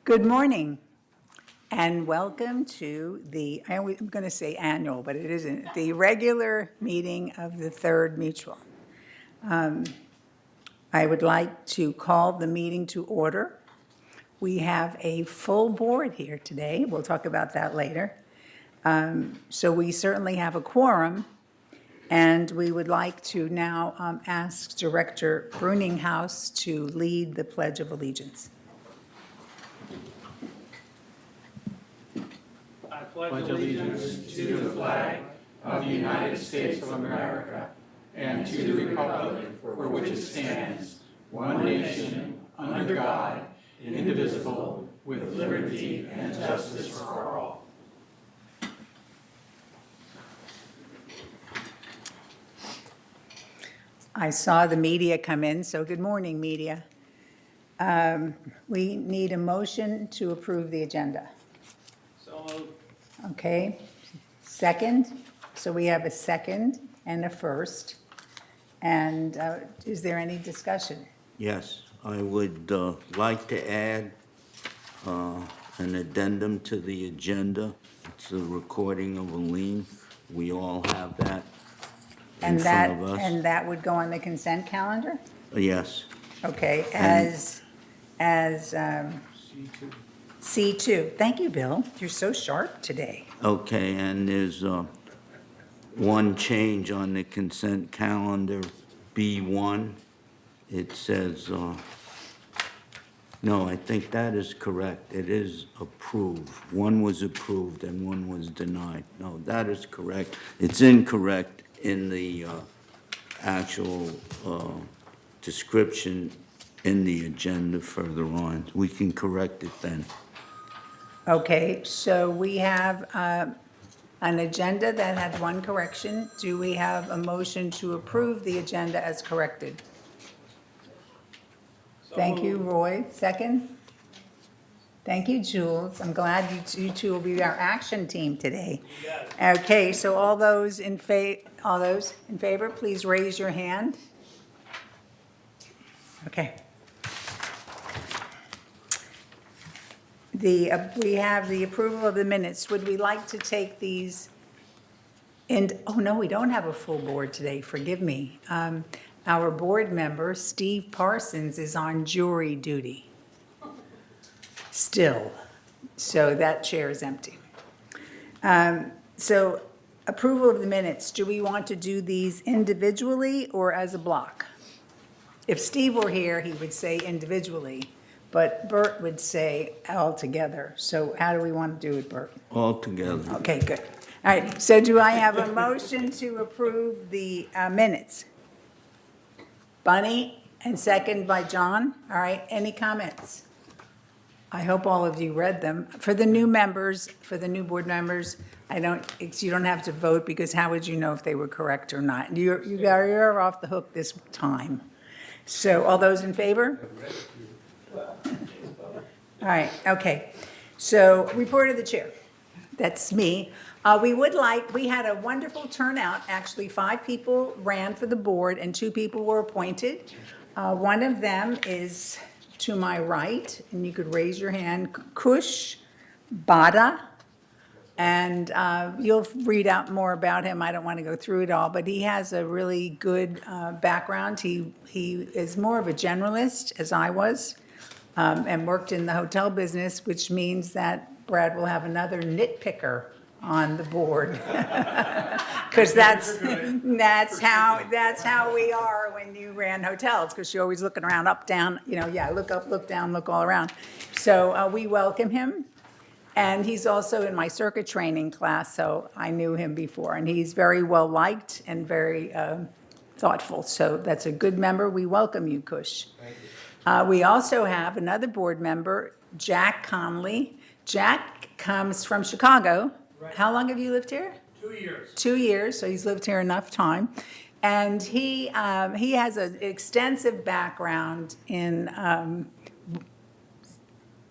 Good morning and welcome to the, I'm going to say annual, but it isn't, the regular meeting of the Third Mutual. I would like to call the meeting to order. We have a full board here today. We'll talk about that later. So we certainly have a quorum, and we would like to now ask Director Bruninghouse to lead the Pledge of Allegiance. I pledge allegiance to the flag of the United States of America and to the republic for which it stands, one nation, under God, indivisible, with liberty and justice for all. I saw the media come in, so good morning, media. We need a motion to approve the agenda. So moved. Okay, second. So we have a second and a first. And is there any discussion? Yes, I would like to add an addendum to the agenda. It's a recording of a lien. We all have that in And front of us. And that would go on the consent calendar? Yes, Okay, And- as C2. Thank you, Bill. You're so sharp today. okay, and there's one change on the consent calendar, B1. It says, no, I think that is correct. It is approved. One was approved and one was denied. No, that is correct. It's incorrect in the actual description in the agenda further on. We can correct it then. Okay, so we have an agenda that had one correction. Do we have a motion to approve the agenda as corrected? Thank you, Roy. Second? Thank you, Jules. I'm glad you two will be our action team today. Okay, so all those in favor, please raise your hand. Okay. We have the approval of the minutes. Would we like to take these? And, oh no, we don't have a full board today, forgive me. Our board member, Steve Parsons, is on jury duty still, so that chair is empty. So approval of the minutes, do we want to do these individually or as a block? If Steve were here, he would say individually, but Bert would say all together. So how do we want to do it, Bert? All together. Okay, good. All right, so do I have a motion to approve the minutes? Bunny, and second by John. All right, any comments? I hope all of you read them. For the new members, for the new board members, you don't have to vote because how would you know if they were correct or not? You're off the hook this time. So all those in favor? All right, okay. So report of the chair. That's me. We had a wonderful turnout. Actually, 5 people ran for the board and 2 people were appointed. One of them is to my right, and you could raise your hand, Kush Bada. And you'll read out more about him. I don't want to go through it all, but he has a really good background. He is more of a generalist, as I was, and worked in the hotel business, which means that Brad will have another nitpicker on the board. Because that's how we are when you ran hotels, because you're always looking around, up, down, look up, look down, look all around. So we welcome him. And he's also in my circuit training class, so I knew him before. And he's very well liked and very thoughtful. So that's a good member. We welcome you, Kush. Thank you. We also have another board member, Jack Conley. Jack comes from Chicago. Right. How long have you lived here? 2 years. 2 years, so he's lived here enough time. And he has an extensive background in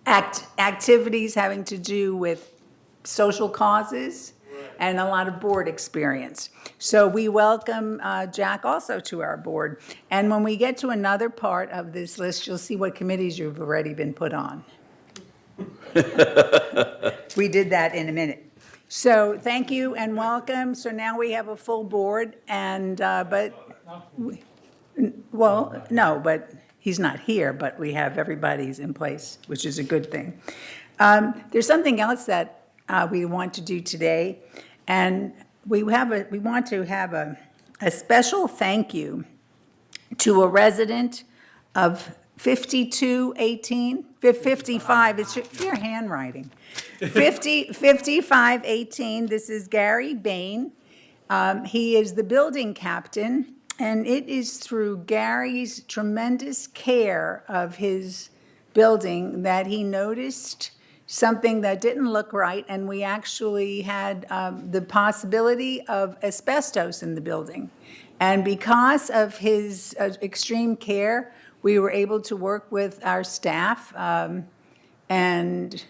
activities having to do with social causes. Right. and a lot of board experience. So we welcome Jack also to our board. And when we get to another part of this list, you'll see what committees you've already been put on. We did that in a minute. So thank you and welcome. So now we have a full board and, well, no, but he's not here, but we have everybody's in place, which is a good thing. There's something else that we want to do today, and we want to have a special thank you to a resident of 5218, 55, it's your handwriting. 5518, this is Gary Bain. He is the building captain, and it is through Gary's tremendous care of his building that he noticed something that didn't look right, and we actually had the possibility of asbestos in the building. And because of his extreme care, we were able to work with our staff and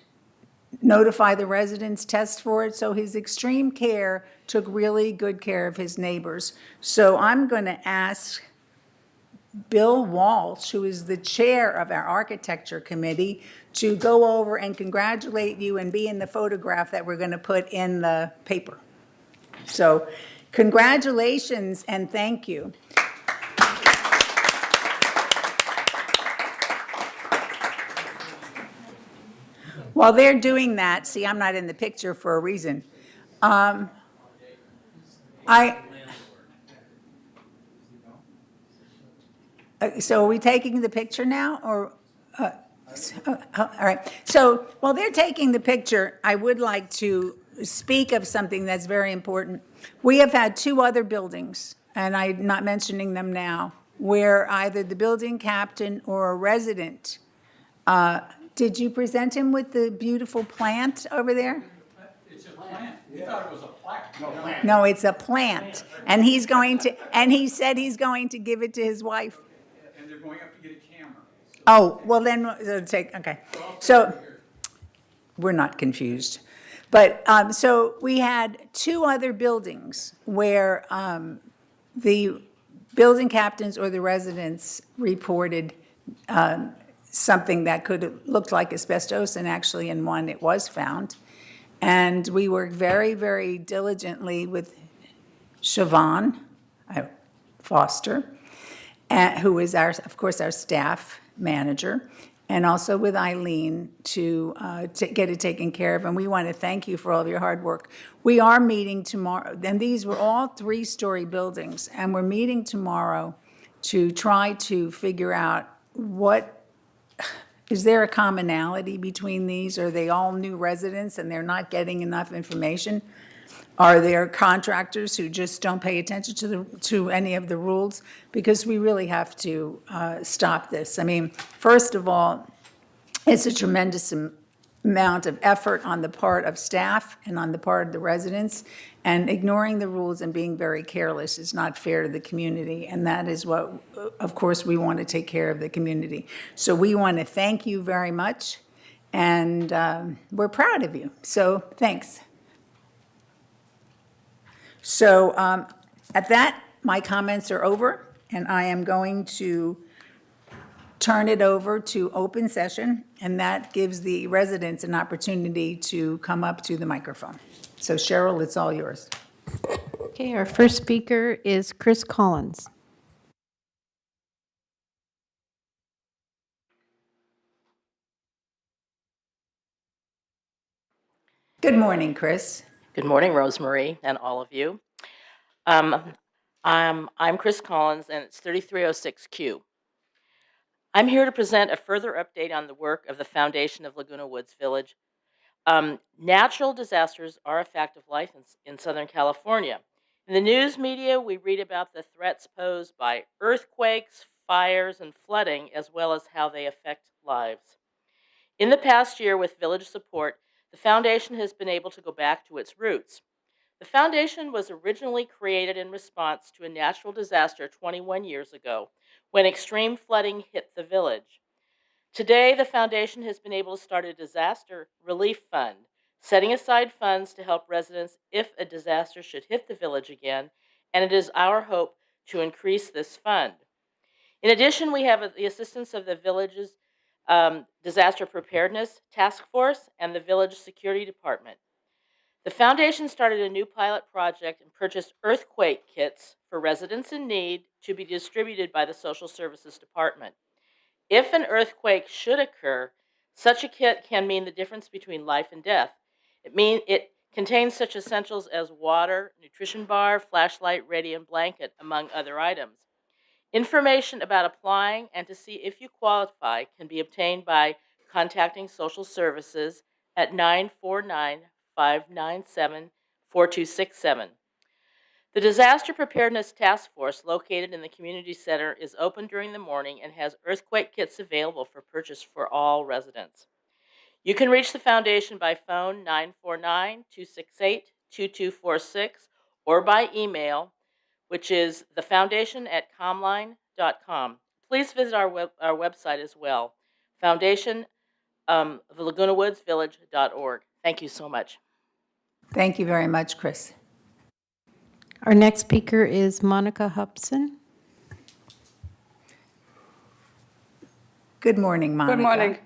notify the residents, test for it. So his extreme care took really good care of his neighbors. So I'm going to ask Bill Walsh, who is the chair of our architecture committee, to go over and congratulate you and be in the photograph that we're going to put in the paper. So congratulations and thank you. While they're doing that, see, I'm not in the picture for a reason. So are we taking the picture now, or? All right. So while they're taking the picture, I would like to speak of something that's very important. We have had two other buildings, and I'm not mentioning them now, where either the building captain or a resident, did you present him with the beautiful plant over there? It's a plant. You thought it was a plaque. No plant. No, it's a plant. And he's going to, and he said he's going to give it to his wife. And they're going up to get a camera. Oh, well then, okay. So, we're not confused. But, so we had two other buildings where the building captains or the residents reported something that could have looked like asbestos, and actually in one it was found. And we worked very, very diligently with Siobhan Foster, who is of course, our staff manager, and also with Eileen to get it taken care of. And we want to thank you for all of your hard work. We are meeting tomorrow, and these were all three-story buildings, and we're meeting tomorrow to try to figure out is there a commonality between these? Are they all new residents and they're not getting enough information? Are there contractors who just don't pay attention to any of the rules? Because we really have to stop this. I mean, first of all, it's a tremendous amount of effort on the part of staff and on the part of the residents, and ignoring the rules and being very careless is not fair to the community, and that is what, of course, we want to take care of the community. So we want to thank you very much, and we're proud of you, so thanks. So at that, my comments are over, and I am going to turn it over to open session, and that gives the residents an opportunity to come up to the microphone. So Cheryl, it's all yours. Okay, our first speaker is Chris Collins. Good morning, Chris. Good morning, Rosemary, and all of you. I'm Chris Collins, and it's 3306Q. I'm here to present a further update on the work of the Foundation of Laguna Woods Village. Natural disasters are a fact of life in Southern California. In the news media, we read about the threats posed by earthquakes, fires, and flooding, as well as how they affect lives. In the past year, with village support, the Foundation has been able to go back to its roots. The Foundation was originally created in response to a natural disaster 21 years ago, when extreme flooding hit the village. Today, the Foundation has been able to start a disaster relief fund setting aside funds to help residents if a disaster should hit the village again, and it is our hope to increase this fund. In addition, we have the assistance of the village's Disaster Preparedness Task Force and the Village Security Department. The foundation started a new pilot project and purchased earthquake kits for residents in need to be distributed by the Social Services Department. If an earthquake should occur, such a kit can mean the difference between life and death. It contains such essentials as water, nutrition bar, flashlight, radio, and blanket, among other items. Information about applying and to see if you qualify can be obtained by contacting Social Services at 949-597-4267. The Disaster Preparedness Task Force, located in the community center, is open during the morning and has earthquake kits available for purchase for all residents. You can reach the foundation by phone 949-268-2246 or by email, which is thefoundation@comline.com. Please visit our website as well, foundation of LagunaWoodsVillage.org. Thank you so much. Thank you very much, Chris. Our next speaker is Monica Hobson. Good morning, Monica. Good morning.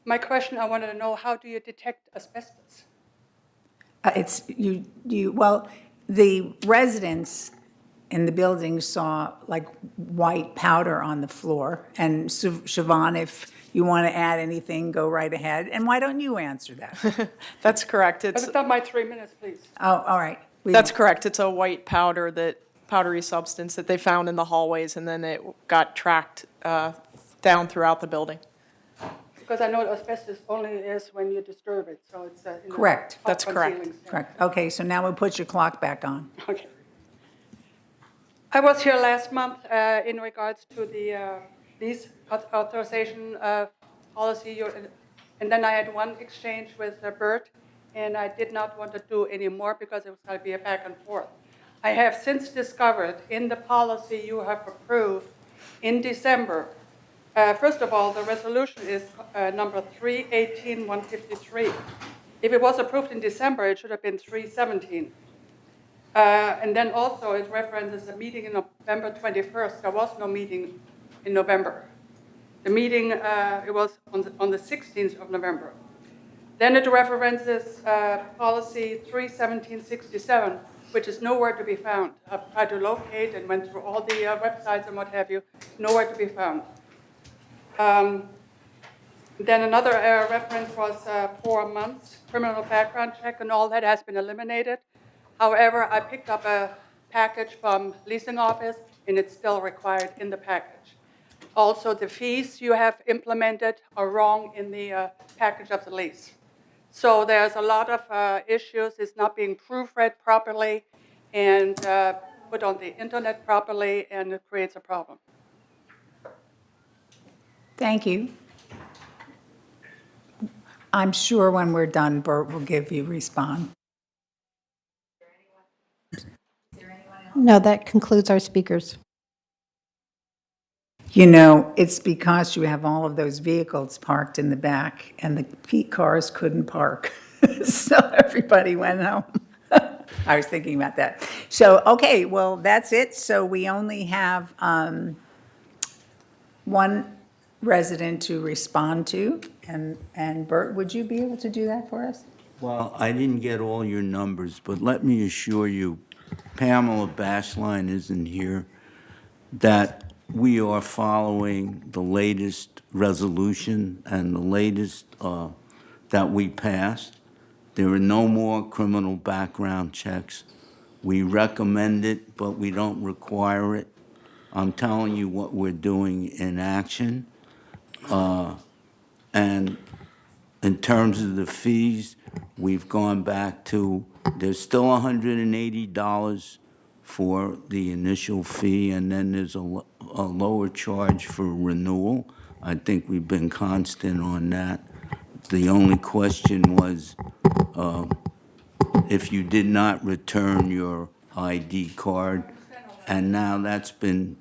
My question, I wanted to know, how do you detect asbestos? Well, the residents in the building saw like white powder on the floor. And Siobhan, if you want to add anything, go right ahead. And why don't you answer that? That's correct. But It's it's not my 3 minutes, please. Oh, all right. that's correct. It's a white powdery substance that they found in the hallways, and then it got tracked down throughout the building. Because I know asbestos only is when you disturb it, so it's in the Correct. top That's on correct. ceilings, yeah. Correct. Okay, so now we'll put your clock back on. Okay. I was here last month in regards to the lease authorization policy, and then I had one exchange with Bert, and I did not want to do any more because it was going to be a back and forth. I have since discovered in the policy you have approved in December, first of all, the resolution is number 318-153. If it was approved in December, it should have been 317. And then also it references a meeting in November 21st. There was no meeting in November. The meeting, it was on the 16th of November. Then it references policy 31767, which is nowhere to be found. I've tried to locate and went through all the websites and what have you, nowhere to be found. Then another reference was 4 months criminal background check, and all that has been eliminated. However, I picked up a package from leasing office, and it's still required in the package. Also, the fees you have implemented are wrong in the package of the lease. So there's a lot of issues. It's not being proofread properly and put on the internet properly, and it creates a problem. Thank you. I'm sure when we're done, Bert will give you respond. No, that concludes our speakers. You know, it's because you have all of those vehicles parked in the back, and the cars couldn't park. So everybody went home. I was thinking about that. So, okay, well, that's it. So we only have one resident to respond to. And Bert, would you be able to do that for us? Well, I didn't get all your numbers, but let me assure you, Pamela Bashline isn't here, that we are following the latest resolution and the latest that we passed. There are no more criminal background checks. We recommend it, but we don't require it. I'm telling you what we're doing in action. And in terms of the fees, we've gone back to, there's still $180 for the initial fee, and then there's a lower charge for renewal. I think we've been constant on that. The only question was if you did not return your ID card, and now that's been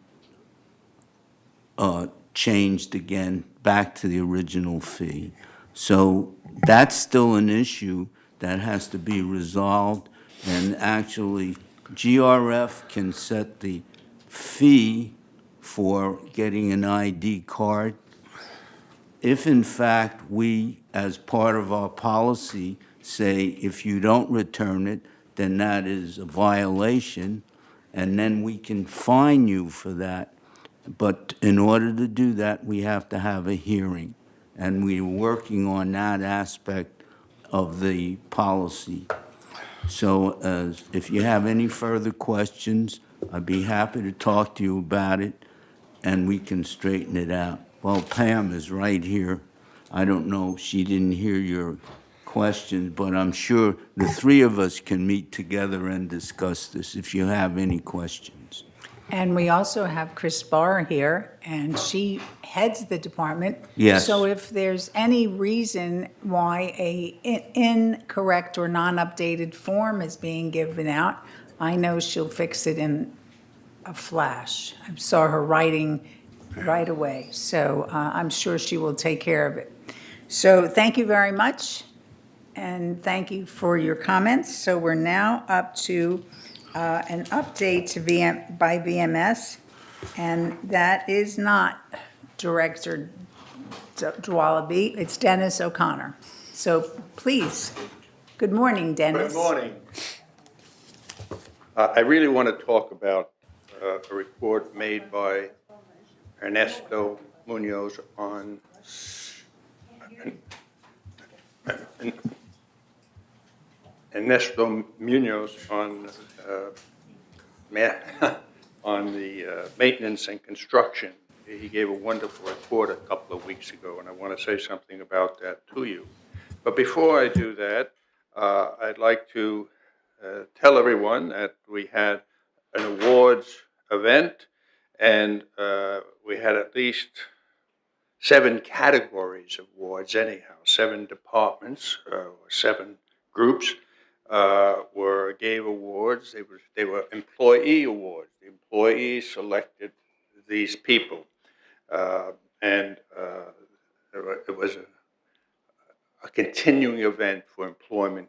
changed again back to the original fee. So that's still an issue. that has to be resolved. And actually, GRF can set the fee for getting an ID card. If in fact we, as part of our policy, say if you don't return it, then that is a violation, and then we can fine you for that. But in order to do that, we have to have a hearing, and we're working on that aspect of the policy. So if you have any further questions, I'd be happy to talk to you about it, and we can straighten it out. Well, Pam is right here. I don't know, she didn't hear your questions, but I'm sure the three of us can meet together and discuss this if you have any questions. And we also have Chris Barr here, and she heads the department. Yes. So if there's any reason why a incorrect or non-updated form is being given out, I know she'll fix it in a flash. I saw her writing right away, so I'm sure she will take care of it. So thank you very much, and thank you for your comments. So we're now up to an update to by VMS, and that is not Director Dwalaby, it's Dennis O'Connor. So please, good morning, Dennis. Good morning. I really want to talk about a report made by Ernesto Munoz on on the maintenance and construction. He gave a wonderful report a couple of weeks ago, and I want to say something about that to you. But before I do that, I'd like to tell everyone that we had an awards event, and we had at least 7 categories of awards anyhow, 7 departments, 7 groups gave awards. They were employee awards. The employees selected these people, and it was a continuing event for employment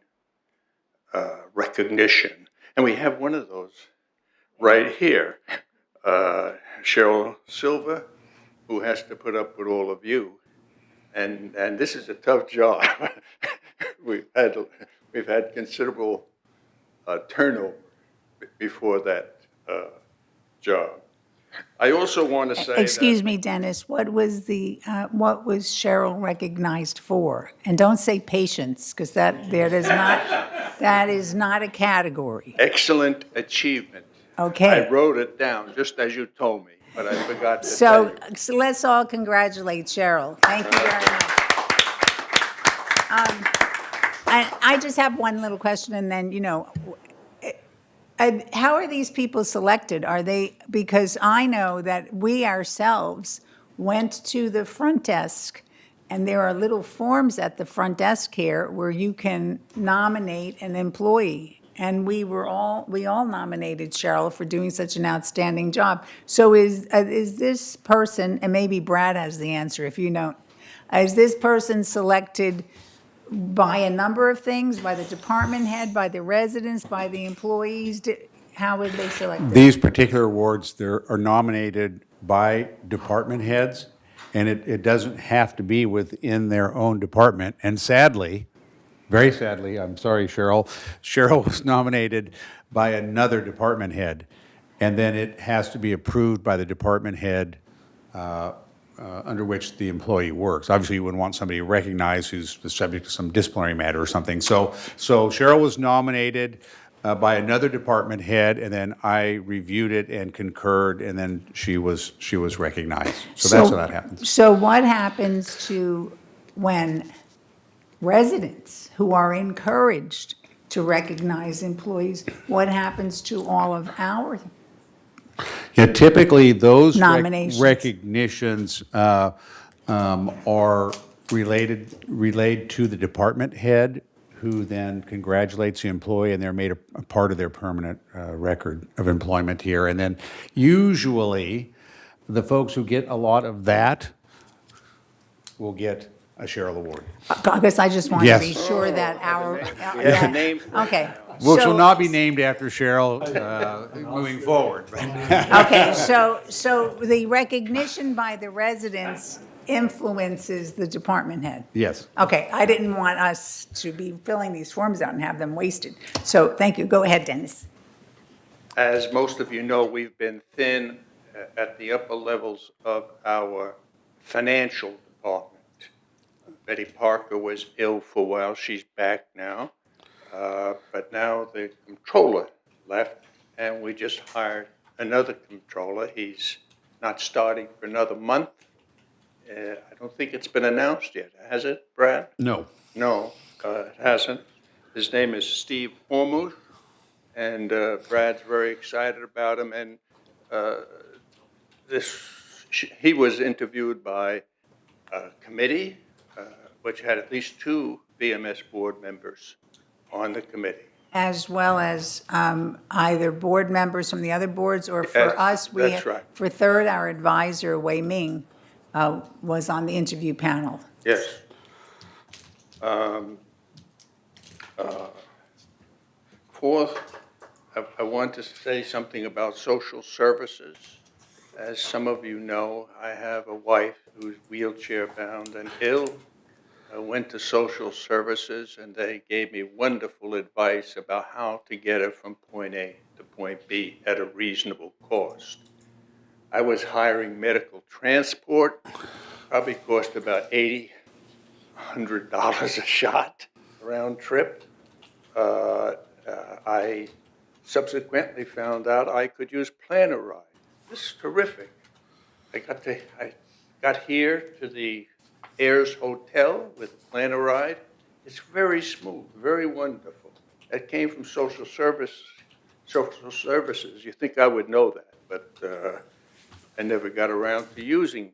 recognition. And we have one of those right here. Cheryl Silva, who has to put up with all of you. And this is a tough job. We've had considerable turnover before that job. I also want to say Excuse me, Dennis, what was Cheryl recognized for? And don't say patience, because that is not a category. excellent achievement. Okay. I wrote it down just as you told me, but I forgot to So tell you. let's all congratulate Cheryl. Thank you very much. I just have one little question, and then, how are these people selected? Are they, because I know that we ourselves went to the front desk, and there are little forms at the front desk here where you can nominate an employee. And we all nominated Cheryl for doing such an outstanding job. So is this person, and maybe Brad has the answer if you know, is this person selected by a number of things, by the department head, by the residents, by the employees? How would they select it? These particular awards, they are nominated by department heads, and it doesn't have to be within their own department. And sadly, very sadly, I'm sorry, Cheryl was nominated by another department head, and then it has to be approved by the department head under which the employee works. Obviously, you wouldn't want somebody recognized who's the subject of some disciplinary matter or something. So Cheryl was nominated by another department head, and then I reviewed it and concurred, and then she was recognized. So that's how that happens. So what happens to when residents who are encouraged to recognize employees, what happens to all of our? Yeah, typically those Nominations. recognitions are relayed to the department head, who then congratulates the employee, and they're made a part of their permanent record of employment here. And then usually the folks who get a lot of that will get a Cheryl Award, Because I just want to be Yes. sure that our. We have a name for it Okay. now. which will So- not be named after Cheryl moving forward. Okay, so the recognition by the residents influences the department head? Yes. Okay, I didn't want us to be filling these forms out and have them wasted. So, thank you. Go ahead, Dennis. As most of you know, we've been thin at the upper levels of our financial department. Betty Parker was ill for a while. She's back now. But now the controller left, and we just hired another controller. He's not starting for another month. I don't think it's been announced yet, has it, Brad? No. No, it hasn't. His name is Steve Ormuth, and Brad's very excited about him. And he was interviewed by a committee, which had at least 2 VMS board members on the committee. As well as either board members from the other boards, or for Yes, us, that's right. for third, our advisor, Wei Ming, was on the interview panel. Yes. Fourth, I want to say something about social services. As some of you know, I have a wife who's wheelchair-bound and ill. I went to social services, and they gave me wonderful advice about how to get her from point A to point B at a reasonable cost. I was hiring medical transport, probably cost about $80, $100 a shot round trip. I subsequently found out I could use Planner Ride. This is terrific. I got here to the Ayers Hotel with Planner Ride. It's very smooth, very wonderful. That came from social services. You think I would know that, but I never got around to using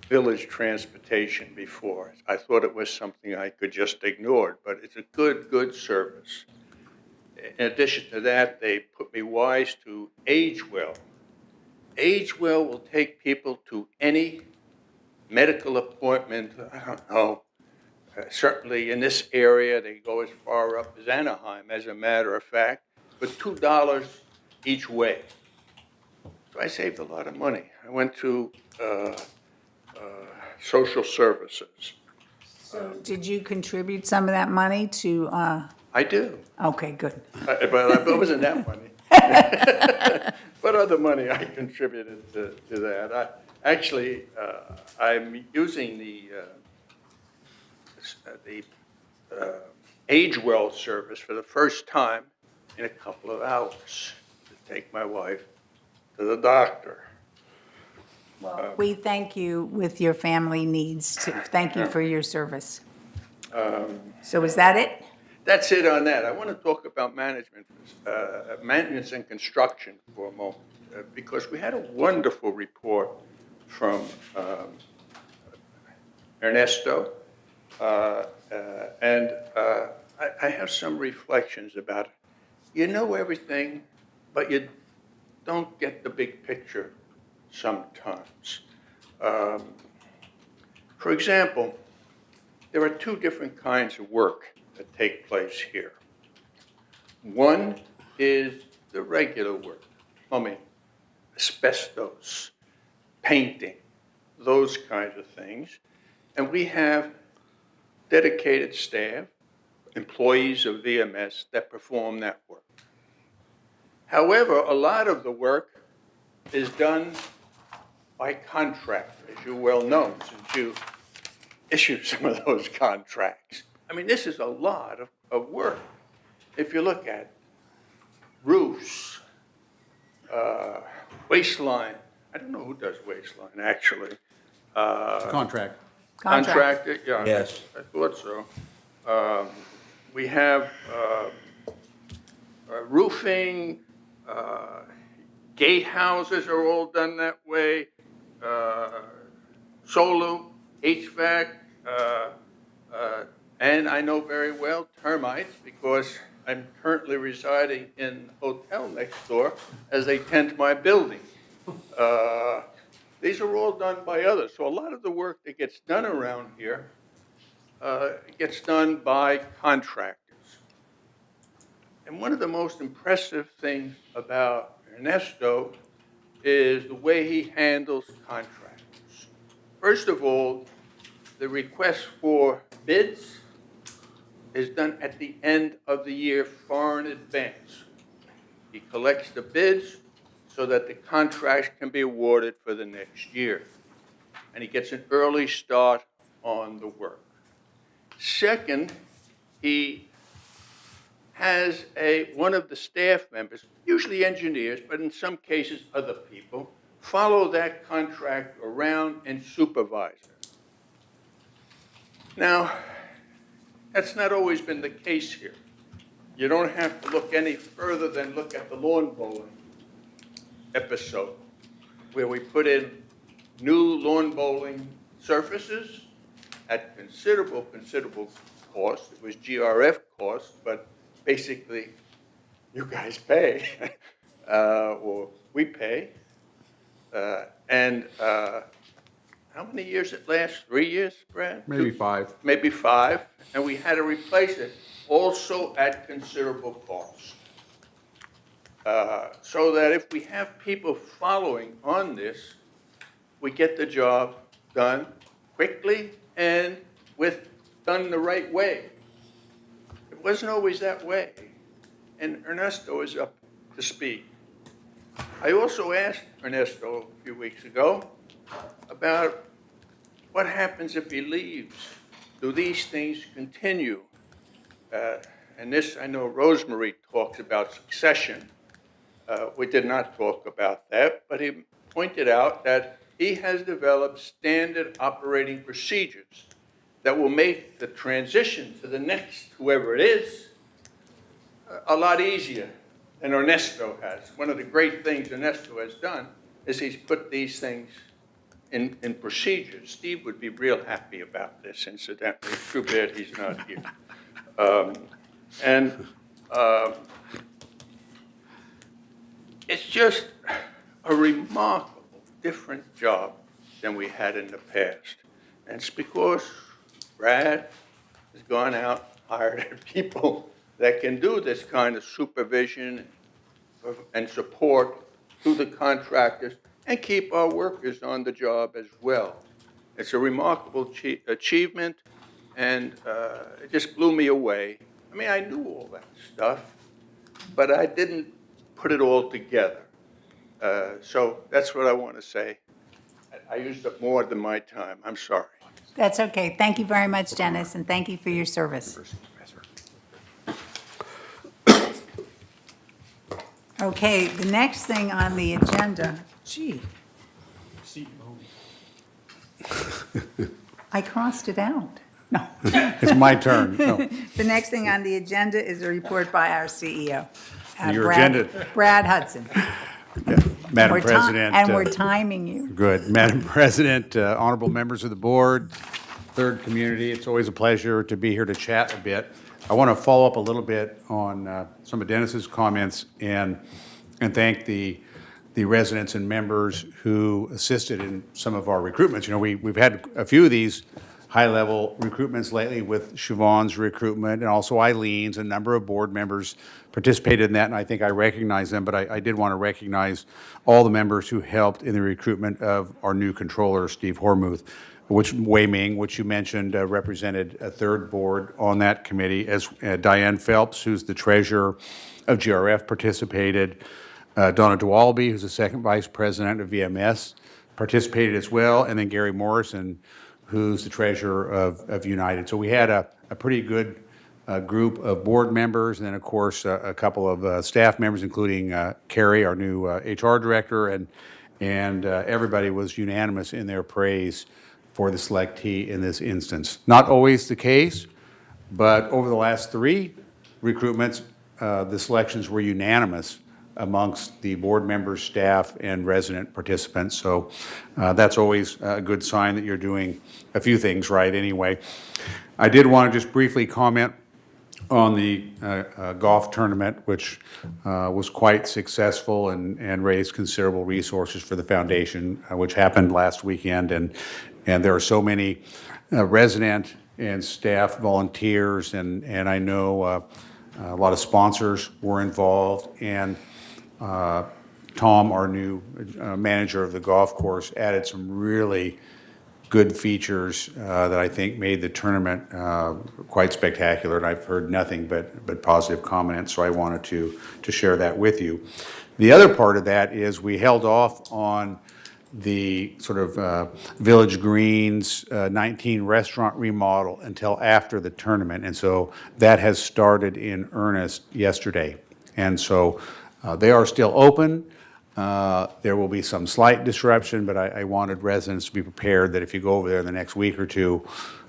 village transportation before. I thought it was something I could just ignore, but it's a good service. In addition to that, they put me wise to AgeWell. AgeWell will take people to any medical appointment. I don't know. Certainly in this area, they go as far up as Anaheim, as a matter of fact, for $2 each way. So I saved a lot of money. I went to social services. So did you contribute some of that money to, I do, okay, good. but it wasn't that money. But other money I contributed to that. I'm using the AgeWell service for the first time in a couple of hours to take my wife to the doctor. We thank you with your family needs. Thank you for your service. So is that it? That's it on that. I want to talk about maintenance and construction for a moment, because we had a wonderful report from Ernesto, and I have some reflections about it. You know everything, but you don't get the big picture sometimes. For example, there are 2 different kinds of work that take place here. One is the regular work, plumbing, asbestos, painting, those kinds of things. And we have dedicated staff, employees of VMS, that perform that work. However, a lot of the work is done by contract, as you well know, since you issued some of those contracts. I mean, this is a lot of work. If you look at roofs, waistline, I don't know who does waistline, actually. Contract. Contractor, yeah. Yes. I thought so. We have roofing, gatehouses are all done that way, solar, HVAC, and I know very well termites because I'm currently residing in the hotel next door as they tend my building. These are all done by others. So a lot of the work that gets done around here gets done by contractors. And one of the most impressive things about Ernesto is the way he handles contractors. First of all, the request for bids is done at the end of the year far in advance. He collects the bids so that the contracts can be awarded for the next year. And he gets an early start on the work. Second, he has one of the staff members, usually engineers, but in some cases other people, follow that contract around and supervise it. Now, that's not always been the case here. You don't have to look any further than look at the lawn bowling episode, where we put in new lawn bowling surfaces at considerable cost. It was GRF cost, but basically, you guys pay, or we pay. How many years it lasts? 3 years, Brad? Maybe 5. Maybe 5, and we had to replace it, also at considerable cost. So that if we have people following on this, we get the job done quickly and done the right way. It wasn't always that way, and Ernesto is up to speed. I also asked Ernesto a few weeks ago about what happens if he leaves. Do these things continue? And this, I know Rosemary talks about succession. We did not talk about that, but he pointed out that he has developed standard operating procedures that will make the transition to the next, whoever it is, a lot easier than Ernesto has. One of the great things Ernesto has done is he's put these things in procedures. Steve would be real happy about this, incidentally. It's too bad he's not here. It's just a remarkable, different job than we had in the past. And it's because Brad has gone out, hired people that can do this kind of supervision and support to the contractors and keep our workers on the job as well. It's a remarkable achievement, and it just blew me away. I mean, I knew all that stuff, but I didn't put it all together. So that's what I want to say. I used up more than my time. I'm sorry. That's okay. Thank you very much, Dennis, and thank you for your service. Okay, the next thing on the agenda, gee. I crossed it out. No. It's my turn. No. The next thing on the agenda is a report by our CEO. Your agenda. Brad Hudson. Madam We're President. And we're timing you. Good. Madam President, honorable members of the board, third community, it's always a pleasure to be here to chat a bit. I want to follow up a little bit on some of Dennis's comments and thank the residents and members who assisted in some of our recruitments. You know, we've had a few of these high-level recruitments lately with Siobhan's recruitment and also Eileen's. A number of board members participated in that, and I think I recognize them, but I did want to recognize all the members who helped in the recruitment of our new controller, Steve Hormuth, Wei Ming, which you mentioned represented a third board on that committee, as Diane Phelps, who's the treasurer of GRF, participated. Donna Dwalby, who's the second vice president of VMS, participated as well, and then Gary Morrison, who's the treasurer of United. So we had a pretty good group of board members, and then, of course, a couple of staff members, including Carrie, our new HR director, and everybody was unanimous in their praise for the selectee in this instance. Not always the case, but over the last 3 recruitments, the selections were unanimous amongst the board members, staff, and resident participants. So that's always a good sign that you're doing a few things right anyway. I did want to just briefly comment on the golf tournament, which was quite successful and raised considerable resources for the foundation, which happened last weekend. And there are so many resident and staff volunteers, and I know a lot of sponsors were involved. And Tom, our new manager of the golf course, added some really good features that I think made the tournament quite spectacular, and I've heard nothing but positive comments, so I wanted to share that with you. The other part of that is we held off on the sort of Village Greens 19 restaurant remodel until after the tournament, and so that has started in earnest yesterday. And so they are still open. There will be some slight disruption, but I wanted residents to be prepared that if you go over there in the next week or two,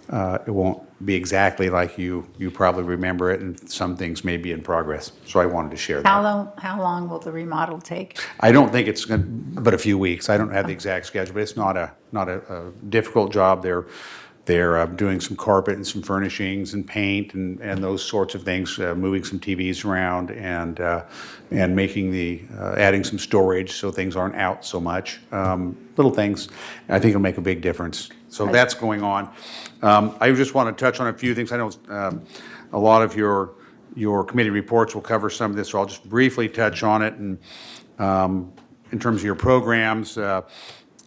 it won't be exactly like you probably remember it, and some things may be in progress. So I wanted to share that. How long will the remodel take? I don't think it's going but a few weeks. I don't have the exact schedule, but it's not a difficult job. They're doing some carpet and some furnishings and paint and those sorts of things, moving some TVs around and making adding some storage so things aren't out so much. Little things. I think it'll make a big difference. So that's going on. I just want to touch on a few things. I know a lot of your committee reports will cover some of this, so I'll just briefly touch on it. And in terms of your programs,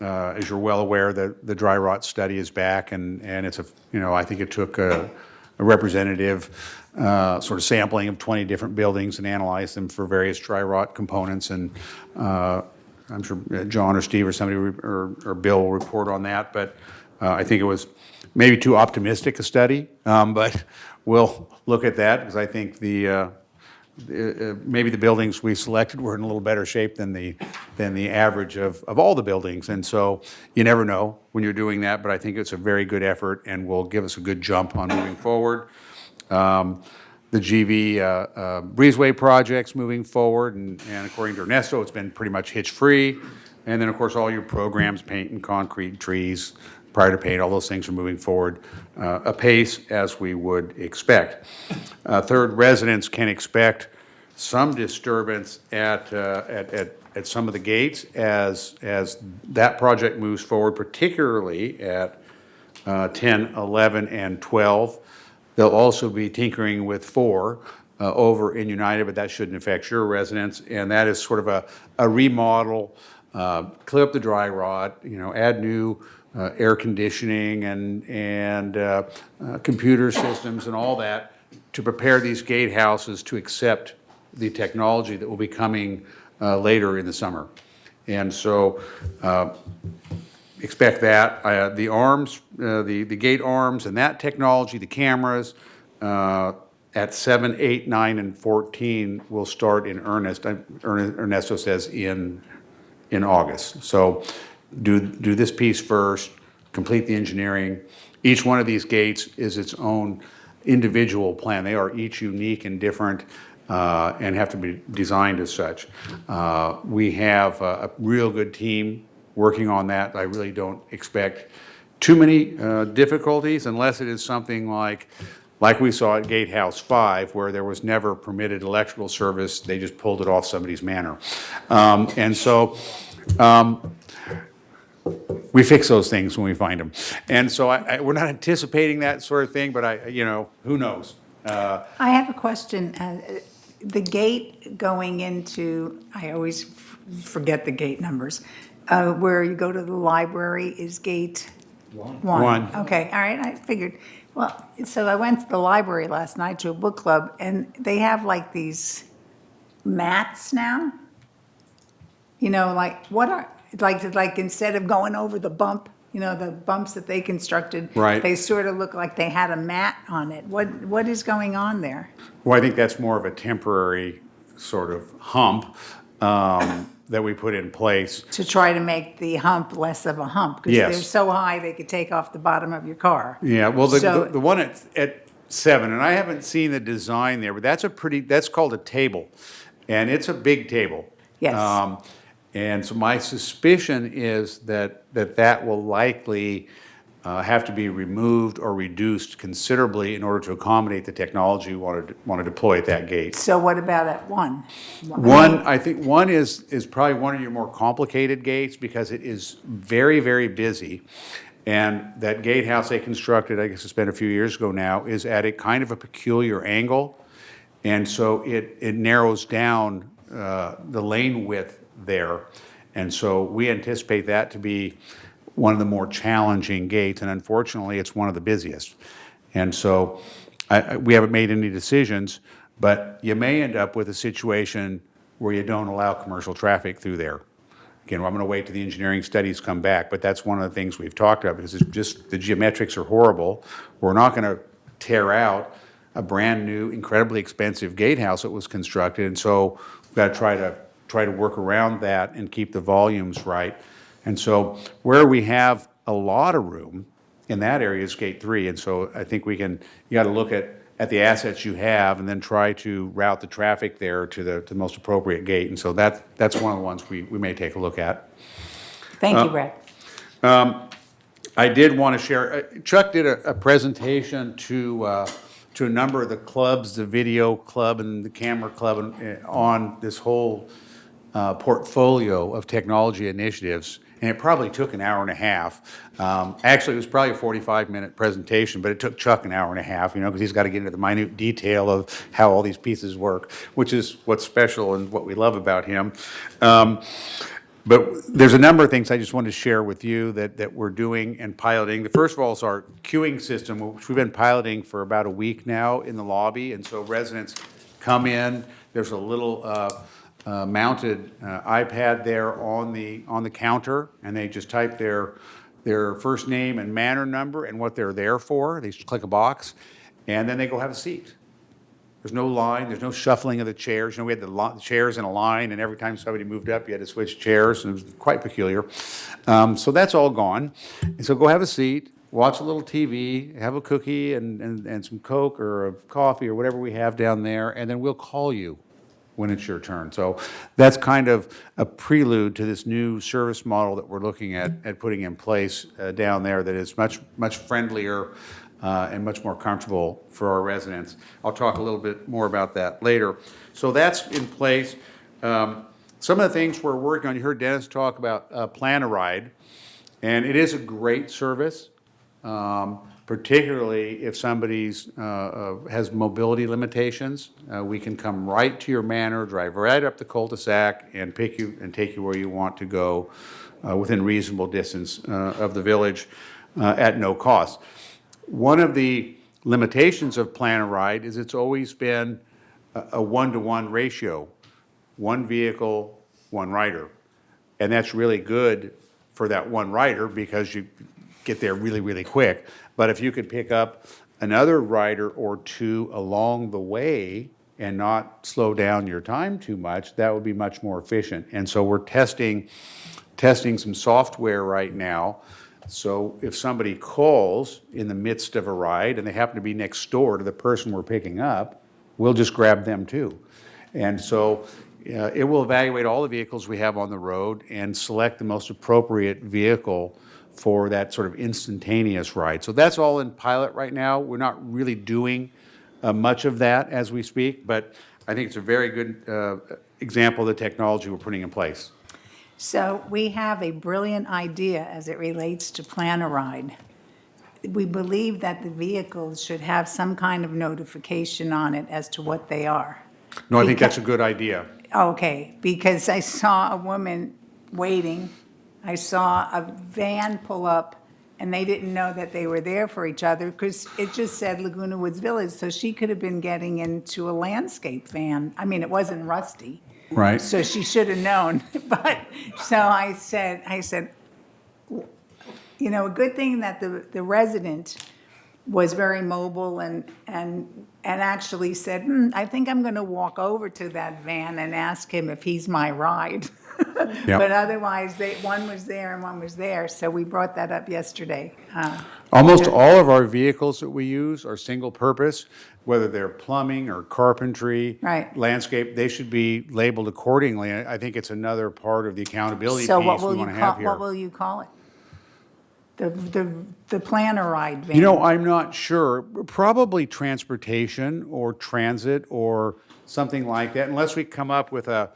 as you're well aware, the dry rot study is back, and it's I think it took a representative sort of sampling of 20 different buildings and analyzed them for various dry rot components. And I'm sure John or Steve or somebody or Bill will report on that. But I think it was maybe too optimistic a study, but we'll look at that because I think maybe the buildings we selected were in a little better shape than the average of all the buildings. And so you never know when you're doing that, but I think it's a very good effort and will give us a good jump on moving forward. The GV breezeway project's moving forward, and according to Ernesto, it's been pretty much hitch-free. And then, of course, all your programs, paint and concrete, trees, prior to paint, all those things are moving forward apace as we would expect. Third, residents can expect some disturbance at some of the gates as that project moves forward, particularly at 10, 11, and 12. They'll also be tinkering with 4 over in United, but that shouldn't affect your residents. And that is sort of a remodel, clear up the dry rot, add new air conditioning and computer systems and all that to prepare these gatehouses to accept the technology that will be coming later in the summer. And so expect that. The arms, the gate arms and that technology, the cameras, at 7, 8, 9, and 14 will start in earnest. Ernesto says in August. So do this piece first, complete the engineering. Each one of these gates is its own individual plan. They are each unique and different and have to be designed as such. We have a real good team working on that. I really don't expect too many difficulties unless it is something like we saw at Gatehouse 5, where there was never permitted electrical service. They just pulled it off somebody's manor. And so we fix those things when we find them. And so we're not anticipating that sort of thing, but who knows? I have a question. The gate going into, I always forget the gate numbers, where you go to the library is gate 1. Okay, all right, I figured. Well, so I went to the library last night to a book club, and they have like these mats now. Like instead of going over the bump, the bumps that they constructed, right, they sort of look like they had a mat on it. What is going on there? Well, I think that's more of a temporary sort of hump that we put in place. To try to make the hump less of a hump, because Yes. they're so high they could take off the bottom of your car. Yeah, well, So- the one at 7, and I haven't seen the design there, but that's called a table, and it's a big table. Yes. And so my suspicion is that will likely have to be removed or reduced considerably in order to accommodate the technology we want to deploy at that gate. So what about at one? I think one is probably one of your more complicated gates because it is very, very busy. And that gatehouse they constructed, I guess it's been a few years ago now, is at a kind of a peculiar angle. And so it narrows down the lane width there. And so we anticipate that to be one of the more challenging gates, and unfortunately, it's one of the busiest. And so we haven't made any decisions, but you may end up with a situation where you don't allow commercial traffic through there. Again, I'm going to wait till the engineering studies come back, but that's one of the things we've talked about because it's just the geometrics are horrible. We're not going to tear out a brand new, incredibly expensive gatehouse that was constructed, and so we've got to try to work around that and keep the volumes right. And so where we have a lot of room in that area is gate 3. And so I think you got to look at the assets you have and then try to route the traffic there to the most appropriate gate. And so that's one of the ones we may take a look at. Thank you, Brad. I did want to share, Chuck did a presentation to a number of the clubs, the video club and the camera club, on this whole portfolio of technology initiatives. And it probably took an hour and a half. Actually, it was probably a 45-minute presentation, but it took Chuck an hour and a half, because he's got to get into the minute detail of how all these pieces work, which is what's special and what we love about him. But there's a number of things I just wanted to share with you that we're doing and piloting. The first of all is our queuing system, which we've been piloting for about a week now in the lobby. And so residents come in, there's a little mounted iPad there on the counter, and they just type their first name and manor number and what they're there for. They just click a box, and then they go have a seat. There's no line. There's no shuffling of the chairs. We had the chairs in a line, and every time somebody moved up, you had to switch chairs, and it was quite peculiar. So that's all gone. And so go have a seat, watch a little TV, have a cookie and some Coke or a coffee or whatever we have down there, and then we'll call you when it's your turn. So that's kind of a prelude to this new service model that we're looking at putting in place down there that is much friendlier and much more comfortable for our residents. I'll talk a little bit more about that later. So that's in place. Some of the things we're working on, you heard Dennis talk about Plan a Ride, and it is a great service. Particularly if somebody's has mobility limitations. We can come right to your manor, drive right up the cul-de-sac, and pick you and take you where you want to go within reasonable distance of the village at no cost. One of the limitations of Plan a Ride is it's always been a one-to-one ratio, one vehicle, one rider. And that's really good for that one rider because you get there really, really quick. But if you could pick up another rider or two along the way and not slow down your time too much, that would be much more efficient. And so we're testing some software right now. So if somebody calls in the midst of a ride and they happen to be next door to the person we're picking up, we'll just grab them too. And so it will evaluate all the vehicles we have on the road and select the most appropriate vehicle for that sort of instantaneous ride. So that's all in pilot right now. We're not really doing much of that as we speak, but I think it's a very good example of the technology we're putting in place. So we have a brilliant idea as it relates to Plan a Ride. We believe that the vehicles should have some kind of notification on it as to what they are. No, I think that's a good idea. Okay, because I saw a woman waiting. I saw a van pull up, and they didn't know that they were there for each other because it just said Laguna Woods Village, so she could have been getting into a landscape van. I mean, it wasn't Rusty. Right. So she should have known. But, so I said, a good thing that the resident was very mobile and actually said, I think I'm going to walk over to that van and ask him if he's my ride. Yep. But otherwise, one was there and one was there, so we brought that up yesterday. Almost all of our vehicles that we use are single purpose, whether they're plumbing or carpentry, Right. landscape, they should be labeled accordingly. I think it's another part of the accountability So piece what we will you want to have call, here. what will you call it? the planner ride van? You know, I'm not sure. Probably transportation or transit or something like that, unless we come up with a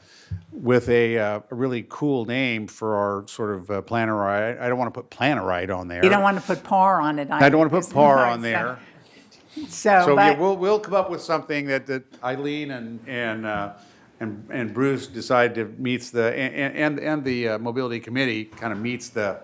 really cool name for our sort of planner ride. I don't want to put planner ride on there. You don't want to put PAR on it. I don't want to put either. PAR on there. So, So yeah, but, we'll come up with something that Eileen and Bruce decide to meets the and the mobility committee kind of meets the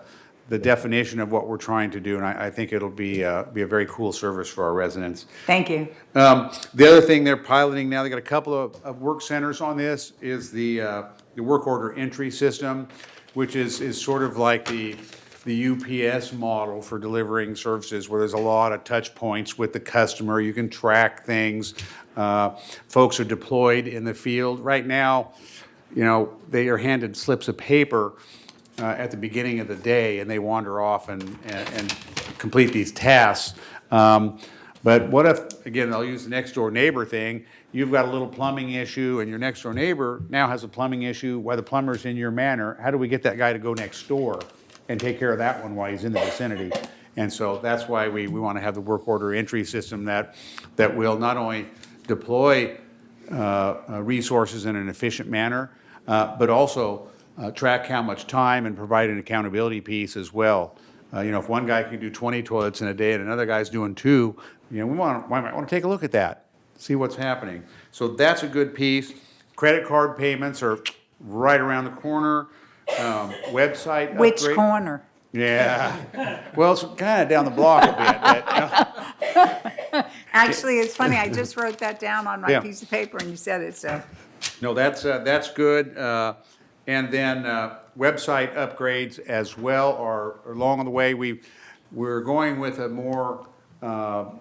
definition of what we're trying to do, and I think it'll be a very cool service for our residents. thank you. The other thing they're piloting now, they got a couple of work centers on this, is the work order entry system, which is sort of like the UPS model for delivering services, where there's a lot of touch points with the customer. You can track things. Folks are deployed in the field. Right now, you know, they are handed slips of paper at the beginning of the day, and they wander off and complete these tasks. But what if, again, I'll use the next door neighbor thing. You've got a little plumbing issue, and your next door neighbor now has a plumbing issue while the plumber's in your manor. How do we get that guy to go next door and take care of that one while he's in the vicinity? And so that's why we want to have the work order entry system that will not only deploy resources in an efficient manner, but also track how much time and provide an accountability piece as well. You know, if one guy can do 20 toilets in a day and another guy's doing 2, you know, we might want to take a look at that, see what's happening. So that's a good piece. Credit card payments are right around the corner. Website Which upgrade. corner? Yeah. Well, it's kind of down the block a bit. But, you know. Actually, it's funny, I just wrote that down on my Yeah. piece of paper and you said it, so. No, that's good. And then website upgrades as well are along the way. We're going with a more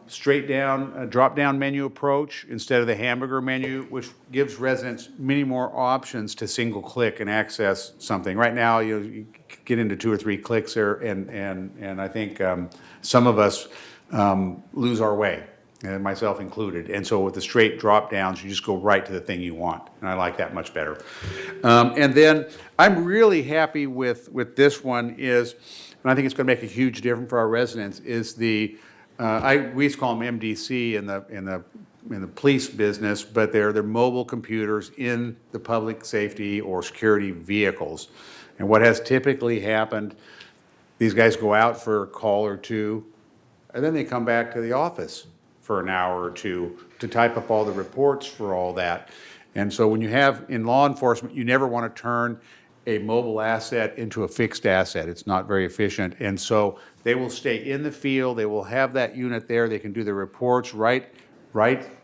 straight down, drop down menu approach instead of the hamburger menu, which gives residents many more options to single click and access something. Right now, you get into 2 or 3 clicks there, and I think some of us lose our way, and myself included. And so with the straight drop downs, you just go right to the thing you want, and I like that much better. And then I'm really happy with this one is, and I think it's going to make a huge difference for our residents, is the we used to call them MDC in the police business, but they're mobile computers in the public safety or security vehicles. And what has typically happened, these guys go out for a call or two, and then they come back to the office for an hour or two to type up all the reports for all that. And so when you have, in law enforcement, you never want to turn a mobile asset into a fixed asset. It's not very efficient. And so they will stay in the field, they will have that unit there, they can do the reports right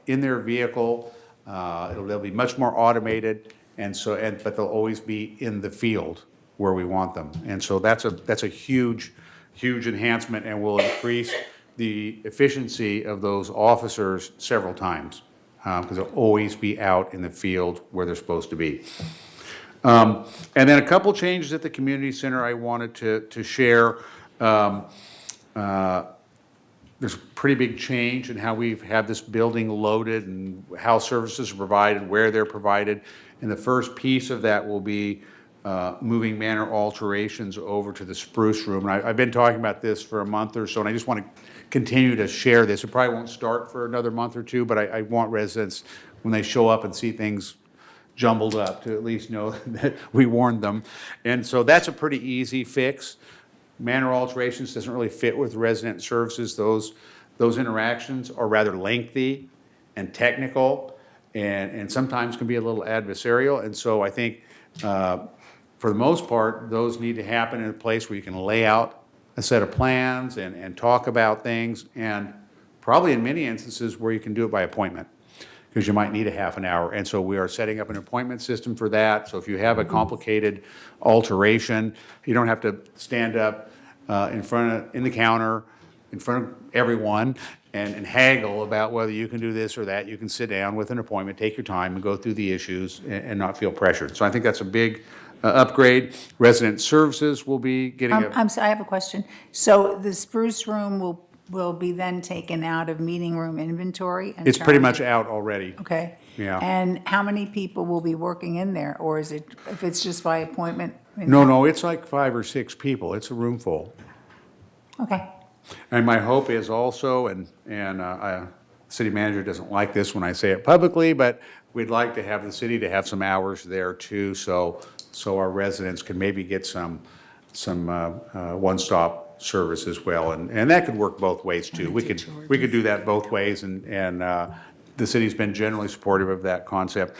in their vehicle. They'll be much more automated, but they'll always be in the field where we want them. And so that's a huge enhancement, and will increase the efficiency of those officers several times, because they'll always be out in the field where they're supposed to be. And then a couple changes at the community center I wanted to share. There's a pretty big change in how we've had this building loaded and how services are provided, where they're provided. And the first piece of that will be moving manor alterations over to the spruce room. And I've been talking about this for a month or so, and I just want to continue to share this. It probably won't start for another month or two, but I want residents, when they show up and see things jumbled up, to at least know that we warned them. And so that's a pretty easy fix. Manor alterations doesn't really fit with resident services. Those interactions are rather lengthy and technical, and sometimes can be a little adversarial. And so I think, for the most part, those need to happen in a place where you can lay out a set of plans and talk about things, and probably in many instances where you can do it by appointment, because you might need a half an hour. And so we are setting up an appointment system for that. So if you have a complicated alteration, you don't have to stand up in the counter, in front of everyone, and haggle about whether you can do this or that. You can sit down with an appointment, take your time, and go through the issues and not feel pressured. So I think that's a big upgrade. Resident services will be getting I'm sorry, I have a question. So the spruce room will be then taken out of meeting room inventory? and It's pretty turned- much out already. Okay. Yeah. And how many people will be working in there? Or is it, if it's just by appointment? No, it's like 5 or 6 people. It's a room full. Okay. And my hope is also, city manager doesn't like this when I say it publicly, but we'd like to have the city to have some hours there too, so our residents can maybe get some one-stop service as well. And that could work both ways too. We could do that both ways, and the city's been generally supportive of that concept.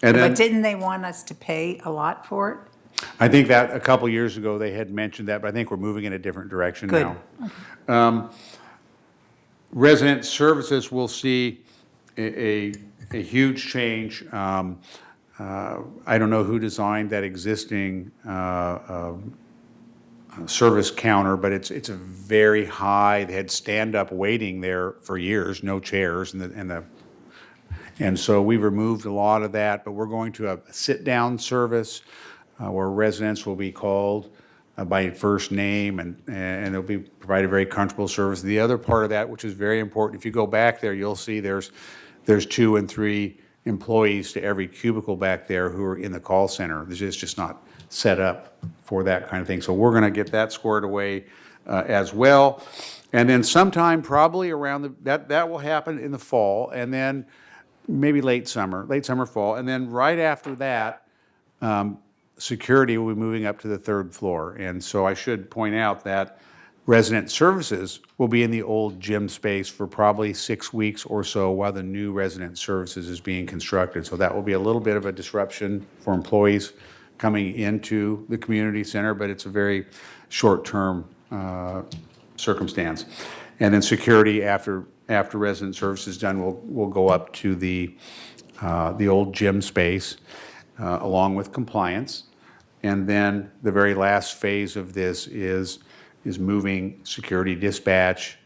And then, But didn't they want us to pay a lot for it? I think that a couple years ago, they had mentioned that, but I think we're moving in a different direction Good. now. Resident services will see a huge change. I don't know who designed that existing service counter, but it's a very high, they had stand-up waiting there for years, no chairs, and so we removed a lot of that, but we're going to have a sit-down service where residents will be called by first name, and they'll be provided very comfortable service. The other part of that, which is very important, if you go back there, you'll see there's 2 and 3 employees to every cubicle back there who are in the call center. It's just not set up for that kind of thing. So we're going to get that squared away as well. And then sometime probably around that will happen in the fall, and then maybe late summer, fall. And then right after that, security will be moving up to the 3rd floor. And so I should point out that resident services will be in the old gym space for probably 6 weeks or so while the new resident services is being constructed. So that will be a little bit of a disruption for employees coming into the community center, but it's a very short-term circumstance. And then security after resident service is done will go up to the old gym space along with compliance. And then the very last phase of this is moving security dispatch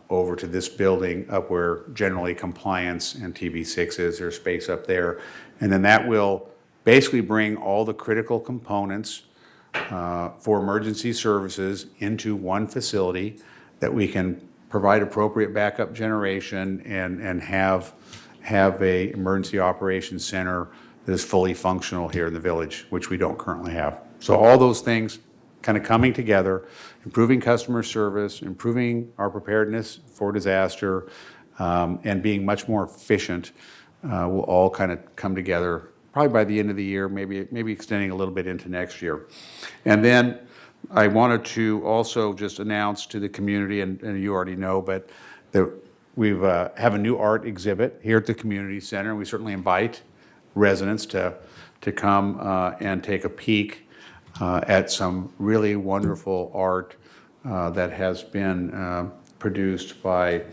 over to this building up where generally compliance and TV6 is. There's space up there. And then that will basically bring all the critical components for emergency services into one facility that we can provide appropriate backup generation and have a emergency operations center that is fully functional here in the village, which we don't currently have. So all those things kind of coming together, improving customer service, improving our preparedness for disaster, and being much more efficient will all kind of come together probably by the end of the year, maybe extending a little bit into next year. And then I wanted to also just announce to the community, and you already know, but that we have a new art exhibit here at the community center, and we certainly invite residents to come and take a peek at some really wonderful art that has been produced by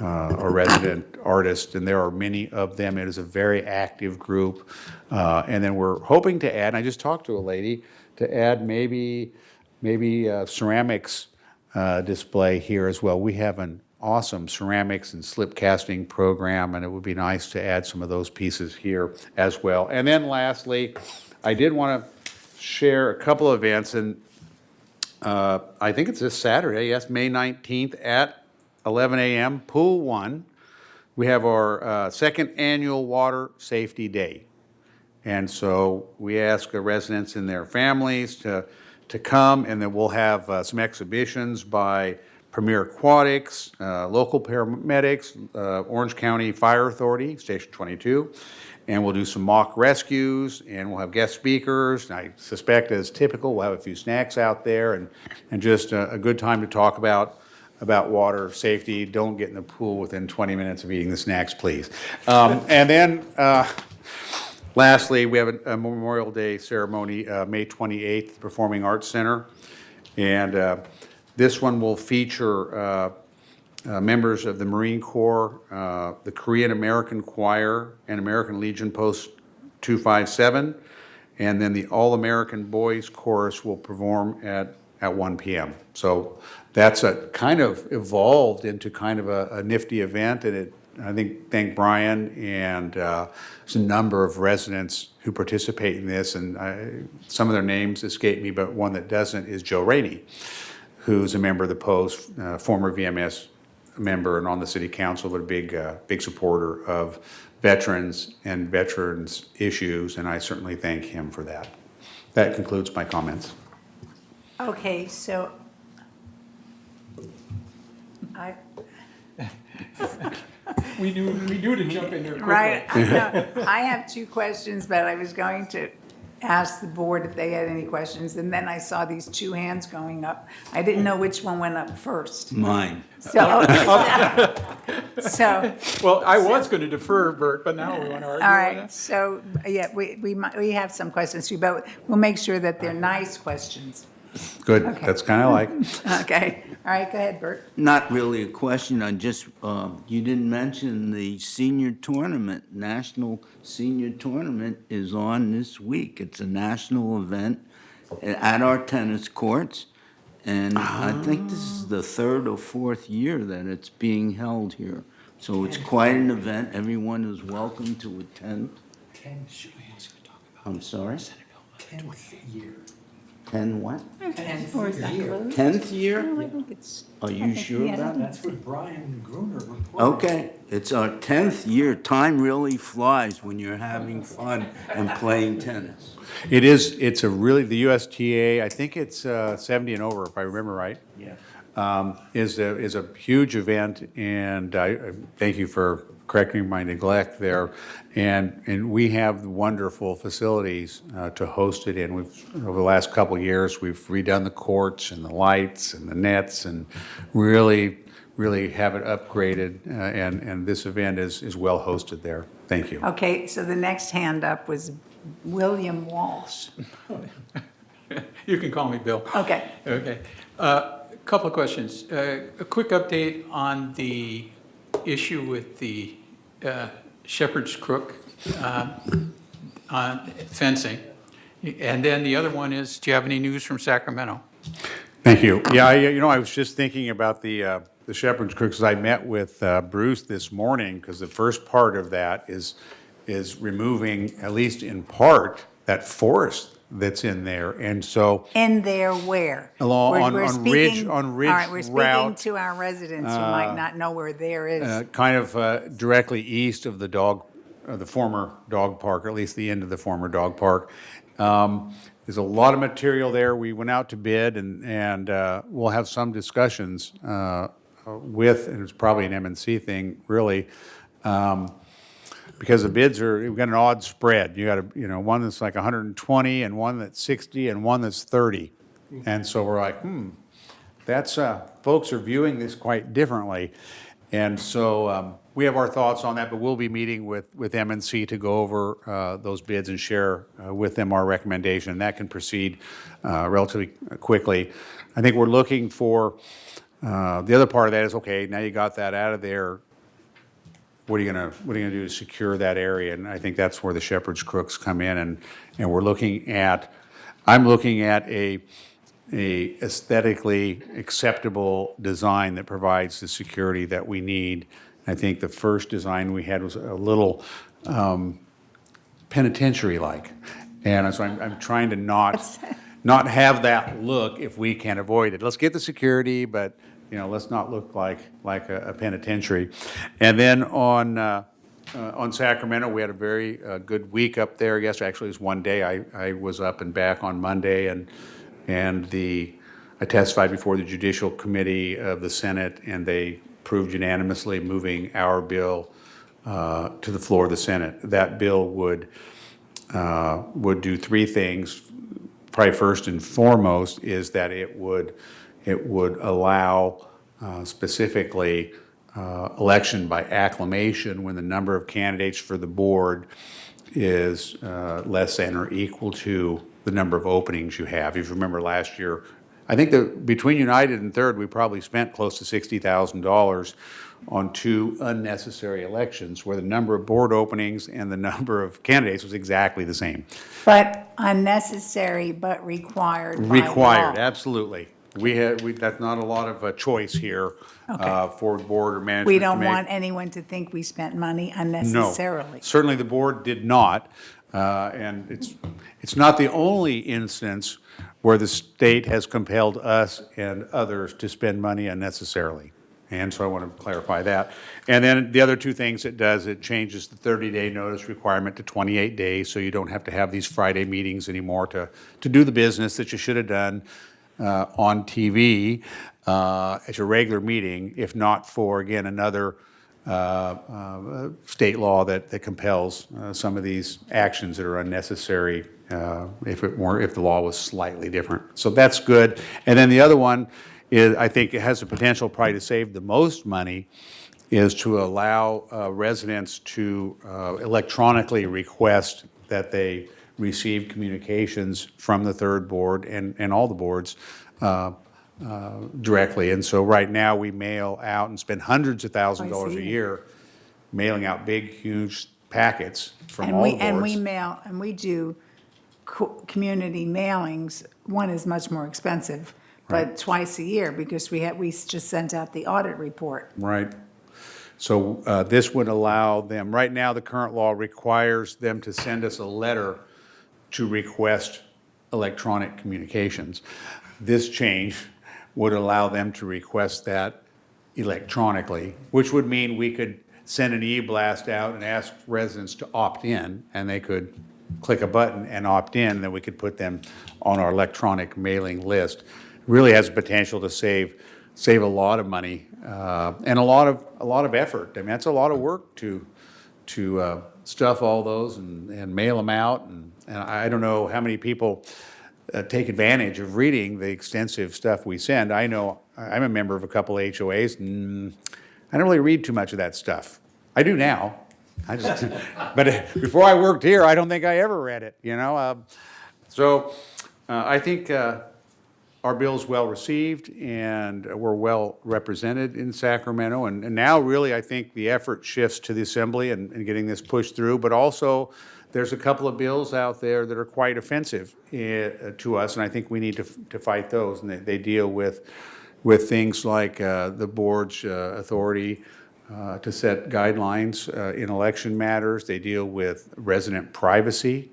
a resident artist, and there are many of them. It is a very active group. And then we're hoping to add, and I just talked to a lady, to add maybe ceramics display here as well. We have an awesome ceramics and slip casting program, and it would be nice to add some of those pieces here as well. And then lastly, I did want to share a couple of events, and I think it's this Saturday, yes, May 19th at 11 a.m., Pool 1. We have our second annual Water Safety Day. And so we ask the residents and their families to come, and then we'll have some exhibitions by Premier Aquatics, local paramedics, Orange County Fire Authority, Station 22, and we'll do some mock rescues, and we'll have guest speakers. And I suspect, as typical, we'll have a few snacks out there, and just a good time to talk about water safety. Don't get in the pool within 20 minutes of eating the snacks, please. And then lastly, we have a Memorial Day ceremony, May 28th, the Performing Arts Center. And this one will feature members of the Marine Corps, the Korean American Choir, and American Legion Post 257. And then the All-American Boys Chorus will perform at 1 p.m. So that's kind of evolved into kind of a nifty event, and I thank Brian and there's a number of residents who participate in this, and some of their names escape me, but one that doesn't is Joe Rainey, who's a member of the Post, former VMS member and on the city council, but a big supporter of veterans and veterans issues, and I certainly thank him for that. That concludes my comments. Okay, so I, We knew to jump in there quickly. right, I know. I have two questions, but I was going to ask the board if they had any questions, and then I saw these two hands going up. I didn't know which one went up first. Mine. So, so, Well, I was going to defer, Bert, but now we want to argue all on right, that. so, yeah, we have some questions too, but we'll make sure that they're nice questions. Good, Okay. that's kind of like, Okay, all right, go ahead, Bert. Not really a question, I just, you didn't mention the senior tournament. National Senior Tournament is on this week. It's a national event at our tennis courts. And I think this is the third or fourth year that it's being held here. So it's quite an event. Everyone is welcome to attend. I'm sorry? 10 what? Or is that closed? 10th year? No, I think it's. Are you sure yeah, about it? That's what Brian Gruner reported. Okay, it's our 10th year. Time really flies when you're having fun and playing tennis. it's a really, the USTA, I think it's 70 and over, if I remember right. Yeah. Is a huge event, and I thank you for correcting my neglect there. And we have wonderful facilities to host it in. Over the last couple of years, we've redone the courts and the lights and the nets, and really have it upgraded. And this event is well hosted there. Thank you. Okay, so the next hand up was William Walsh. You can call me Bill. Okay. Okay. Couple of questions. A quick update on the issue with the Shepherd's Crook on fencing. And then the other one is, do you have any news from Sacramento? Thank you. Yeah, I was just thinking about the Shepherd's Crook, because I met with Bruce this morning, because the first part of that is removing, at least in part, that forest that's in there. And so In there where? Along- We're on Ridge- speaking- on Ridge All right, we're speaking route, to our residents who might not know where there is. kind of directly east of the former dog park, or at least the end of the former dog park. There's a lot of material there. We went out to bid, and we'll have some discussions with, and it's probably an MNC thing, really, because the bids we've got an odd spread. You got one that's like 120, and one that's 60, and one that's 30. And so we're like, that's, folks are viewing this quite differently. And so we have our thoughts on that, but we'll be meeting with MNC to go over those bids and share with them our recommendation. That can proceed relatively quickly. I think we're looking for, the other part of that is, okay, now you got that out of there, what are you gonna do to secure that area? And I think that's where the Shepherd's Crooks come in, and I'm looking at a aesthetically acceptable design that provides the security that we need. I think the first design we had was a little penitentiary-like, and so I'm trying to not have that look if we can avoid it. Let's get the security, but let's not look like a penitentiary. And then on Sacramento, we had a very good week up there. Yesterday, actually, it was one day. I was up and back on Monday, and I testified before the Judicial Committee of the Senate, and they approved unanimously moving our bill to the floor of the Senate. That bill would do three things. Probably first and foremost is that it would allow specifically election by acclamation when the number of candidates for the board is less than or equal to the number of openings you have. If you remember last year, I think that between United and Third, we probably spent close to $60,000 on two unnecessary elections where the number of board openings and the number of candidates was exactly the same. But unnecessary, but required by law. Required, absolutely. That's not a lot of choice here for board or management. We to don't make. want anyone to think we spent money No, unnecessarily. certainly the board did not, and it's not the only instance where the state has compelled us and others to spend money unnecessarily. And so I want to clarify that. And then the other two things it does, it changes the 30-day notice requirement to 28 days, so you don't have to have these Friday meetings anymore to do the business that you should have done on TV as a regular meeting, if not for, again, another state law that compels some of these actions that are unnecessary if the law was slightly different. So that's good. And then the other one is, I think it has the potential probably to save the most money, is to allow residents to electronically request that they receive communications from the third board and all the boards directly. And so right now, we mail out and spend hundreds of thousands of dollars a year mailing out big, huge packets from all the boards. And we mail, and we do community mailings. One is much more expensive, but twice a year, because we just sent out the audit report. Right. So this would allow them, right now, the current law requires them to send us a letter to request electronic communications. This change would allow them to request that electronically, which would mean we could send an e-blast out and ask residents to opt in, and they could click a button and opt in, and then we could put them on our electronic mailing list. Really has the potential to save a lot of money and a lot of effort. I mean, that's a lot of work to stuff all those and mail them out. And I don't know how many people take advantage of reading the extensive stuff we send. I know I'm a member of a couple HOAs, and I don't really read too much of that stuff. I do now. But before I worked here, I don't think I ever read it, you know. So I think our bill's well received, and we're well represented in Sacramento. And now really, I think the effort shifts to the Assembly and getting this pushed through, but also there's a couple of bills out there that are quite offensive to us, and I think we need to fight those. And they deal with things like the board's authority to set guidelines in election matters. They deal with resident privacy.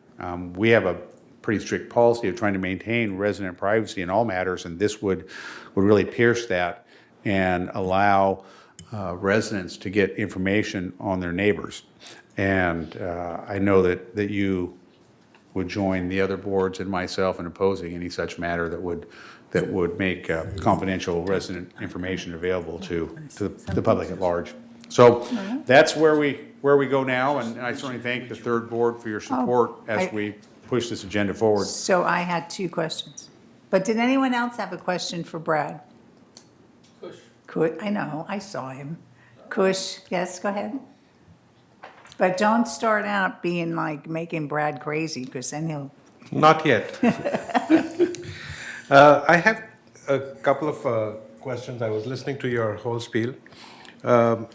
We have a pretty strict policy of trying to maintain resident privacy in all matters, and this would really pierce that and allow residents to get information on their neighbors. And I know that you would join the other boards and myself in opposing any such matter that would make confidential resident information available to the public at large. So that's where we go now, and I certainly thank the third board for your support as we push this agenda forward. So I had two questions. But did anyone else have a question for Brad? Kush. I know, I saw him. Kush, yes, go ahead. But don't start out being like making Brad crazy, because then he'll... Not yet. I have a couple of questions. I was listening to your whole spiel. The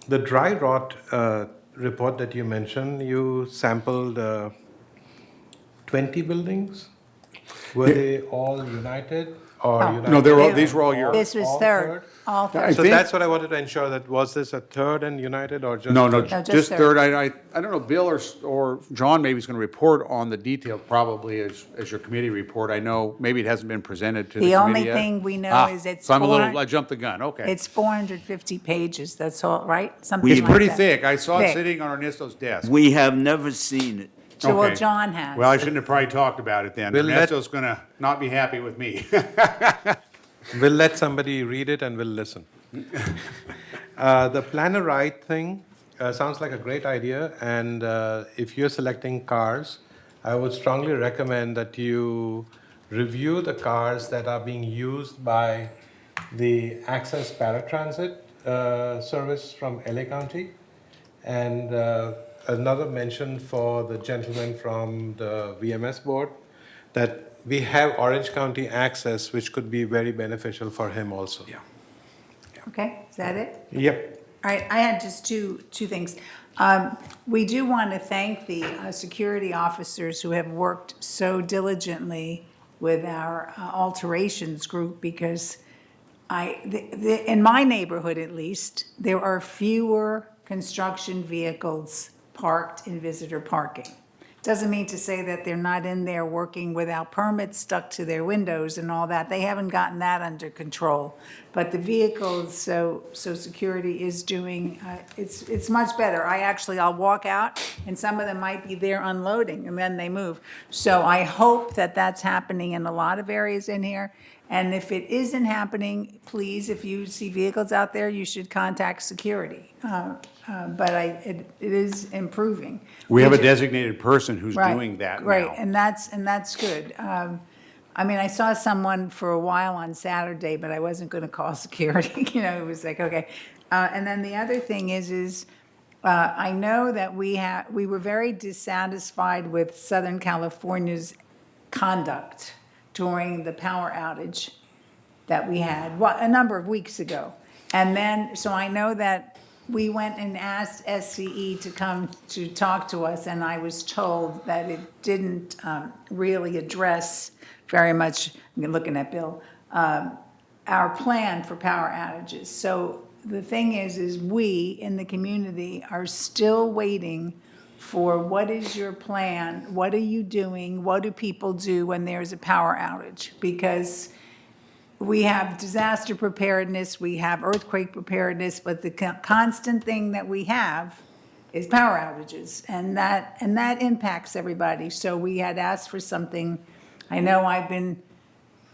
dry rot report that you mentioned, you sampled 20 buildings. Were they all United or United? No, these were all yours. This was third, all third. So that's what I wanted to ensure, that was this a third and United or just? No, third? just third. I don't know, Bill or John maybe is going to report on the detail probably as your committee report. I know maybe it hasn't been presented to the committee The only yet. thing we know is it's So I jumped the gun, okay. It's 450 pages, that's all, right? Something It's like pretty that. thick. I saw it Thick. sitting on Ernesto's desk. We have never seen it. So, well, Okay. John has. Well, I shouldn't have probably talked about it then. We'll let- Ernesto's going to not be happy with me. We'll let somebody read it and we'll listen. The planner right thing sounds like a great idea, and if you're selecting cars, I would strongly recommend that you review the cars that are being used by the Access Paratransit service from LA County, and another mention for the gentleman from the VMS board, that we have Orange County Access, which could be very beneficial for him also. Yeah. Okay, is that it? Yep. All right, I had just two things. We do want to thank the security officers who have worked so diligently with our alterations group, because in my neighborhood at least, there are fewer construction vehicles parked in visitor parking. Doesn't mean to say that they're not in there working without permits stuck to their windows and all that. They haven't gotten that under control. But the vehicles, so security is doing, it's much better. I'll walk out and some of them might be there unloading and then they move. So I hope that that's happening in a lot of areas in here. And if it isn't happening, please, if you see vehicles out there, you should contact security. But it is improving. We have a Which is- designated person who's Right, doing that now. Right, and that's good. I mean, I saw someone for a while on Saturday, but I wasn't going to call security, it was like, okay. And then the other thing is I know that we were very dissatisfied with Southern California's conduct during the power outage that we had, a number of weeks ago. And then, so I know that we went and asked SCE to come to talk to us, and I was told that it didn't really address very much, I'm looking at Bill, our plan for power outages. So the thing is we in the community are still waiting for what is your plan? What are you doing? What do people do when there's a power outage? Because we have disaster preparedness, we have earthquake preparedness, but the constant thing that we have is power outages, and that impacts everybody. So we had asked for something. I know I've been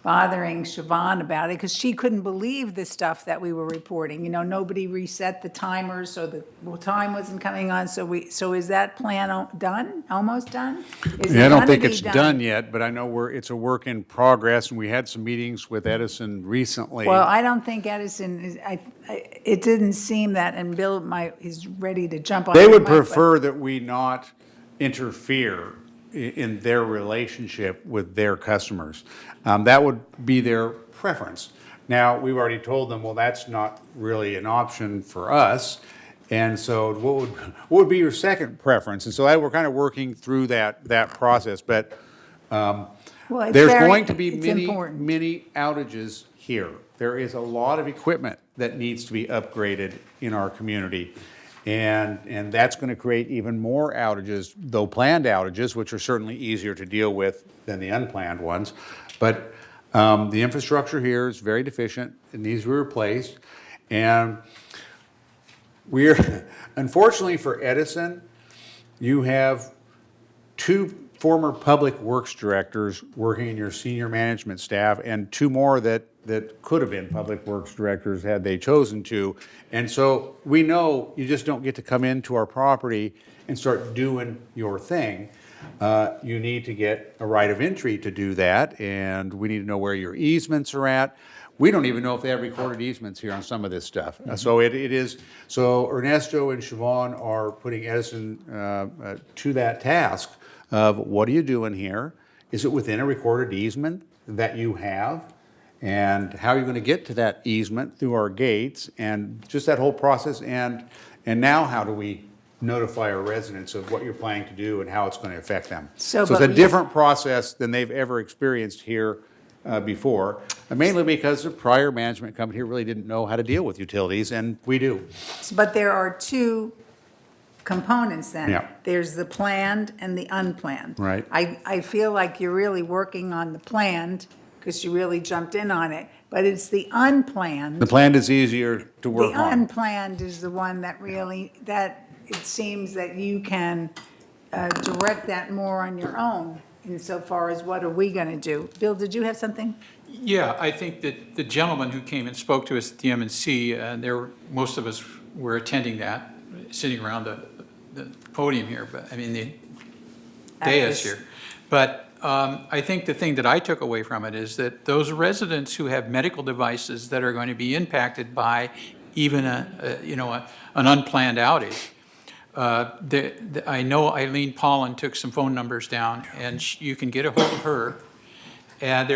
bothering Siobhan about it because she couldn't believe the stuff that we were reporting. Nobody reset the timers, so the time wasn't coming on. So is that plan done? Almost done? Is it Yeah, I don't gonna think be it's done yet, but I know it's a work in progress, and we had some meetings with Edison recently. Well, I don't think Edison is, it didn't seem that, and Bill he's ready to jump on. They the would mic, but- prefer that we not interfere in their relationship with their customers. That would be their preference. Now, we've already told them, well, that's not really an option for us. And so what would be your second preference? And so we're kind of working through that process. But Well, it's there's very- going to be it's many, important. many outages here. There is a lot of equipment that needs to be upgraded in our community. And that's going to create even more outages, though planned outages, which are certainly easier to deal with than the unplanned ones. But the infrastructure here is very deficient. It needs to be replaced. And unfortunately for Edison, you have two former public works directors working in your senior management staff and two more that could have been public works directors had they chosen to. And so we know you just don't get to come into our property and start doing your thing. You need to get a right of entry to do that, and we need to know where your easements are at. We don't even know if they have recorded easements here on some of this stuff. So it is, so Ernesto and Siobhan are putting Edison to that task of what are you doing here? Is it within a recorded easement that you have? And how are you going to get to that easement through our gates? And just that whole process. And now how do we notify our residents of what you're planning to do and how it's going to affect them? So it's a different process than they've ever experienced here before, mainly because the prior management company here really didn't know how to deal with utilities, and we do. But there are two components then. Yeah. There's the planned and the unplanned. Right. I feel like you're really working on the planned because you really jumped in on it, but it's the unplanned. The plan is easier to work The on. unplanned is the one that really, that it seems that you can direct that more on your own insofar as what are we going to do. Bill, did you have something? Yeah, I think that the gentleman who came and spoke to us at the MNC, most of us were attending that, sitting around the podium here, but, I mean, the dais here. But I think the thing that I took away from it is that those residents who have medical devices that are going to be impacted by even an unplanned outage, I know Eileen Pollan took some phone numbers down, and you can get a hold of her. And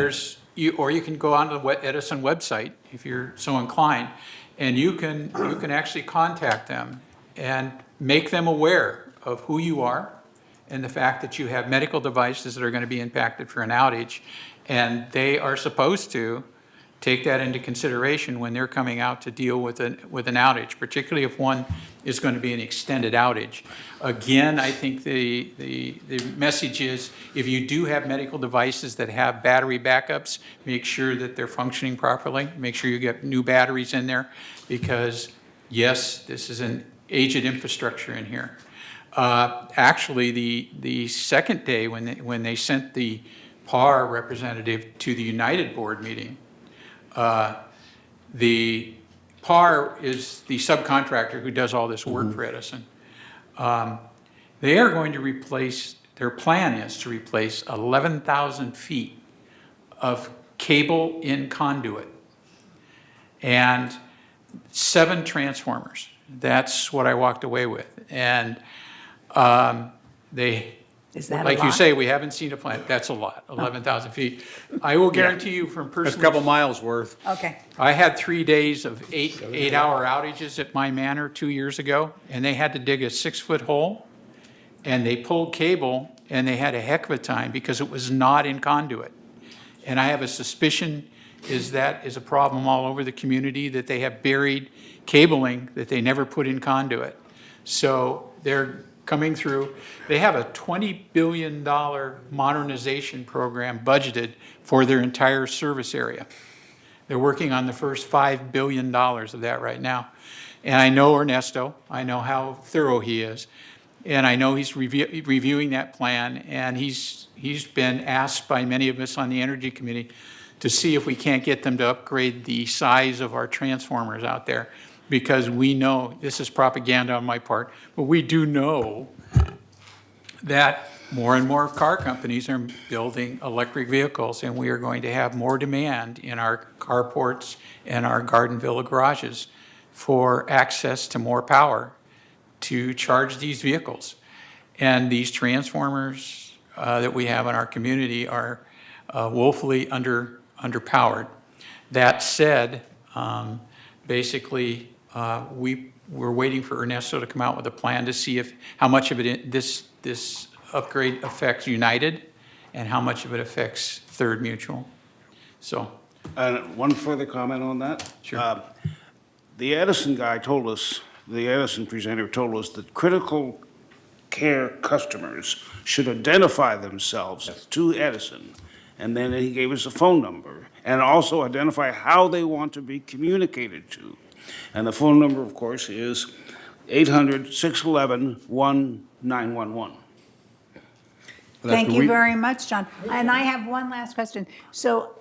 or you can go onto the Edison website if you're so inclined, and you can actually contact them and make them aware of who you are and the fact that you have medical devices that are going to be impacted for an outage, and they are supposed to take that into consideration when they're coming out to deal with an outage, particularly if one is going to be an extended outage. Again, I think the message is, if you do have medical devices that have battery backups, make sure that they're functioning properly. Make sure you get new batteries in there, because yes, this is an aged infrastructure in here. Actually, the second day when they sent the PAR representative to the United Board meeting, the PAR is the subcontractor who does all this work for Edison. They are going to replace, their plan is to replace 11,000 feet of cable in conduit and 7 transformers. That's what I walked away with. And they, Is that a like you lot? say, we haven't seen a plan. That's a lot, 11,000 feet. I will guarantee you from That's a personal. couple miles worth. Okay. I had 3 days of eight-hour outages at my manor 2 years ago, and they had to dig a 6-foot hole, and they pulled cable, and they had a heck of a time because it was not in conduit. And I have a suspicion that is a problem all over the community, that they have buried cabling that they never put in conduit. So they're coming through. They have a $20 billion modernization program budgeted for their entire service area. They're working on the first $5 billion of that right now. And I know Ernesto, I know how thorough he is, and I know he's reviewing that plan, and he's been asked by many of us on the Energy Committee to see if we can't get them to upgrade the size of our transformers out there, because we know, this is propaganda on my part, but we do know that more and more car companies are building electric vehicles, and we are going to have more demand in our carports and our garden villa garages for access to more power to charge these vehicles. And these transformers that we have in our community are woefully underpowered. That said, basically, we're waiting for Ernesto to come out with a plan to see how much of it this upgrade affects United and how much of it affects Third Mutual. So, One further comment on that. Sure. The Edison guy told us, the Edison presenter told us that critical care customers should identify themselves to Edison, and then he gave us a phone number, and also identify how they want to be communicated to. And the phone number, of course, is 800-611-1911. Thank you very much, John. And I have one last question. So,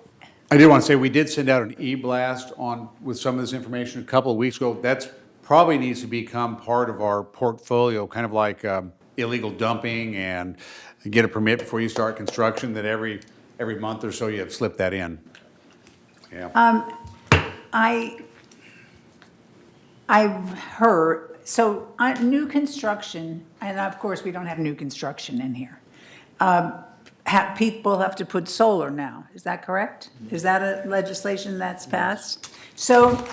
I did want to say, we did send out an e-blast with some of this information a couple of weeks ago. That's probably needs to become part of our portfolio, kind of like illegal dumping and get a permit before you start construction, that every month or so you have slipped that in. Yeah. I've heard, so new construction, and of course, we don't have new construction in here. People have to put solar now, is that correct? Is that a legislation that's passed? So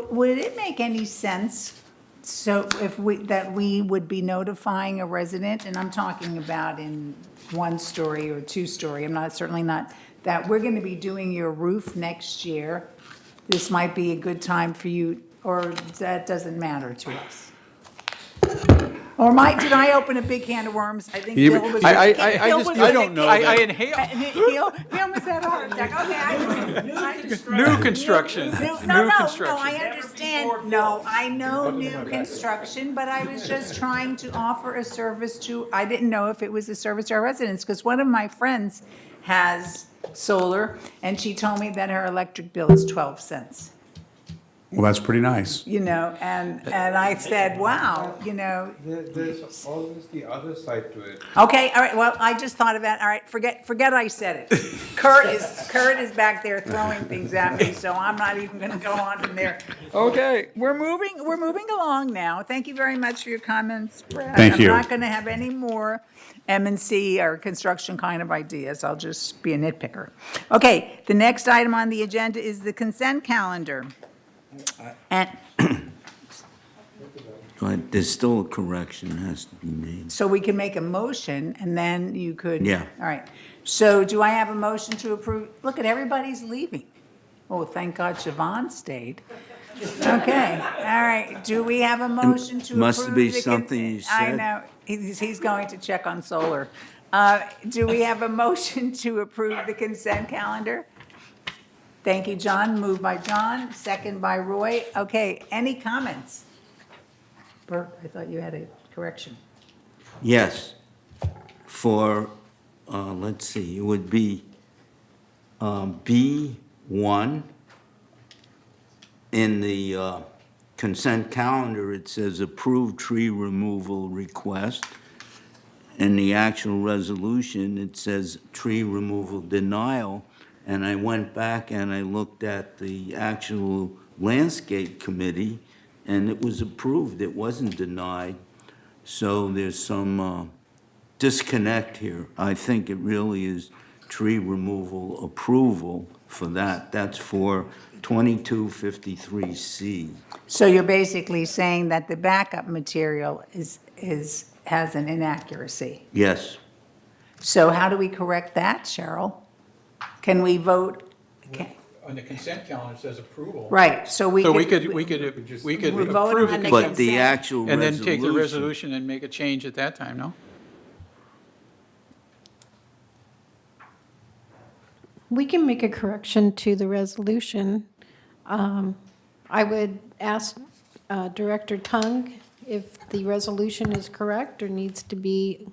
would it make any sense, that we would be notifying a resident, and I'm talking about in 1-story or 2-story, certainly not, that we're gonna be doing your roof next year. This might be a good time for you, or that doesn't matter to us? Or did I open a big can of worms? I think Bill was. I don't know. I inhale. He almost had a heart attack. Okay, New construction. No, New I construction. understand. No, I know new construction, but I was just trying to offer a service I didn't know if it was a service to our residents, because one of my friends has solar, and she told me that her electric bill is 12 cents. Well, that's pretty nice. And I said, wow, There's always the other side to it. Okay, all right, well, I just thought of that, all right, forget I said it. Kurt is back there throwing things at me, so I'm not even gonna go on from there. Okay, we're moving along now. Thank you very much for your comments, Brad. Thank you. I'm not gonna have any more M&C or construction kind of ideas, I'll just be a nitpicker. Okay, the next item on the agenda is the consent calendar. And But there's still a correction that has to be made. so we can make a motion, and then you could. Yeah. All right. So do I have a motion to approve? Look at everybody's leaving. Oh, thank God Siobhan stayed. Okay, all right. Do we have a motion to approve? Must be the something you I said. know, he's going to check on solar. Do we have a motion to approve the consent calendar? Thank you, John. Moved by John, second by Roy. Okay, any comments? Bert, I thought you had a correction. Yes. For, let's see, it would be B1. In the consent calendar, it says approved tree removal request. In the actual resolution, it says tree removal denial. And I went back and I looked at the actual landscape committee, and it was approved. It wasn't denied. So there's some disconnect here. I think it really is tree removal approval for that. That's for 2253C. So you're basically saying that the backup material has an inaccuracy. Yes. So how do we correct that, Cheryl? Can we vote? On the consent calendar, it says approval. Right, so we So could. we could We vote approve on the the But consent the actual and then take the resolution, resolution and make a change at that time, no? We can make a correction to the resolution. I would ask Director Tung if the resolution is correct or needs to be.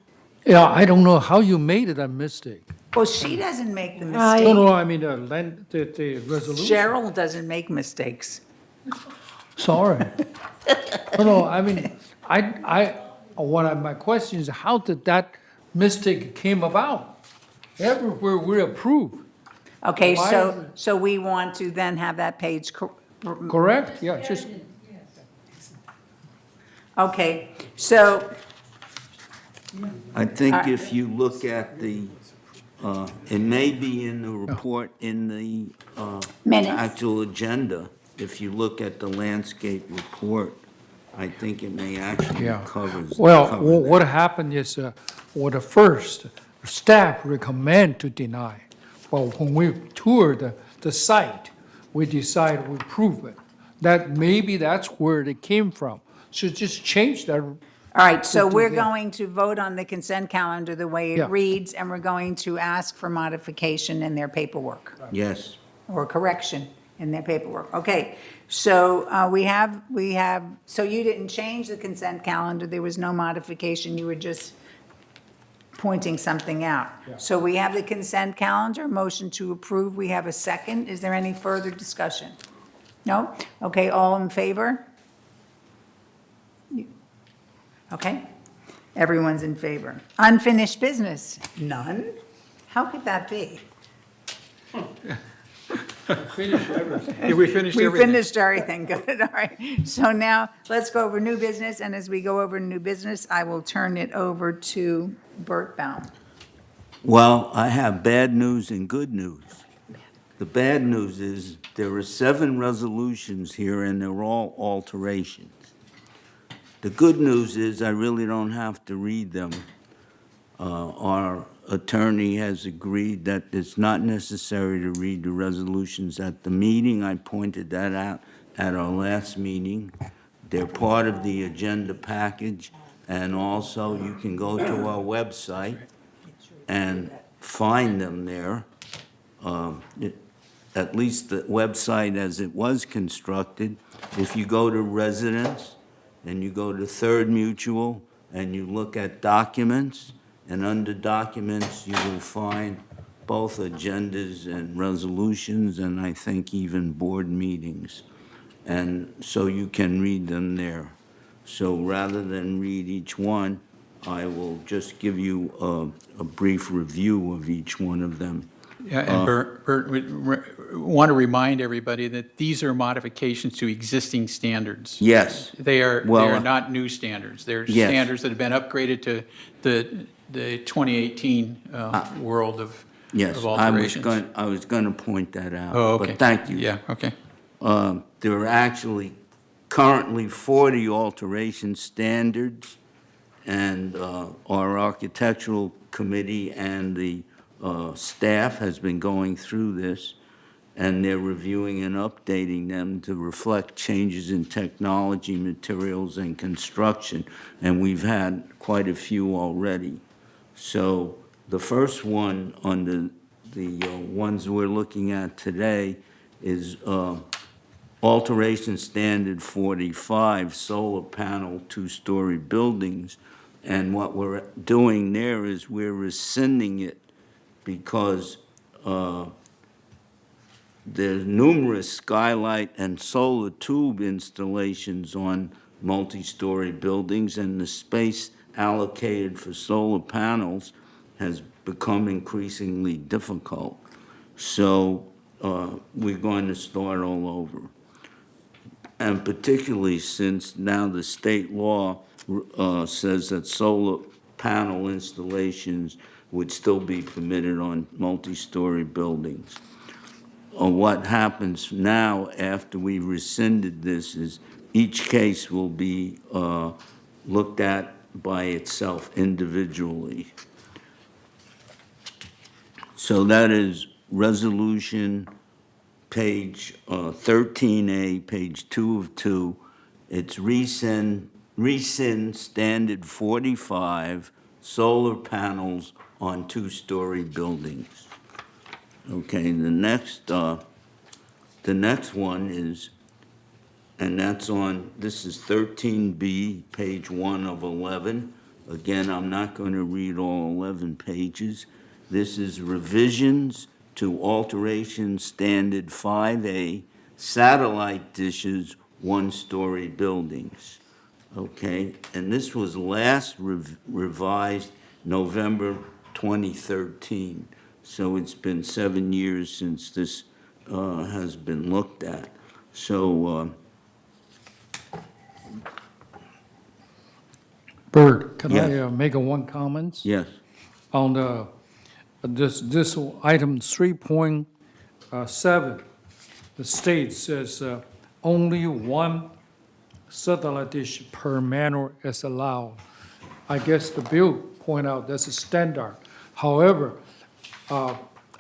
Yeah, I don't know how you made it a mistake. Well, she doesn't make the I- mistake. No, I mean, the resolution. Cheryl doesn't make mistakes. Sorry. No, I mean, my question is, how did that mistake came about? Everywhere we approve, Okay, Why is so we want to then have that page, correct? Yeah, just, okay, so, I think if you look at the, it may be in the report, in the Minutes. actual agenda. If you look at the landscape report, I think it may actually yeah. cover Well, that. what happened is, the first, staff recommend to deny. But when we toured the site, we decided we approve it. That, maybe that's where it came from. So just change that. all right, so we're Yeah. going to vote on the consent calendar the way it Yeah. reads, and we're going to ask for modification in their paperwork, Yes. or correction in their paperwork. Okay, so we have, so you didn't change the consent calendar, there was no modification, you were just pointing something out. So we have the consent calendar, motion to approve, we have a second. Is there any further discussion? No? Okay, all in favor? Okay, everyone's in favor. Unfinished business? None? How could that be? Yeah, we finished We everything. finished everything, good, all right. So now, let's go over new business, and as we go over new business, I will turn it over to Bert Baum. Well, I have bad news and good news. The bad news is there are 7 resolutions here, and they're all alterations. The good news is I really don't have to read them. Our attorney has agreed that it's not necessary to read the resolutions at the meeting. I pointed that out at our last meeting. They're part of the agenda package, and also you can go to our website and find them there. At least the website as it was constructed. If you go to residents, and you go to Third Mutual, and you look at documents, and under documents, you will find both agendas and resolutions, and I think even board meetings. And so you can read them there. So rather than read each one, I will just give you a brief review of each one of them. Yeah, and Bert, we want to remind everybody that these are modifications to existing standards. Yes. They are Well, not new standards. They're yes. standards that have been upgraded to the 2018 world of Yes, alterations. I was going to point that out. Oh, okay. But thank you. Yeah, okay. There are actually currently 40 alteration standards, and our architectural committee and the staff has been going through this, and they're reviewing and updating them to reflect changes in technology, materials, and construction, and we've had quite a few already. So the first one on the ones we're looking at today is Alteration Standard 45, solar panel, two-story buildings. And what we're doing there is we're rescinding it because there's numerous skylight and solar tube installations on multi-story buildings, and the space allocated for solar panels has become increasingly difficult. So we're going to start all over. And particularly since now the state law says that solar panel installations would still be permitted on multi-story buildings. What happens now after we rescinded this is each case will be looked at by itself individually. So that is resolution page 13A, page 2 of 2. It's rescind standard 45, solar panels on two-story buildings. Okay, the next one is, and that's on, this is 13B, page 1 of 11. Again, I'm not going to read all 11 pages. This is revisions to alteration standard 5A, satellite dishes, one-story buildings. Okay, and this was last revised November 2013. So it's been 7 years since this has been looked at. So, Bert, can Yes. I make one comment? yes, On this item 3.7, the state says only one satellite dish per manor is allowed. I guess the bill point out that's a standard. However, I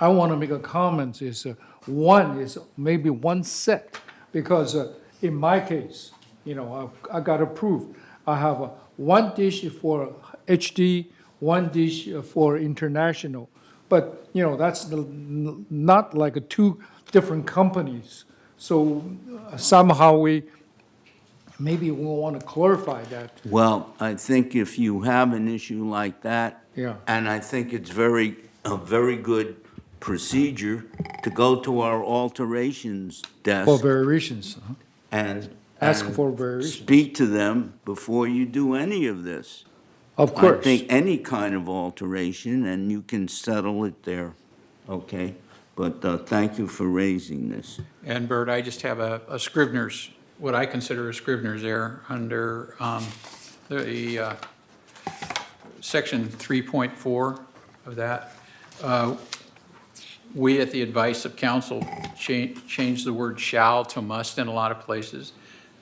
want to make a comment is one is maybe one set, because in my case, I got approved. I have one dish for HD, one dish for international. But, that's not like two different companies. So somehow maybe we want to clarify that. well, I think if you have an issue like that, Yeah. and I think it's a very good procedure to go to our alterations desk. For variations, and ask and for variation. speak to them before you do any of this. Of course. I think any kind of alteration, and you can settle it there, okay? But thank you for raising this. And Bert, I just have a Scrivener's, what I consider a Scrivener's error under the section 3.4 of that. We, at the advice of council, changed the word shall to must in a lot of places.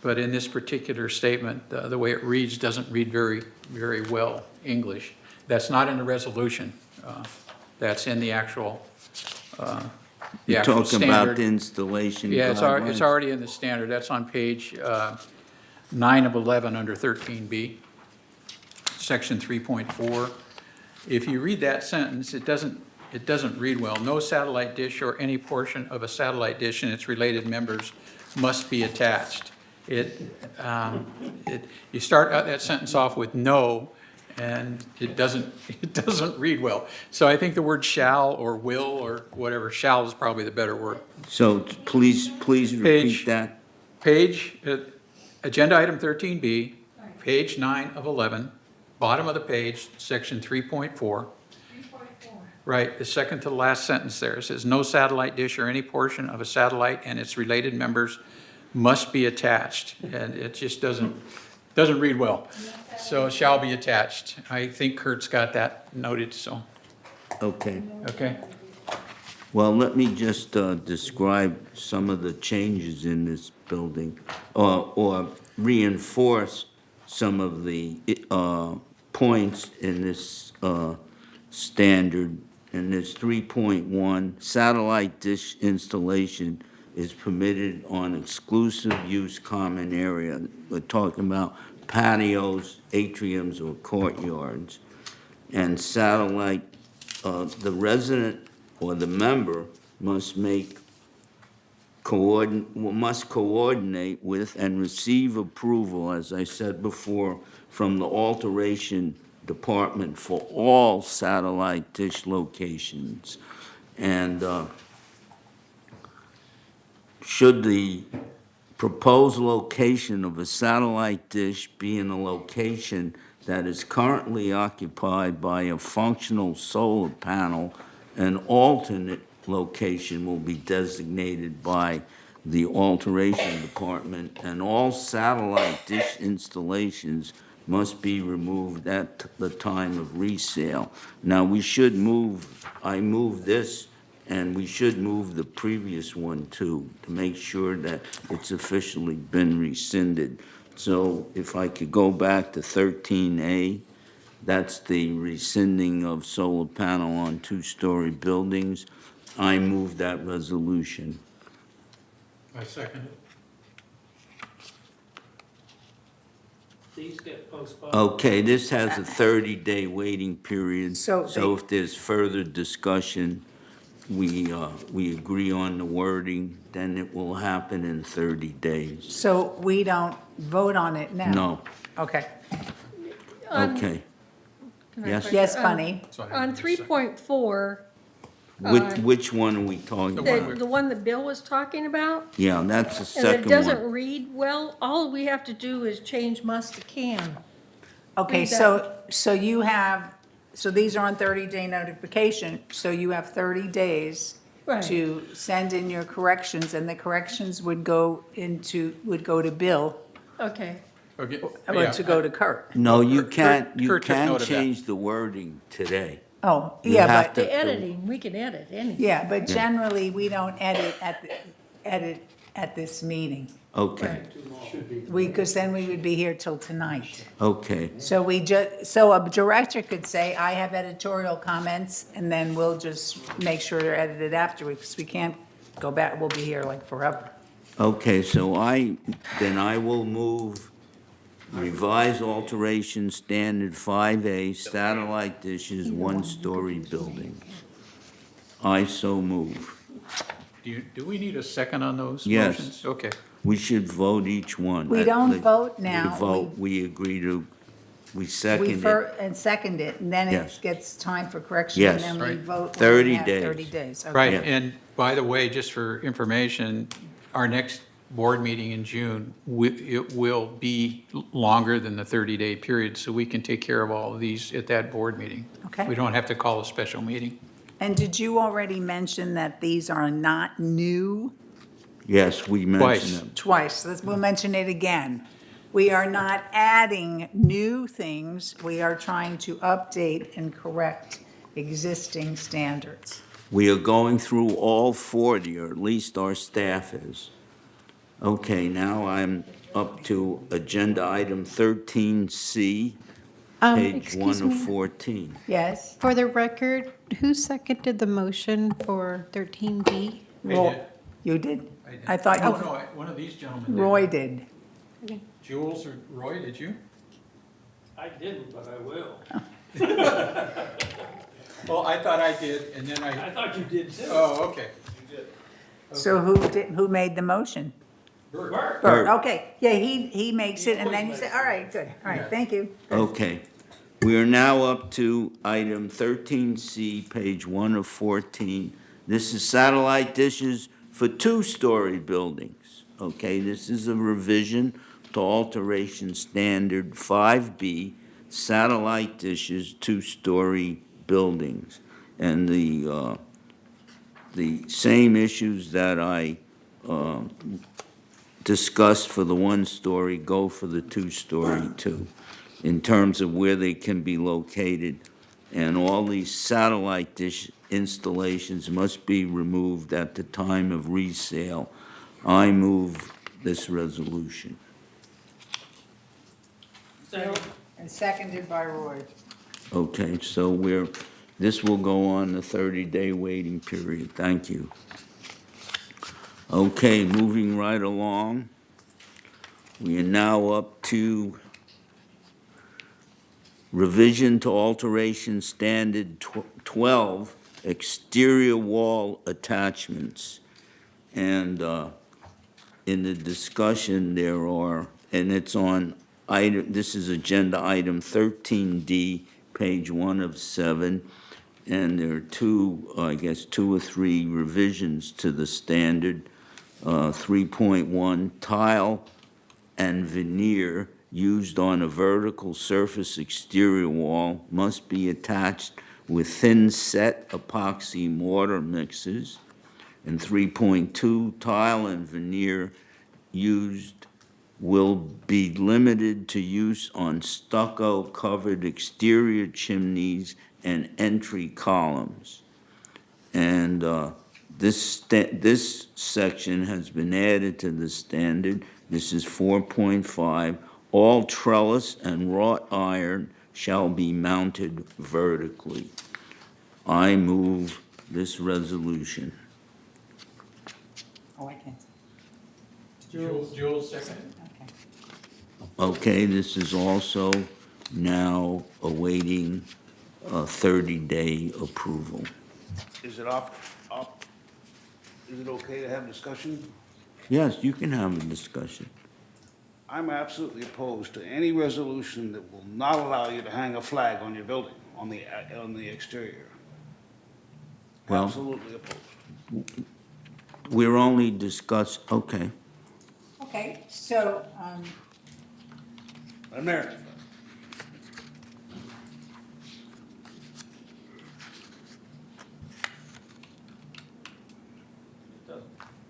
But in this particular statement, the way it reads doesn't read very, very well English. That's not in the resolution. That's in the actual You're talking about standard. the installation Yeah, it's guidelines? already in the standard. That's on page 9 of 11 under 13B, section 3.4. If you read that sentence, it doesn't read well. No satellite dish or any portion of a satellite dish and its related members must be attached. You start out that sentence off with no, and it doesn't read well. So I think the word shall or will or whatever, shall is probably the better word. So please repeat Page- that. Page, agenda item 13B, page 9 of 11, bottom of the page, section 3.4. Right, the second to the last sentence there, it says, no satellite dish or any portion of a satellite and its related members must be attached. And it just doesn't read well. So shall be attached. I think Kurt's got that noted, so, Okay. okay. Well, let me just describe some of the changes in this building, or reinforce some of the points in this standard and there's 3.1, satellite dish installation is permitted on exclusive use common area. We're talking about patios, atriums, or courtyards. And satellite, the resident or the member must coordinate with and receive approval, as I said before, from the alteration department for all satellite dish locations. And should the proposed location of a satellite dish be in a location that is currently occupied by a functional solar panel, an alternate location will be designated by the alteration department, and all satellite dish installations must be removed at the time of resale. Now, I move this, and we should move the previous one too, to make sure that it's officially been rescinded. So if I could go back to 13A, that's the rescinding of solar panel on two-story buildings. I move that resolution. I second it. These get postponed. Okay, this has a 30-day waiting period. So if there's further discussion, we agree on the wording, then it will happen in 30 days. So we don't vote on it now? No, Okay. okay. Yes? Yes, Bunny? On 3.4, Which one are we talking about? the one that Bill was talking about, Yeah, that's the and it second doesn't one. read well, all we have to do is change must to can. Okay, Read so you have, so these are on 30-day notification, so you have 30 days Right. to send in your corrections, and the corrections would go to Bill, Okay, Okay, or yeah, to go to Kurt. No, you Kurt- can't, you Kurt took can note of that. change the wording today. Oh, You yeah, have but, to- the editing, we can edit anything. yeah, but generally, we don't edit at this meeting. Okay, Because then we would be here till tonight. okay, So so a director could say, I have editorial comments, and then we'll just make sure they're edited afterwards, because we can't go back, we'll be here like forever. okay, so I will move revise alteration standard 5A satellite dishes, one-story buildings. I so move. do we need a second on those Yes. motions? Okay. We should vote each one. We don't vote now. We vote, we agree to, we second it. And second it, and then Yes. it gets time for correction, Yes. and then we Right. vote. 30 when we have days. 30 days, okay. Right, Yeah. and by the way, just for information, our next board meeting in June, it will be longer than the 30-day period, so we can take care of all of these at that board meeting. Okay. We don't have to call a special meeting. And did you already mention that these are not new? Yes, we Twice. mentioned them. Twice, we'll mention it again. We are not adding new things, we are trying to update and correct existing standards. We are going through all 40, or at least our staff is. Okay, now I'm up to agenda item 13C, page 1 Excuse of me, 14. Yes? for the record, who seconded the motion for 13B? Ro- You did? I thought Oh, you, no, one of these gentlemen did. Roy did. Jules or Roy, did you? I didn't, but I will. Well, I thought I did, and then I thought you did too. oh, okay. So who made the motion? Bert. Bert, Bert. okay. Yeah, he makes it, and then you say, all right, good, all right, thank you. Okay. We are now up to item 13C, page 1 of 14. This is satellite dishes for two-story buildings. Okay, this is a revision to alteration standard 5B, satellite dishes, two-story buildings. And the same issues that I discussed for the one-story go for the two-story too, in terms of where they can be located. And all these satellite dish installations must be removed at the time of resale. I move this resolution. And seconded by Roy. Okay, so we're This will go on the 30-day waiting period. Thank you. Okay, moving right along. We are now up to revision to alteration standard 12, exterior wall attachments. And in the discussion, there are, and it's on item, this is agenda item 13D, page 1 of 7. And there are two, I guess, 2 or 3 revisions to the standard. 3.1, tile and veneer used on a vertical surface exterior wall must be attached with thin set epoxy mortar mixes. And 3.2, tile and veneer used will be limited to use on stucco covered exterior chimneys and entry columns. And this section has been added to the standard. This is 4.5. All trellis and wrought iron shall be mounted vertically. I move this resolution. Oh, I can't. Jules, second. Okay, this is also now awaiting a 30-day approval. Is it is it okay to have discussion? Yes, you can have a discussion. I'm absolutely opposed to any resolution that will not allow you to hang a flag on your building, on the exterior. Well- Absolutely opposed. We're only okay. Okay, so, America.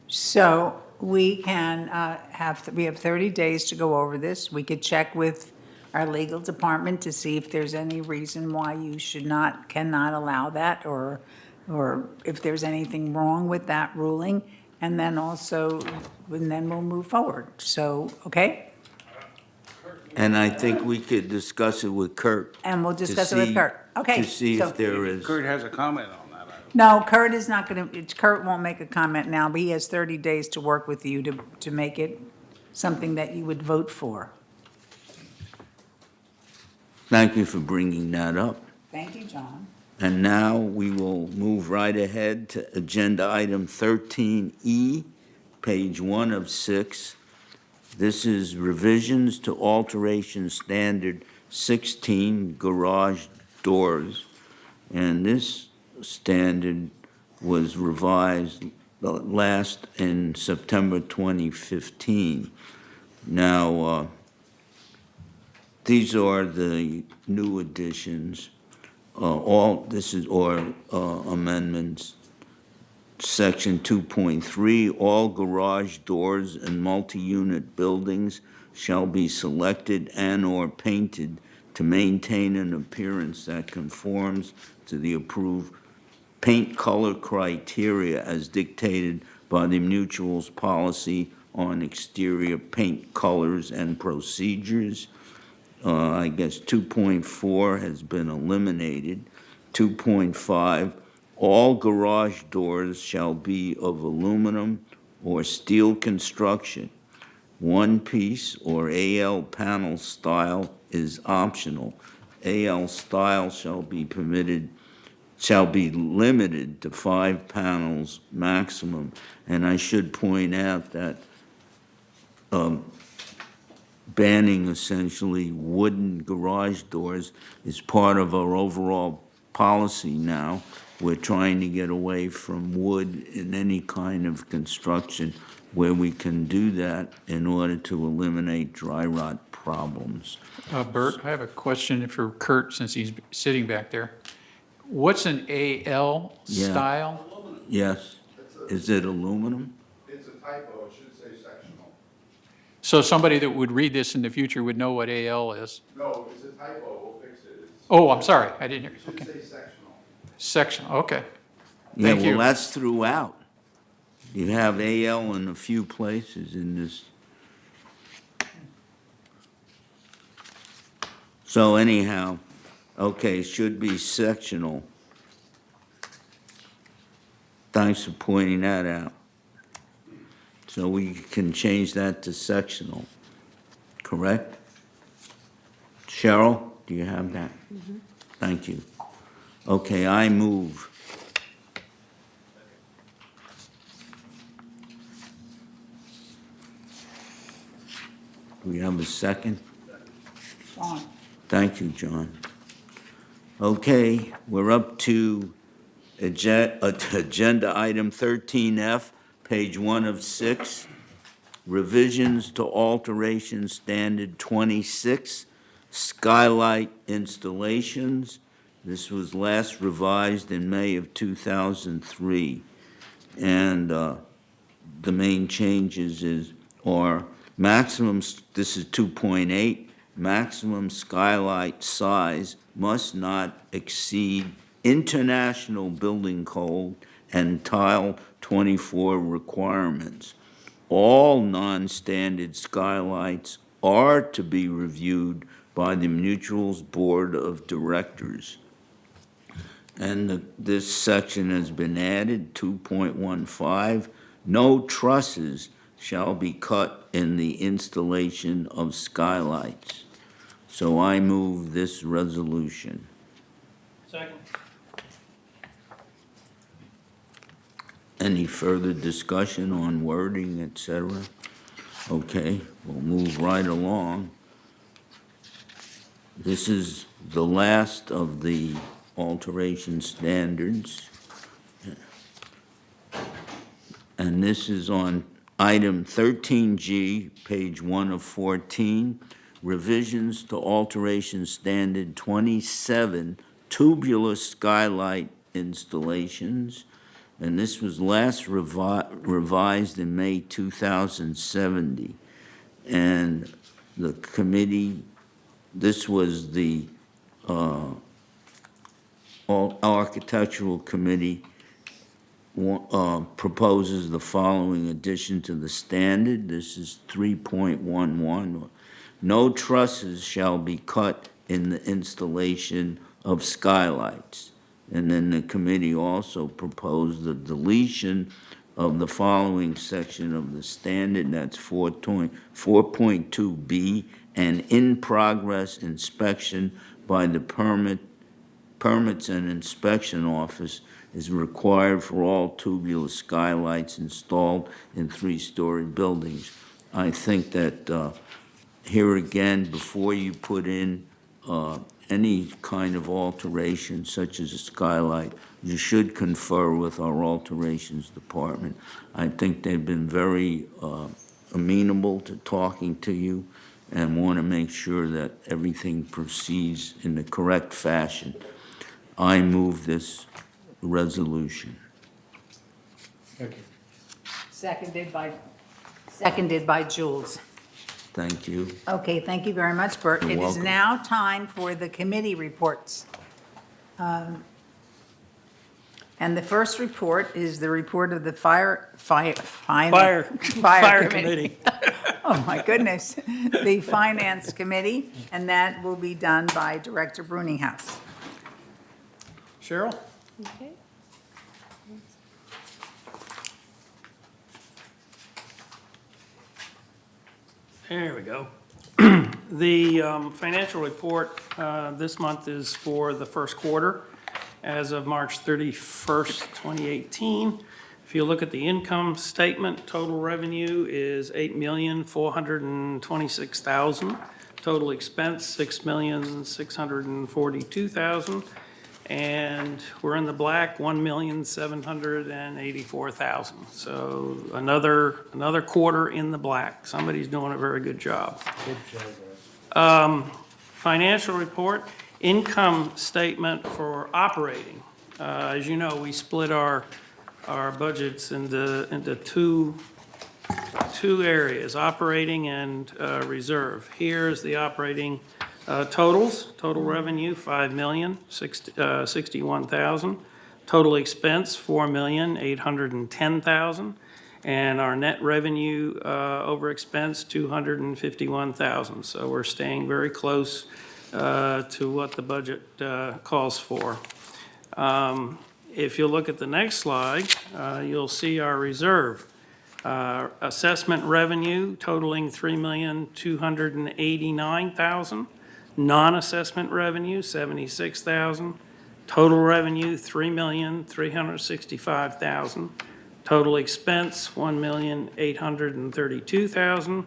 so we can we have 30 days to go over this. We could check with our legal department to see if there's any reason why you cannot allow that, or if there's anything wrong with that ruling. And then also, and then we'll move forward. So, okay? And I think we could discuss it with Kurt. And we'll to discuss it with see- Kurt. Okay, To see so- if there is. Kurt has a comment on that. No, Kurt is not going to, Kurt won't make a comment now, but he has 30 days to work with you to make it something that you would vote for. Thank you for bringing that up. Thank you, John. And now we will move right ahead to agenda item 13E, page 1 of 6. This is revisions to alteration standard 16, garage doors. And this standard was revised last in September 2015. Now, these are the new additions. Amendments. Section 2.3, all garage doors in multi-unit buildings shall be selected and/or painted to maintain an appearance that conforms to the approved paint color criteria as dictated by the mutual's policy on exterior paint colors and procedures. I guess 2.4 has been eliminated. 2.5, all garage doors shall be of aluminum or steel construction. One piece or AL panel style is optional. AL style shall be limited to 5 panels maximum. And I should point out that banning essentially wooden garage doors is part of our overall policy now. We're trying to get away from wood in any kind of construction where we can do that in order to eliminate dry rot problems. Bert, I have a question for Kurt, since he's sitting back there. What's an AL Yeah. style? Yes, is it aluminum? It's a typo, it should say sectional. So somebody that would read this in the future would know what AL is. No, it's a typo, we'll fix it. Oh, I'm sorry, I didn't hear. It should Okay. say sectional. Section, okay. Yeah, Thank well, you. that's throughout. You have AL in a few places in this. So anyhow, okay, should be sectional. Thanks for pointing that out. So we can change that to sectional, correct? Cheryl, do you have that? Thank you. Okay, I move. Do we have a second? Sean. Thank you, John. Okay, we're up to agenda item 13F, page 1 of 6, revisions to alteration standard 26, skylight installations. This was last revised in May of 2003. And the main changes are maximum, this is 2.8, maximum skylight size must not exceed International Building Code and Tile 24 requirements. All non-standard skylights are to be reviewed by the Mutual's Board of Directors. And this section has been added, 2.15, no trusses shall be cut in the installation of skylights. So I move this resolution. Second. Any further discussion on wording, et cetera? Okay, we'll move right along. This is the last of the alteration standards. And this is on item 13G, page 1 of 14, revisions to alteration standard 27, tubular skylight installations. And this was last revised in May 2070. And the committee, this was the architectural committee proposes the following addition to the standard. This is 3.11. No trusses shall be cut in the installation of skylights. And then the committee also proposed the deletion of the following section of the standard, that's 4.2B, an in-progress inspection by the Permits and Inspection Office is required for all tubular skylights installed in 3-story buildings. I think that here again, before you put in any kind of alteration such as a skylight, you should confer with our alterations department. I think they've been very amenable to talking to you and want to make sure that everything proceeds in the correct fashion. I move this resolution. Thank you. Seconded by Jules. Thank you. Okay, thank you very much, Bert. You're It is welcome. now time for the committee reports. And the first report is the report of the Fire Committee. Oh, my goodness. The Finance Committee, and that will be done by Director Bruninghouse. Cheryl? Okay. There we go. The financial report this month is for the first quarter as of March 31st, 2018. If you look at the income statement, total revenue is $8,426,000. Total expense, $6,642,000. And we're in the black, $1,784,000. So another quarter in the black. Somebody's doing a very good job. Good job, Financial report, income statement for operating. As you know, we split our budgets into two areas, operating and reserve. Here's the operating totals. Total revenue, $5,061,000. Total expense, $4,810,000. And our net revenue over expense, $251,000. So we're staying very close to what the budget calls for. If you look at the next slide, you'll see our reserve. Assessment revenue totaling $3,289,000. Non-assessment revenue, $76,000. Total revenue, $3,365,000. Total expense, $1,832,000,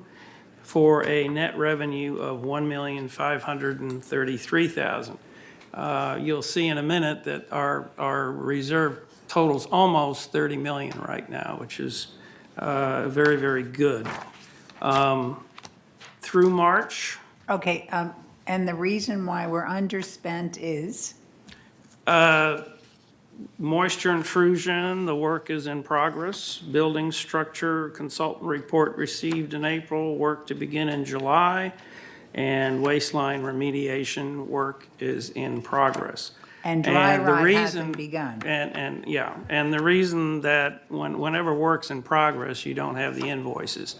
for a net revenue of $1,533,000. You'll see in a minute that our reserve totals almost 30 million right now, which is very, very good. Through March, Okay, and the reason why we're underspent is? moisture intrusion, the work is in progress. Building structure consultant report received in April, work to begin in July. And waistline remediation work is in progress. And dry the rot reason- hasn't begun. And yeah, and the reason that whenever work's in progress, you don't have the invoices,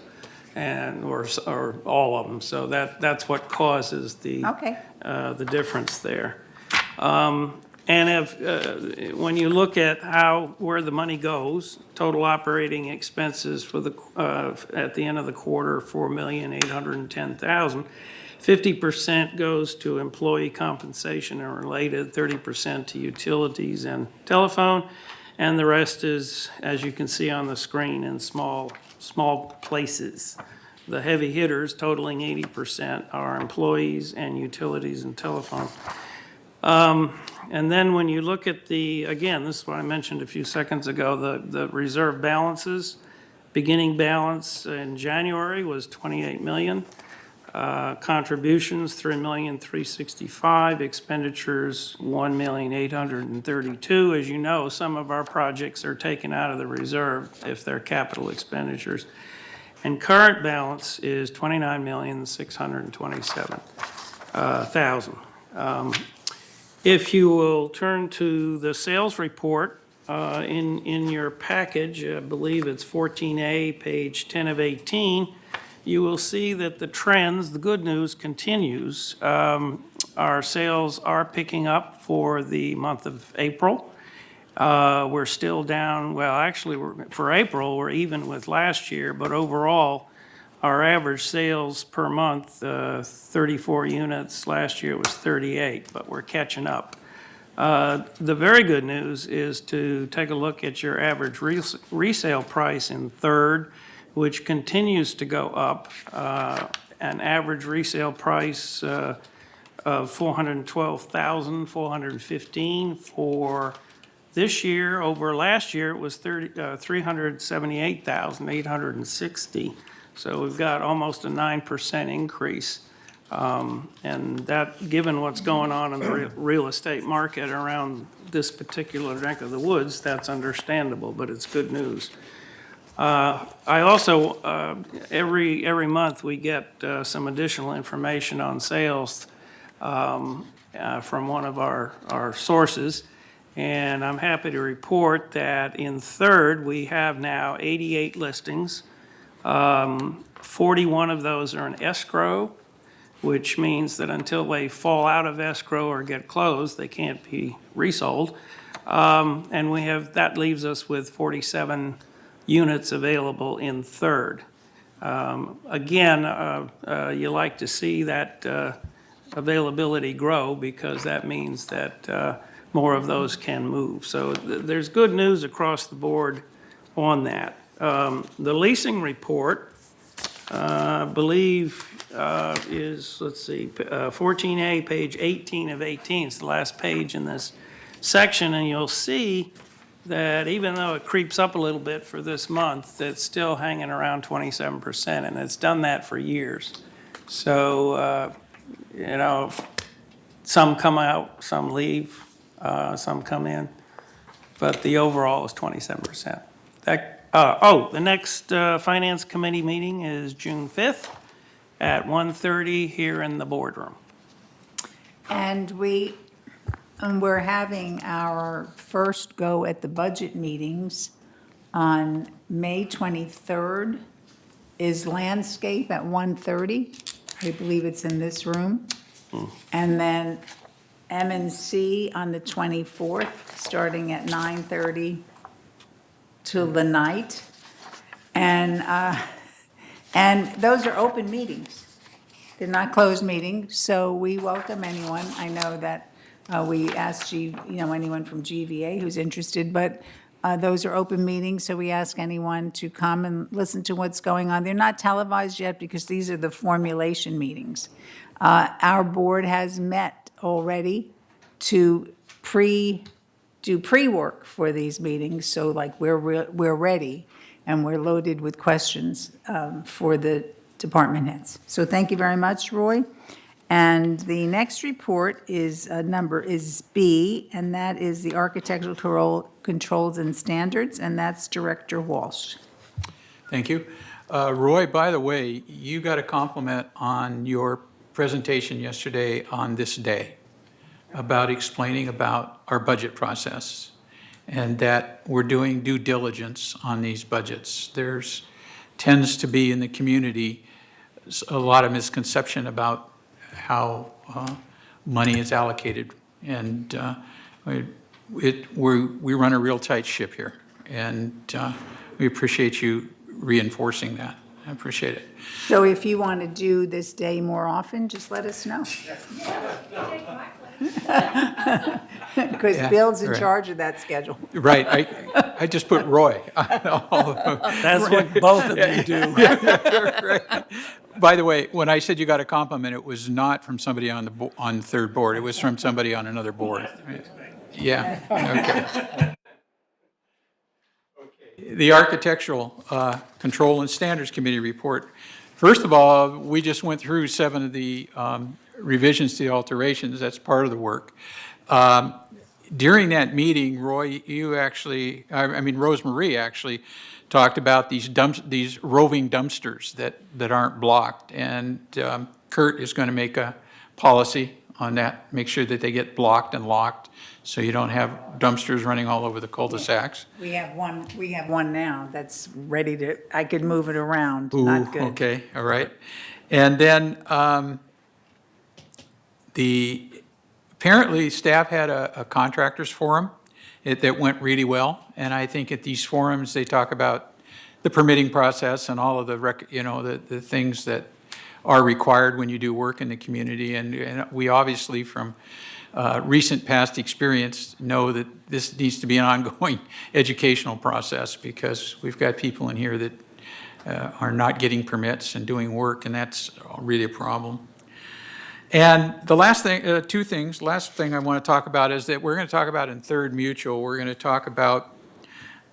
or all of them. So that's what causes the Okay. the difference there. And when you look at where the money goes, total operating expenses for at the end of the quarter, $4,810,000. 50% goes to employee compensation and related, 30% to utilities and telephone, and the rest is, as you can see on the screen, in small places. The heavy hitters totaling 80% are employees and utilities and telephone. And then when you look at again, this is what I mentioned a few seconds ago, the reserve balances. Beginning balance in January was 28 million. Contributions, 3,365,000. Expenditures, 1,832,000. As you know, some of our projects are taken out of the reserve if they're capital expenditures. And current balance is 29,627,000. If you will turn to the sales report in your package, I believe it's 14A, page 10 of 18, you will see that the trends, the good news continues. Our sales are picking up for the month of April. We're still down, well, actually, for April, we're even with last year, but overall, our average sales per month, 34 units. Last year was 38, but we're catching up. The very good news is to take a look at your average resale price in third, which continues to go up. An average resale price of $412,415 for this year. Over last year, it was $378,860. So we've got almost a 9% increase. And that, given what's going on in the real estate market around this particular neck of the woods, that's understandable, but it's good news. I also, every month, we get some additional information on sales from one of our sources. And I'm happy to report that in third, we have now 88 listings. 41 of those are in escrow, which means that until they fall out of escrow or get closed, they can't be resold. And that leaves us with 47 units available in third. Again, you like to see that availability grow because that means that more of those can move. So there's good news across the board on that. The leasing report, I believe, is, let's see, 14A, page 18 of 18. It's the last page in this section, and you'll see that even though it creeps up a little bit for this month, it's still hanging around 27%, and it's done that for years. So, some come out, some leave, some come in, but the overall is 27%. The next Finance Committee meeting is June 5th at 1:30 here in the boardroom. And we're having our first go at the budget meetings on May 23rd. Is landscape at 1:30. I believe it's in this room. And M&C on the 24th, starting at 9:30 till the night. And those are open meetings. They're not closed meetings, so we welcome anyone. I know that we asked anyone from GVA who's interested, but those are open meetings, so we ask anyone to come and listen to what's going on. They're not televised yet because these are the formulation meetings. Our board has met already to do pre-work for these meetings, so like we're ready and we're loaded with questions for the department heads. So thank you very much, Roy. And the next report is B, and that is the Architectural Controls and Standards, and that's Director Walsh. Thank you. Roy, by the way, you got a compliment on your presentation yesterday on this day about explaining about our budget process and that we're doing due diligence on these budgets. There's tends to be in the community a lot of misconception about how money is allocated, and we run a real tight ship here, and we appreciate you reinforcing that. I appreciate it. So if you want to do this day more often, just let us know. Because Yeah, Bill's in right. charge of that schedule. Right, I just put Roy on all of them. That's what both of you do. Right. By the way, when I said you got a compliment, it was not from somebody on the third board, it was from somebody on another board. Yeah, okay. The Architectural Control and Standards Committee report. First of all, we just went through 7 of the revisions to the alterations. That's part of the work. During that meeting, Roy, Rosemarie actually talked about these roving dumpsters that aren't blocked. And Kurt is going to make a policy on that, make sure that they get blocked and locked so you don't have dumpsters running all over the cul-de-sacs. We have one now that's ready to, I could move it around, Ooh, not good. okay, all right. And then apparently staff had a contractors forum that went really well. And I think at these forums, they talk about the permitting process and all of the things that are required when you do work in the community. And we obviously, from recent past experience, know that this needs to be an ongoing educational process because we've got people in here that are not getting permits and doing work, and that's really a problem. And the last thing, last thing I want to talk about is that we're going to talk about in Third Mutual, we're going to talk about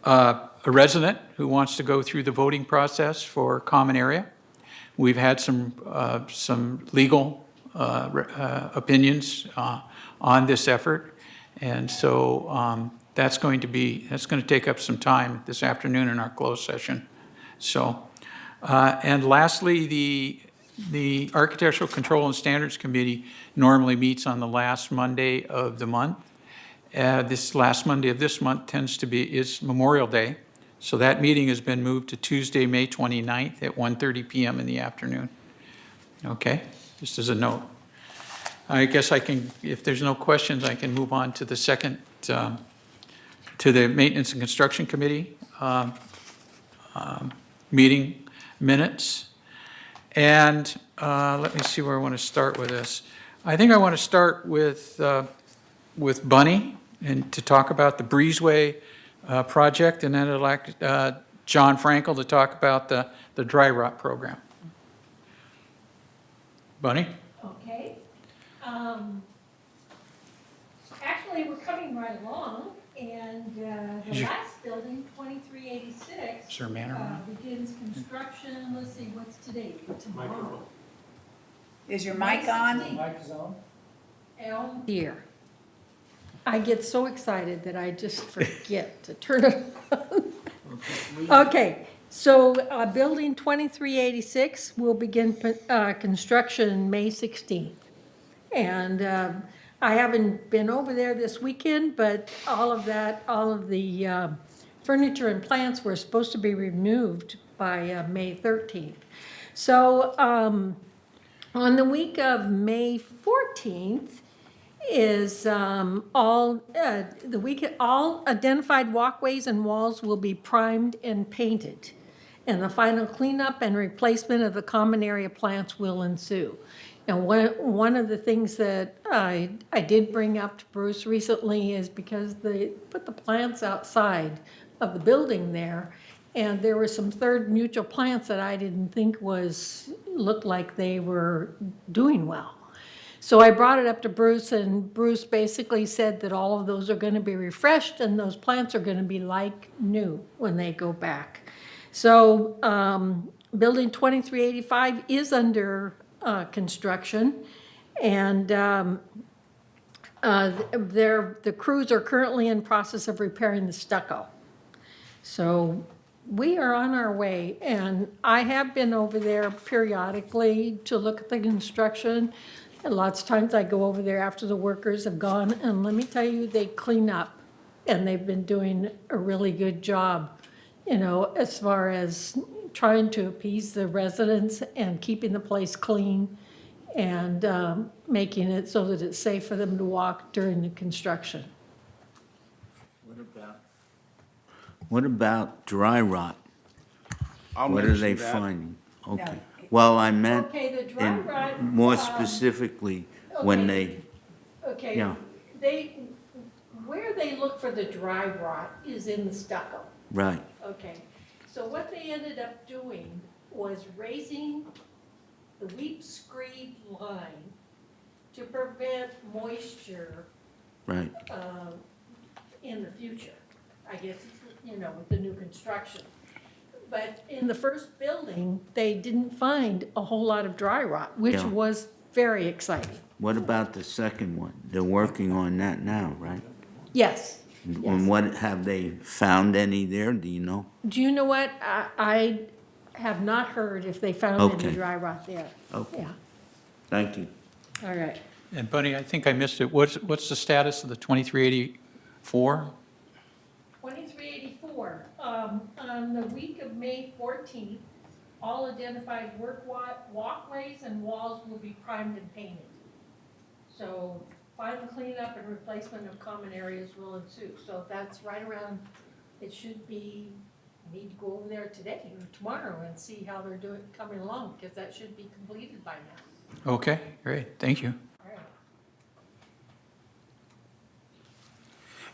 a resident who wants to go through the voting process for common area. We've had some legal opinions on this effort, and so that's going to take up some time this afternoon in our closed session. So, and lastly, the Architectural Control and Standards Committee normally meets on the last Monday of the month. This last Monday of this month is Memorial Day. So that meeting has been moved to Tuesday, May 29th at 1:30 p.m. in the afternoon. Okay, just as a note. I guess if there's no questions, I can move on to the second, to the Maintenance and Construction Committee meeting minutes. And let me see where I want to start with this. I think I want to start with Bunny and to talk about the Breezeway project, and then I'd like John Frankel to talk about the dry rot program. Bunny? Okay. Actually, we're coming right along, and the last building, 2386. Is there a man around? Begins construction, let's see, what's today? Tomorrow. Is your mic on? Mic is on? Elm deer. I get so excited that I just forget to turn it on. Okay, so building 2386 will begin construction May 16th. And I haven't been over there this weekend, but all of the furniture and plants were supposed to be removed by May 13th. So on the week of May 14th, is all identified walkways and walls will be primed and painted. And the final cleanup and replacement of the common area plants will ensue. And one of the things that I did bring up to Bruce recently is because they put the plants outside of the building there, and there were some third mutual plants that I didn't think looked like they were doing well. So I brought it up to Bruce, and Bruce basically said that all of those are going to be refreshed, and those plants are going to be like new when they go back. So Building 2385 is under construction, and the crews are currently in process of repairing the stucco. So we are on our way, and I have been over there periodically to look at the construction. And lots of times I go over there after the workers have gone, and let me tell you, they clean up, and they've been doing a really good job, as far as trying to appease the residents and keeping the place clean and making it so that it's safe for them to walk during the construction. What about dry rot? I'll What are mention they that. finding? Okay. Well, I meant Okay, the dry rot, more specifically, when they, Okay, yeah, where they look for the dry rot is in the stucco. right. Okay, so what they ended up doing was raising the weep screed line to prevent moisture Right. in the future, I guess, with the new construction. But in the first building, they didn't find a whole lot of dry rot, which Yeah. was very exciting. What about the second one? They're working on that now, right? Yes. And what, have they found any there, do you know? Do you know what? I have not heard if they found any Okay. dry rot there. Okay. Yeah, Thank you. all right. And Bunny, I think I missed it. What's the status of the 2384? 2384, on the week of May 14th, all identified walkways and walls will be primed and painted. So final cleanup and replacement of common areas will ensue. So that's right around, it should be, I need to go over there today or tomorrow and see how they're doing, coming along, because that should be completed by now. Okay, great, thank you. All right.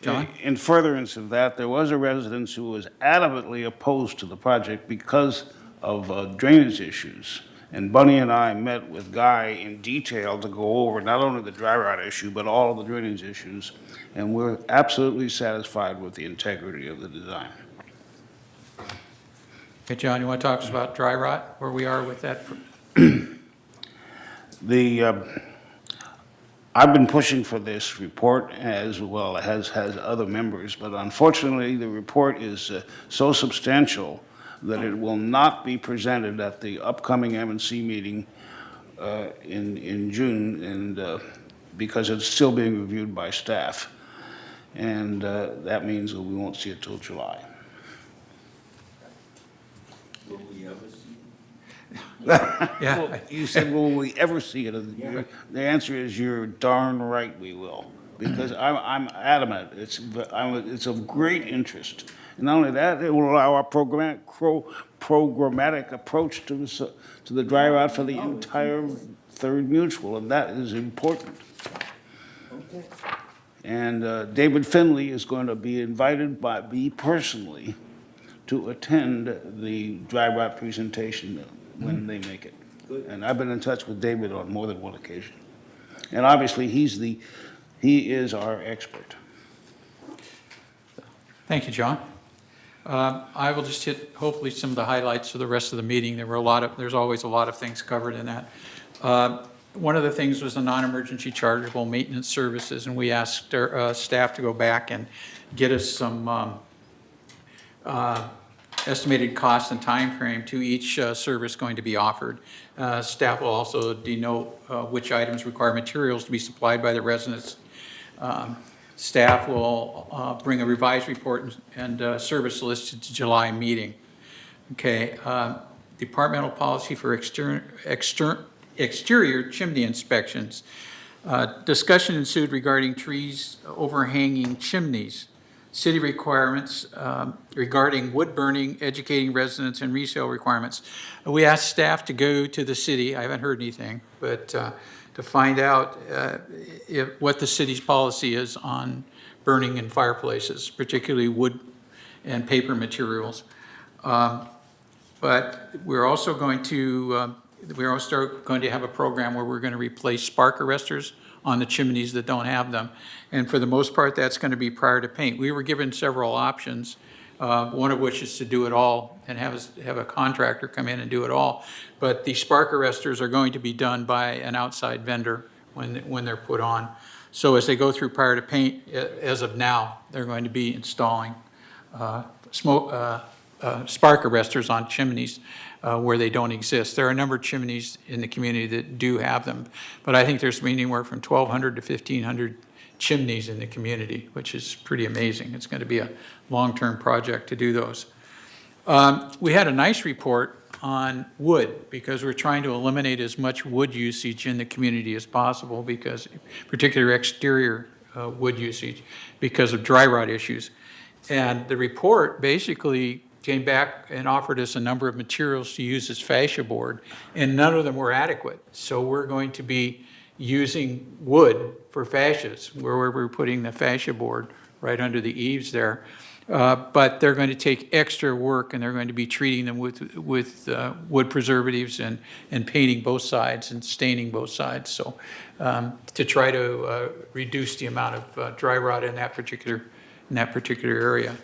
John? In furtherance of that, there was a resident who was adamantly opposed to the project because of drainage issues. And Bunny and I met with Guy in detail to go over not only the dry rot issue, but all of the drainage issues. And we're absolutely satisfied with the integrity of the design. Okay, John, you want to talk to us about dry rot, where we are with that? I've been pushing for this report as well as other members, but unfortunately, the report is so substantial that it will not be presented at the upcoming M&C meeting in June, and because it's still being reviewed by staff. And that means that we won't see it till July. Will we ever see? Yeah. You said, will we ever see it? The answer is, you're darn right we will, because I'm adamant. It's of great interest. And not only that, it will allow our programmatic approach to the dry rot for the entire Third Mutual, and that is important. Okay. And David Finley is going to be invited by me personally to attend the dry rot presentation when they make it. Good. And I've been in touch with David on more than one occasion. And obviously, he is our expert. Thank you, John. I will just hit hopefully some of the highlights for the rest of the meeting. There's always a lot of things covered in that. One of the things was the non-emergency chargeable maintenance services, and we asked our staff to go back and get us some estimated cost and time frame to each service going to be offered. Staff will also denote which items require materials to be supplied by the residents. Staff will bring a revised report and service list to the July meeting. Okay, departmental policy for exterior chimney inspections. Discussion ensued regarding trees overhanging chimneys, city requirements regarding wood burning, educating residents, and resale requirements. We asked staff to go to the city, I haven't heard anything, but to find out what the city's policy is on burning in fireplaces, particularly wood and paper materials. But we're also going to have a program where we're going to replace spark arresters on the chimneys that don't have them. And for the most part, that's going to be prior to paint. We were given several options, one of which is to do it all and have a contractor come in and do it all. But the spark arresters are going to be done by an outside vendor when they're put on. So as they go through prior to paint, as of now, they're going to be installing spark arresters on chimneys where they don't exist. There are a number of chimneys in the community that do have them, but I think there's anywhere from 1,200 to 1,500 chimneys in the community, which is pretty amazing. It's going to be a long-term project to do those. We had a nice report on wood because we're trying to eliminate as much wood usage in the community as possible, because particularly exterior wood usage, because of dry rot issues. And the report basically came back and offered us a number of materials to use as fascia board, and none of them were adequate. So we're going to be using wood for fascias, where we're putting the fascia board right under the eaves there. But they're going to take extra work, and they're going to be treating them with wood preservatives and painting both sides and staining both sides. So to try to reduce the amount of dry rot in that particular area.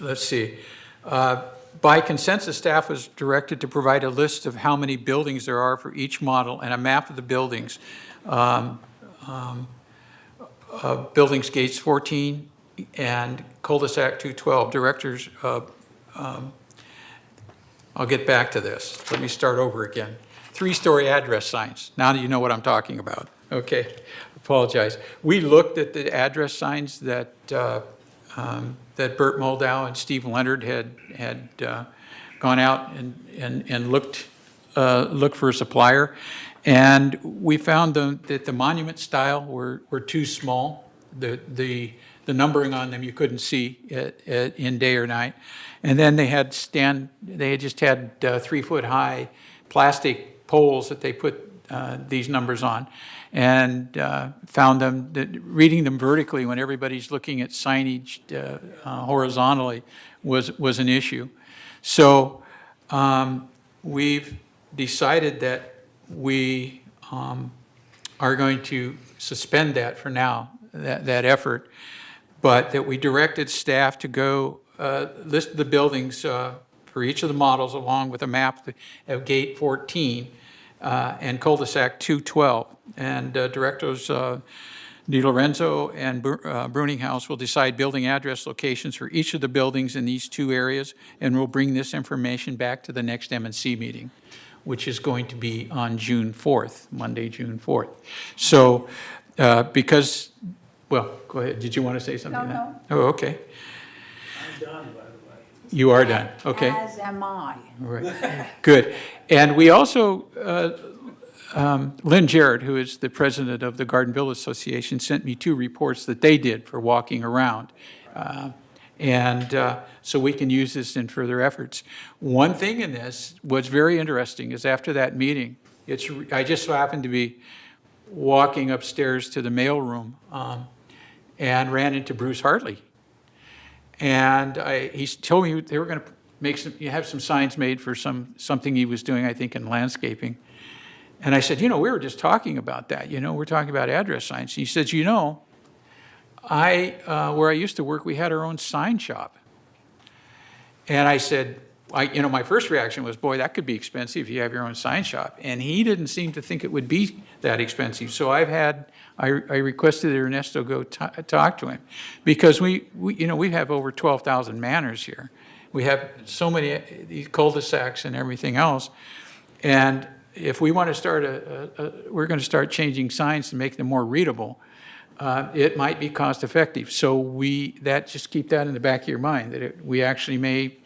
Let's see. By consensus, staff was directed to provide a list of how many buildings there are for each model and a map of the buildings. Buildings Gates 14 and Cul-de-sac 212. Directors, I'll get back to this. Let me start over again. 3-story address signs. Now you know what I'm talking about. Okay, apologize. We looked at the address signs that that Bert Moldow and Steve Leonard had gone out and looked for a supplier, and we found that the monument style were too small. The numbering on them you couldn't see in day or night, and then they had just had 3-foot high plastic poles that they put these numbers on, and found them that reading them vertically when everybody's looking at signage horizontally was an issue. So we've decided that we are going to suspend that for now, that effort, but that we directed staff to go list the buildings for each of the models along with a map of Gate 14 and Cul-de-sac 212. And Directors Di Lorenzo and Bruninghouse will decide building address locations for each of the buildings in these 2 areas, and we'll bring this information back to the next M&C meeting, which is going to be on June 4th, Monday, June 4th. So because, well, go ahead. Did you want to say something? No. Oh, okay. I'm done, by the way. You are done, okay. As am I. All right, good. And we also, Lynn Jarrett, who is the president of the Garden Village Association, sent me 2 reports that they did for walking around. So we can use this in further efforts. One thing in this, what's very interesting is after that meeting, I just so happened to be walking upstairs to the mailroom and ran into Bruce Hartley. And he told me they were going to have some signs made for something he was doing, I think, in landscaping. And I said, we were just talking about that. We're talking about address signs. He says, where I used to work, we had our own sign shop. And I said, my first reaction was, boy, that could be expensive if you have your own sign shop. And he didn't seem to think it would be that expensive. So I requested that Ernesto go talk to him, because we have over 12,000 manners here. We have so many these cul-de-sacs and everything else. And if we want to start we're going to start changing signs to make them more readable, it might be cost effective. So just keep that in the back of your mind, that we actually may,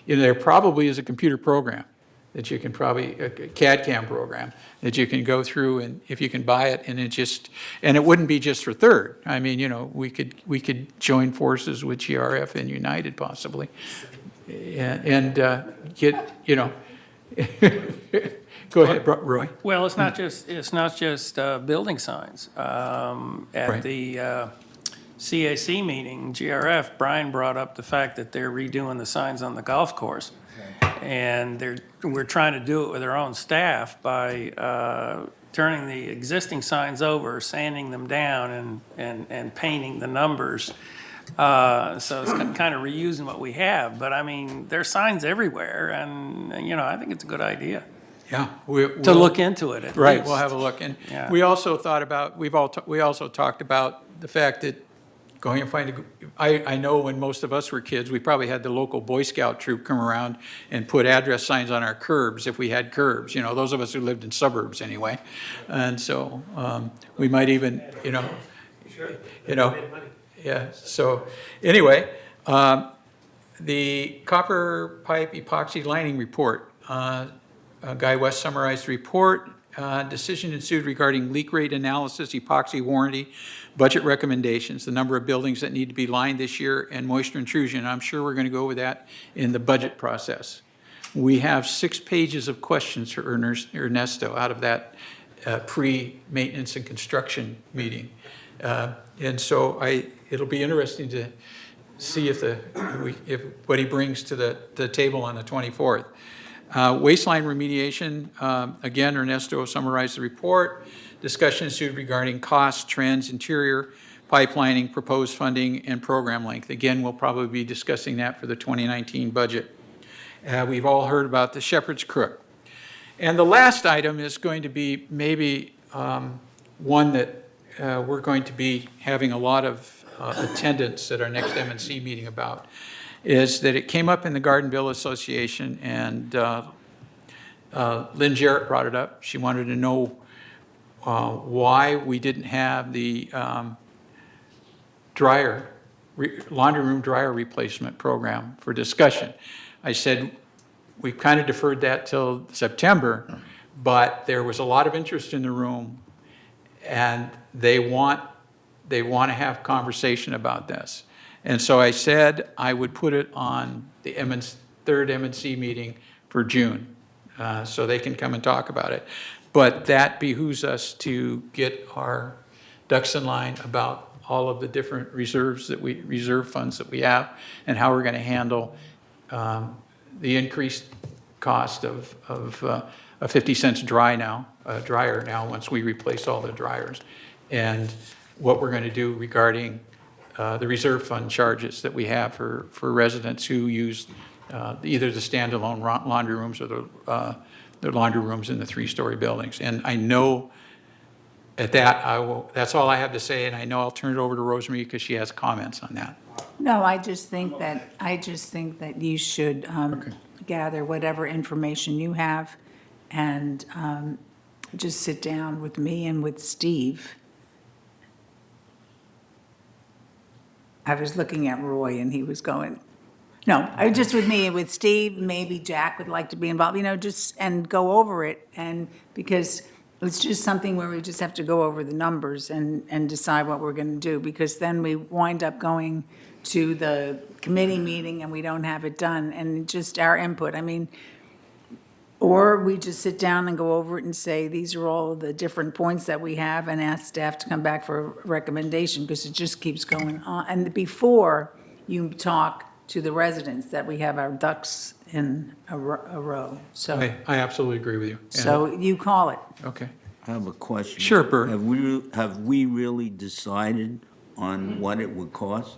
there probably is a computer program that you can probably, a CAD/CAM program, that you can go through, and if you can buy it, and it wouldn't be just for Third. I mean, we could join forces with GRF and United possibly, and get, go ahead, Roy. Well, it's not just building signs. At Right. the CAC meeting, GRF, Brian brought up the fact that they're redoing the signs on the golf course. And we're trying to do it with our own staff by turning the existing signs over, sanding them down, and painting the numbers. So it's kind of reusing what we have. But I mean, there's signs everywhere, and I think it's a good idea Yeah. to look into it at Right, least. we'll have a look. And Yeah. we also thought about, we also talked about the fact that going and finding, I know when most of us were kids, we probably had the local Boy Scout troop come around and put address signs on our curbs if we had curbs, those of us who lived in suburbs anyway. And so we might even, yeah, so anyway, the copper pipe epoxy lining report. Guy West summarized the report. Decision ensued regarding leak rate analysis, epoxy warranty, budget recommendations, the number of buildings that need to be lined this year, and moisture intrusion. I'm sure we're going to go over that in the budget process. We have 6 pages of questions for Ernesto out of that pre-maintenance and construction meeting. And so it'll be interesting to see if what he brings to the table on the 24th. Waistline remediation, again, Ernesto summarized the report. Discussion ensued regarding costs, trends, interior, pipelining, proposed funding, and program length. Again, we'll probably be discussing that for the 2019 budget. We've all heard about the Shepherd's Crook. And the last item is going to be maybe one that we're going to be having a lot of attendance at our next M&C meeting about, is that it came up in the Gardenville Association, and Lynn Jarrett brought it up. She wanted to know why we didn't have the laundry room dryer replacement program for discussion. I said, we've kind of deferred that till September, but there was a lot of interest in the room, and they want to have conversation about this. And so I said I would put it on the third M&C meeting for June, so they can come and talk about it. But that behooves us to get our ducks in line about all of the different reserve funds that we have, and how we're going to handle the increased cost of a 50 cents dryer now once we replace all the dryers, and what we're going to do regarding the reserve fund charges that we have for residents who use either the standalone laundry rooms or the laundry rooms in the 3-story buildings. And I know at that, that's all I have to say, and I know I'll turn it over to Rosemary because she has comments on that. No, I just think that you should gather whatever information you have and just sit down with me and with Steve. I was looking at Roy and he was going, no, just with me and with Steve, maybe Jack would like to be involved, and go over it. And because it's just something where we just have to go over the numbers and decide what we're going to do, because then we wind up going to the committee meeting and we don't have it done, and just our input. Or we just sit down and go over it and say, these are all the different points that we have, and ask staff to come back for a recommendation, because it just keeps going on. And before you talk to the residents, that we have our ducks in a row, so. I absolutely agree with you. So you call it. Okay. I have a question. Sure, Bert. Have we really decided on what it would cost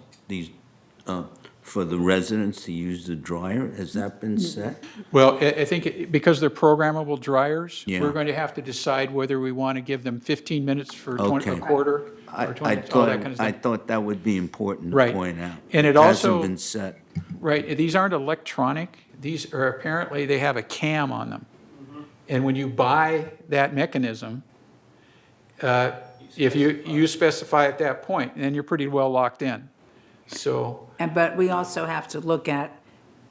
for the residents to use the dryer? Has that been set? Well, I think because they're programmable dryers, Yeah. we're going to have to decide whether we want to give them 15 minutes for a Okay. quarter or 20, all that kind of I stuff. thought that would be important to Right. point out. And it Hasn't also- been set. Right, these aren't electronic. These are apparently, they have a cam on them. And when you buy that mechanism, if you specify at that point, then you're pretty well locked in. So, But we also have to look at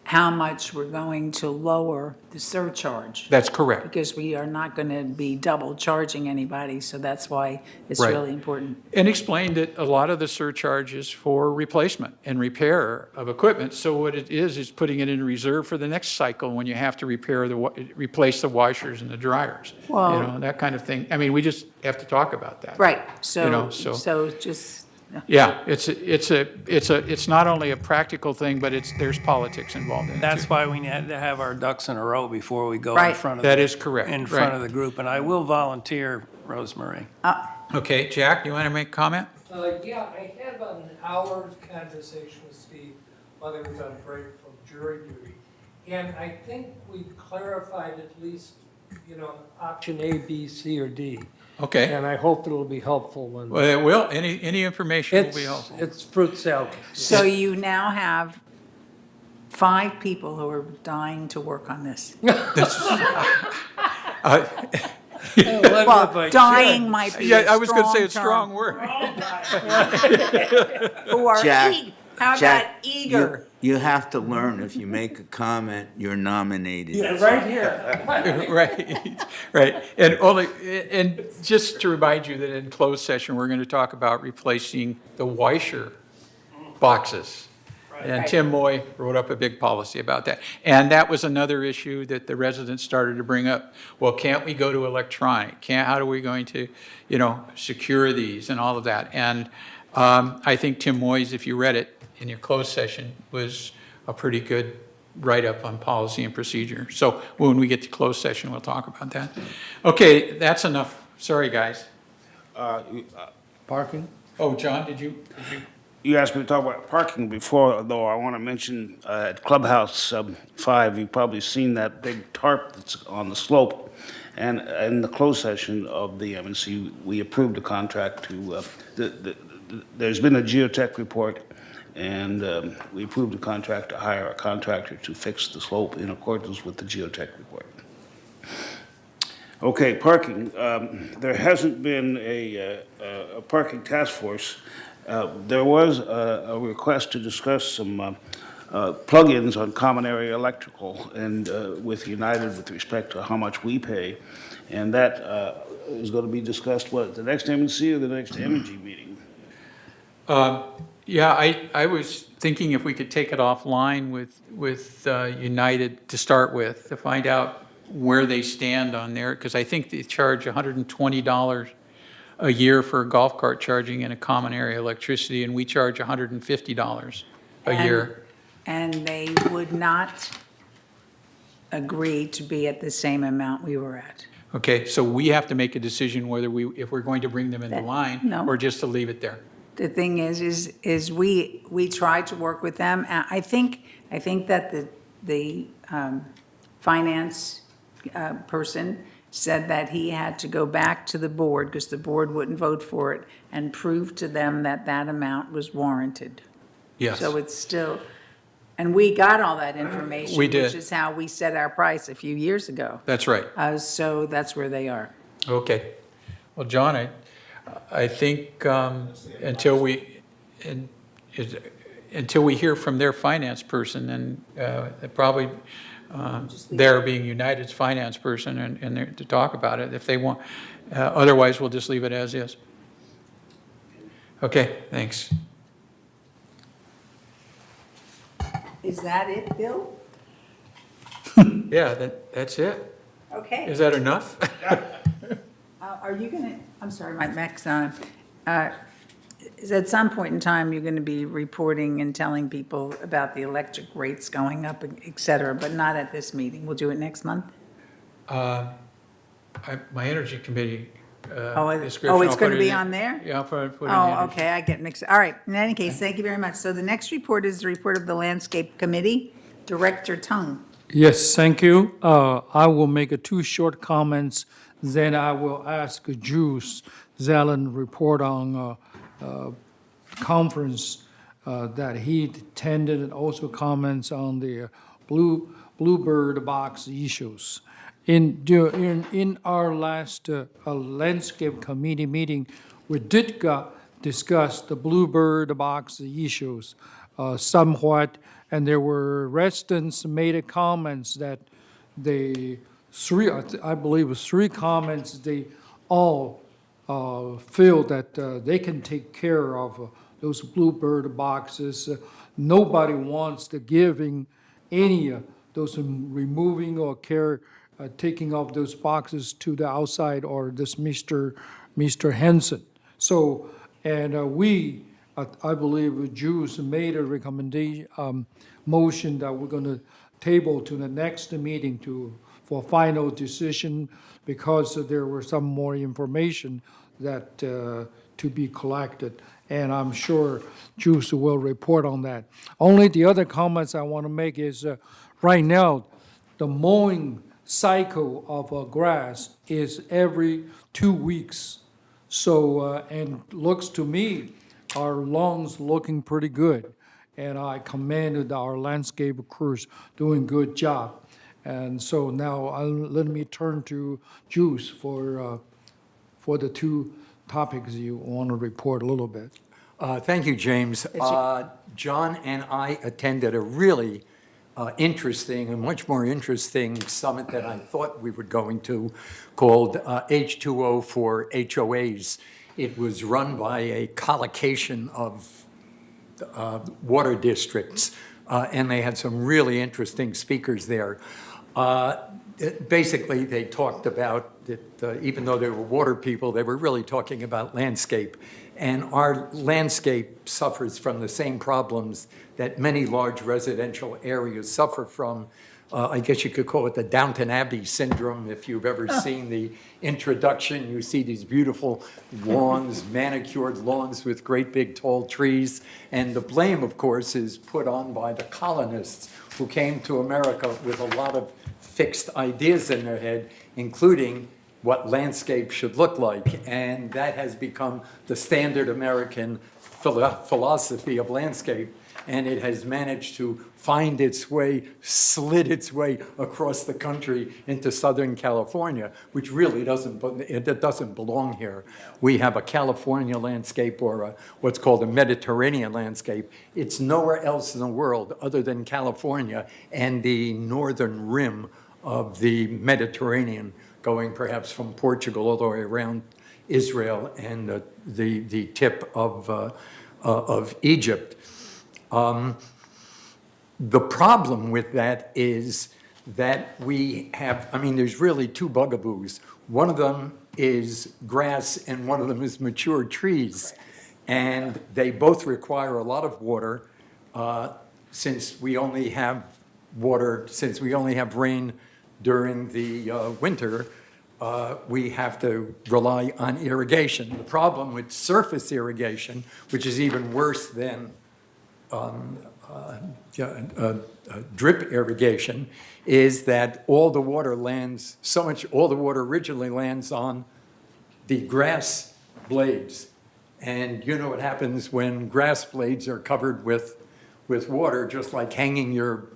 how much we're going to lower the surcharge. That's correct. Because we are not going to be double charging anybody, so that's why it's Right. really important. And explained that a lot of the surcharge is for replacement and repair of equipment. So what it is putting it in reserve for the next cycle when you have to replace the washers and the dryers. Well- You know, that kind of thing. I mean, we just have to talk about that. Right, You know, so just, Yeah, it's not only a practical thing, but there's politics involved in it. That's too. why we had to have our ducks in a row before we go in Right. front of. That the- is correct, In front right. of the group, and I will volunteer, Rosemary. Okay, Jack, you want to make a comment? Yeah, I had about an hour's conversation with Steve while he was on break from jury duty. And I think we clarified at least, option A, B, C, or D. Okay. And I hope it'll be helpful when. Well, it will. Any information will be It's, helpful. it's fruit salad. so you now have 5 people who are dying to work on this. Well, dying might be Yeah, a I was going to say a strong strong word. Who are Jack, how about Jack, eager? You have to learn, if you make a comment, you're nominated. Right here. Right. And just to remind you that in closed session, we're going to talk about replacing the Weisher boxes. And Tim Moy wrote up a big policy about that. And that was another issue that the residents started to bring up. Well, can't we go to electronic? How are we going to, secure these and all of that? And I think Tim Moy's, if you read it in your closed session, was a pretty good write-up on policy and procedure. So when we get to closed session, we'll talk about that. Okay, that's enough. Sorry, guys. Parking? Oh, John, did you? You asked me to talk about parking before, though I want to mention at Clubhouse 5, you've probably seen that big tarp that's on the slope. And in the closed session of the MNC, we approved a contract to, there's been a geotech report, and we approved a contract to hire a contractor to fix the slope in accordance with the geotech report. Okay, parking. There hasn't been a parking task force. There was a request to discuss some plug-ins on common area electrical and with United with respect to how much we pay. And that is going to be discussed, the next MNC or the next energy meeting? Yeah, I was thinking if we could take it offline with United to start with, to find out where they stand on there, because I think they charge $120 a year for a golf cart charging in a common area electricity, and we charge $150 a year. And they would not agree to be at the same amount we were at. Okay, so we have to make a decision whether if we're going to bring them into line no. or just to leave it there. The thing is we tried to work with them. I think that the finance person said that he had to go back to the board, because the board wouldn't vote for it, and prove to them that that amount was warranted. Yes. So it's still, and we got all that information. We did. Which is how we set our price a few years ago. That's right. So that's where they are. Okay. Well, John, I think until we hear from their finance person, and probably their being United's finance person, and they're to talk about it if they want. Otherwise, we'll just leave it as is. Okay, thanks. Is that it, Bill? Yeah, that's it. Okay. Is that enough? Are you gonna, I'm sorry, my mic's on. Is at some point in time, you're gonna be reporting and telling people about the electric rates going up, et cetera, but not at this meeting. We'll do it next month? My energy committee Oh, description. it's I'll put gonna it be in- on there? Yeah, I'll put it in. Oh, the- okay, I get mixed. All right, in any case, thank you very much. So the next report is the report of the Landscape Committee. Director Tung. Yes, thank you. I will make 2 short comments, then I will ask Juice Zelen report on conference that he attended, and also comments on the Bluebird box issues. In our last landscape committee meeting, we did discuss the Bluebird box issues. somewhat, and there were residents made comments that I believe it was 3 comments, they all feel that they can take care of those bluebird boxes. Nobody wants to giving any those removing or taking off those boxes to the outside or this Mr. Henson. So, and we, I believe Jews made a recommendation, motion that we're going to table to the next meeting for final decision because there were some more information that to be collected. And I'm sure Jews will report on that. Only the other comments I want to make is right now, the mowing cycle of grass is every 2 weeks. So, and looks to me, our lawns looking pretty good. And I commended our landscape crews doing good job. And so now let me turn to Juice for the 2 topics you want to report a little bit. Thank you, James. John and I attended a really interesting, a much more interesting summit than I thought we were going to, called H2O for HOAs. It was run by a collocation of water districts, and they had some really interesting speakers there. Basically, they talked about that even though they were water people, they were really talking about landscape. And our landscape suffers from the same problems that many large residential areas suffer from. I guess you could call it the Downton Abbey syndrome. If you've ever seen the introduction, you see these beautiful lawns, manicured lawns with great big tall trees. And the blame, of course, is put on by the colonists who came to America with a lot of fixed ideas in their head, including what landscape should look like. And that has become the standard American philosophy of landscape. And it has managed to find its way, slid its way across the country into Southern California, which really doesn't belong here. We have a California landscape or what's called a Mediterranean landscape. It's nowhere else in the world other than California and the northern rim of the Mediterranean, going perhaps from Portugal all the way around Israel and the tip of Egypt. The problem with that is that we have, there's really 2 bugaboos. One of them is grass and one of them is mature trees. And they both require a lot of water. Since we only have rain during the winter, we have to rely on irrigation. The problem with surface irrigation, which is even worse than drip irrigation, is that all the water originally lands on the grass blades. And you know what happens when grass blades are covered with water, just like hanging your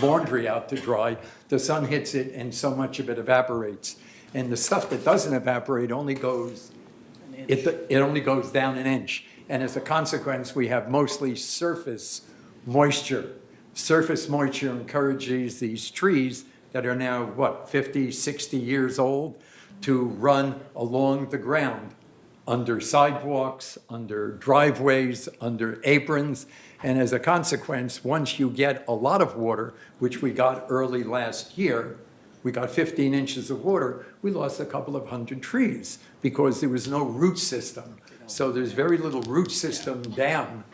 laundry out to dry. The sun hits it and so much of it evaporates. And the stuff that doesn't evaporate only goes down an inch. And as a consequence, we have mostly surface moisture. Surface moisture encourages these trees that are now, 50, 60 years old, to run along the ground, under sidewalks, under driveways, under aprons. And as a consequence, once you get a lot of water, which we got early last year, we got 15 inches of water, we lost a couple of 100 trees because there was no root system. So there's very little root system down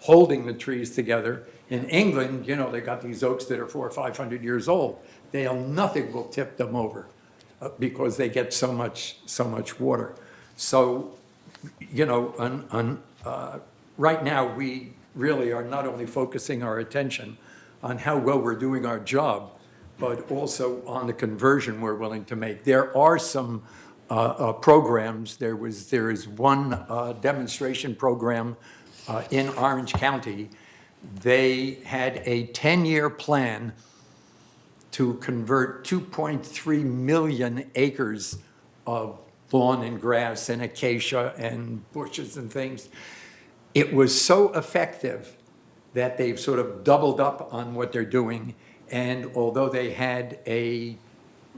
holding the trees together. In England, they got these oaks that are 400 or 500 years old. Nothing will tip them over because they get so much water. So, right now we really are not only focusing our attention on how well we're doing our job, but also on the conversion we're willing to make. There are some programs. There is one demonstration program in Orange County. They had a 10-year plan to convert 2.3 million acres of lawn and grass and acacia and bushes and things. It was so effective that they've sort of doubled up on what they're doing. And although they had a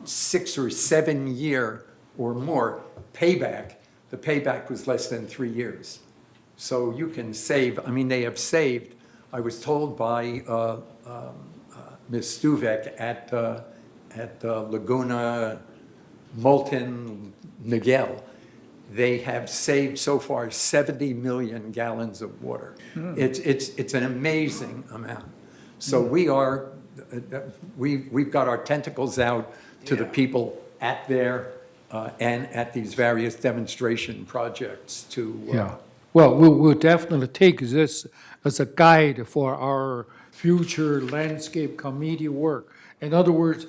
6 or 7 year or more payback, the payback was less than 3 years. So you can save, I mean, they have saved, I was told by Ms. Stuvek at Laguna Molten Niguel, they have saved so far 70 million gallons of water. It's an amazing amount. So we've got our tentacles out to the people at there and at these various demonstration projects to. Yeah. Well, we'll definitely take this as a guide for our future landscape committee work. In other words,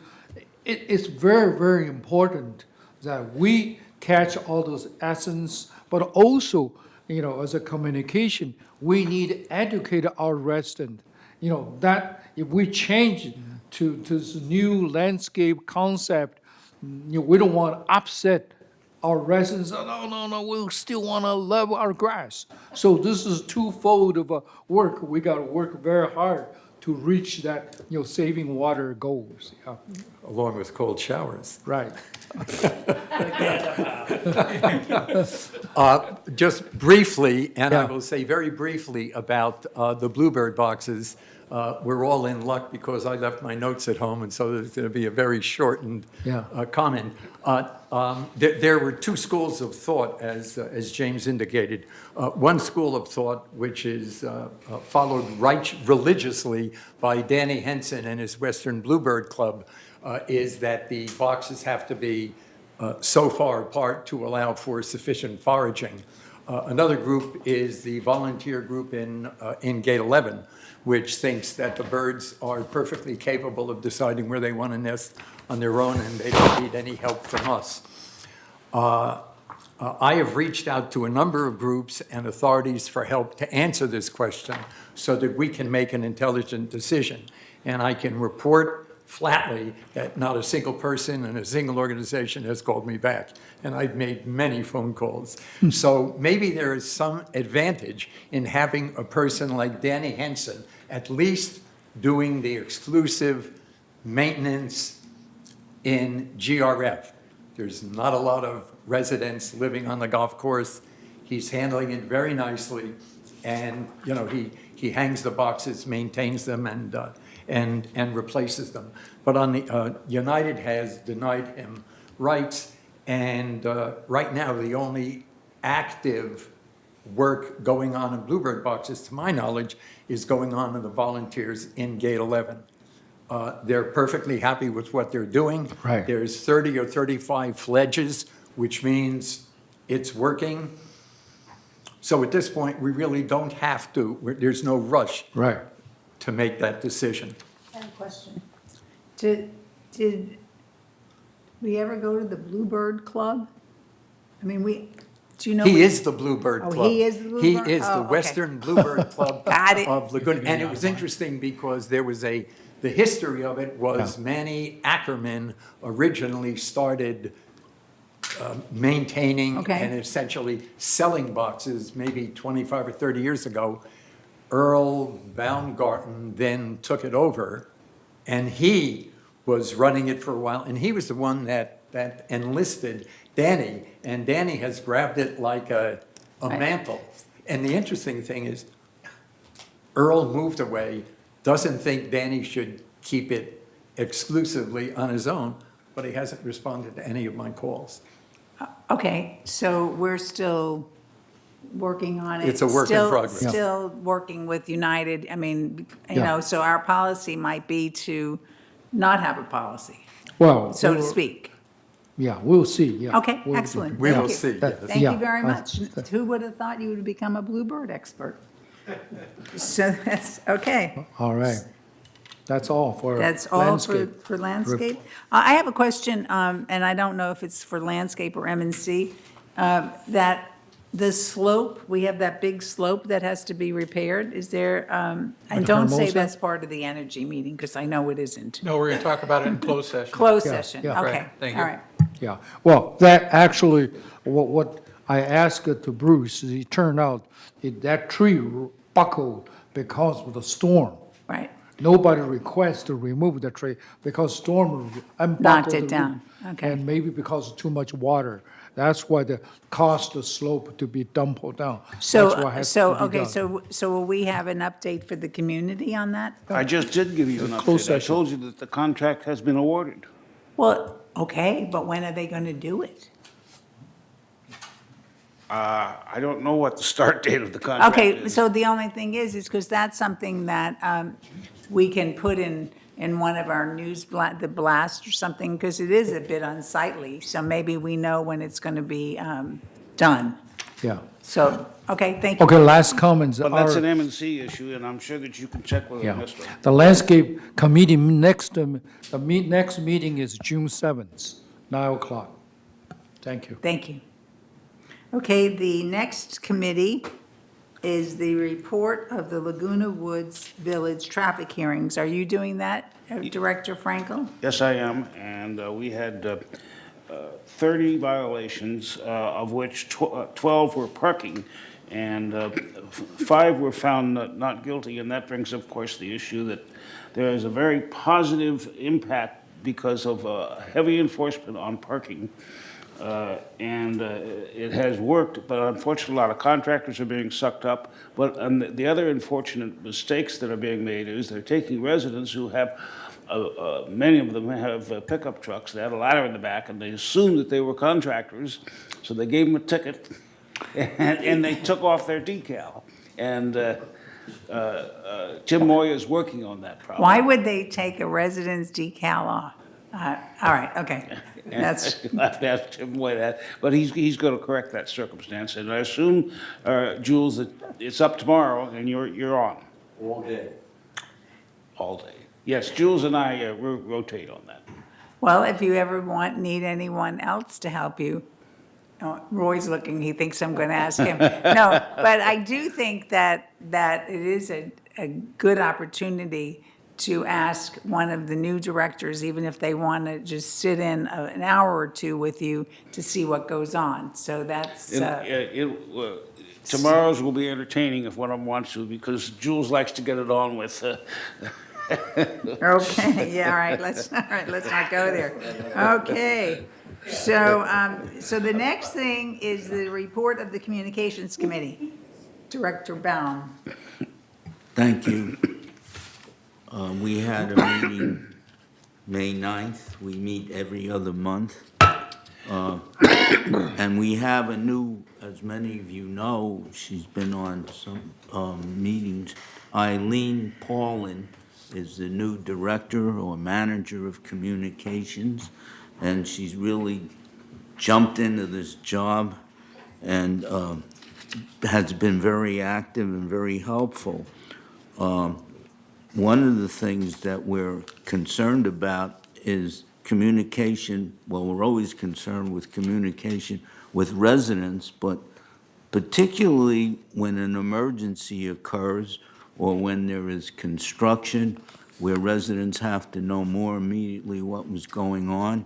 it's very, very important that we catch all those essence, but also, as a communication, we need to educate our resident. That if we change it to this new landscape concept, we don't want to upset our residents. No, we still want to love our grass. So this is twofold of a work. We got to work very hard to reach that, saving water goals. Yeah. Along with cold showers. Right. Just briefly, and I Yeah. will say very briefly about the Bluebird boxes. We're all in luck because I left my notes at home, and so there's going to be a very shortened Yeah. comment. There were two schools of thought, as James indicated. One school of thought, which is followed religiously by Danny Henson and his Western Bluebird Club, is that the boxes have to be so far apart to allow for sufficient foraging. Another group is the volunteer group in Gate 11, which thinks that the birds are perfectly capable of deciding where they want to nest on their own, and they don't need any help from us. I have reached out to a number of groups and authorities for help to answer this question so that we can make an intelligent decision. And I can report flatly that not a single person and a single organization has called me back. And I've made many phone calls. So maybe there is some advantage in having a person like Danny Henson at least doing the exclusive maintenance in GRF. There's not a lot of residents living on the golf course. He's handling it very nicely. And, he hangs the boxes, maintains them, and replaces them. But on the United has denied him rights, and right now the only active work going on in Bluebird boxes, to my knowledge, is going on in the volunteers in Gate 11. They're perfectly happy with what they're doing. Right. There's 30 or 35 fledges, which means it's working. So at this point, we really don't have to, there's no rush Right. to make that decision. I have a question. Did we ever go to the Bluebird Club? I mean, do you know? He is the Bluebird Oh, Club. he is the Bluebird? He is Oh, the okay. Western Bluebird Club Got it. of Laguna. And it was interesting because there was the history of it was Manny Ackerman originally started maintaining Okay. and essentially selling boxes maybe 25 or 30 years ago. Earl Baumgarten then took it over, and he was running it for a while, and he was the one that enlisted Danny, and Danny has grabbed it like a mantle. And the interesting thing is, Earl moved away, doesn't think Danny should keep it exclusively on his own, but he hasn't responded to any of my calls. Okay, so we're still working on it. It's a work in progress. Still working with United. I mean, Yeah. so our policy might be to not have a policy, Well. so to speak. Yeah, we'll see, yeah. Okay, We'll- excellent. We Thank will you. see, That- yes. Thank Yeah, you very much. that's- Who would have thought you would become a bluebird expert? So that's, okay. All right. That's all for That's all landscape. for landscape? I have a question, and I don't know if it's for landscape or M&C, that the slope, we have that big slope that has to be repaired. Is there, and don't say Hermosa? that's part of the energy meeting, because I know it isn't. No, we're going to talk about it in closed session. Closed Yeah, session, yeah. okay, Right, thank all you. right. Yeah, well, that actually, what I asked to Bruce, he turned out, that tree buckled because of the storm. Right. Nobody requests to remove the tree because storm unbuckled Knocked it the down. roof. Okay. And maybe because of too much water. That's why the caused the slope to be dumped down. That's what has to be Okay, done. so will we have an update for the community on that? I just did give you an Closed update. I session. told you that the contract has been awarded. Well, okay, but when are they going to do it? I don't know what the start date of the contract Okay, is. so the only thing is because that's something that we can put in one of our the blast or something, because it is a bit unsightly, so maybe we know when it's going to be done. Yeah. So, okay, thank you. Okay, last comments But that's an are, M&C issue, and I'm sure that you can check with them, yeah. Mr. The landscape committee next meeting is June 7th, 9 o'clock. Thank you. Thank you. Okay, the next committee is the report of the Laguna Woods Village traffic hearings. Are you doing that, Director Frankel? Yes, I am, and we had 30 violations, of which 12 were parking, and 5 were found not guilty, and that brings, of course, the issue that there is a very positive impact because of heavy enforcement on parking. And it has worked, but unfortunately, a lot of contractors are being sucked up. But the other unfortunate mistakes that are being made is they're taking residents who have, many of them have pickup trucks, they had a ladder in the back, and they assumed that they were contractors, so they gave them a ticket, and they took off their decal. And Jim Moya is working on that problem. Why would they take a resident's decal off? All right, okay. That's, You'll have to ask Jim Moya that, but he's going to correct that circumstance. And I assume, Jules, that it's up tomorrow, and you're on. All day. All day. Yes, Jules and I rotate on that. well, if you ever need anyone else to help you, oh, Roy's looking, he thinks I'm going to ask him. No, but I do think that it is a good opportunity to ask one of the new directors, even if they want to just sit in an hour or two with you to see what goes on. So that's, Tomorrow's will be entertaining if one of them wants to, because Jules likes to get it on with. okay, yeah, all right, let's not go there. Okay, so, so the next thing is the report of the Communications Committee. Director Baum. Thank you. We had a meeting May 9th. We meet every other month. And we have a new, as many of you know, she's been on some meetings. Eileen Paulin is the new director or manager of communications, and she's really jumped into this job and has been very active and very helpful. One of the things that we're concerned about is communication. Well, we're always concerned with communication with residents, but particularly when an emergency occurs or when there is construction where residents have to know more immediately what was going on.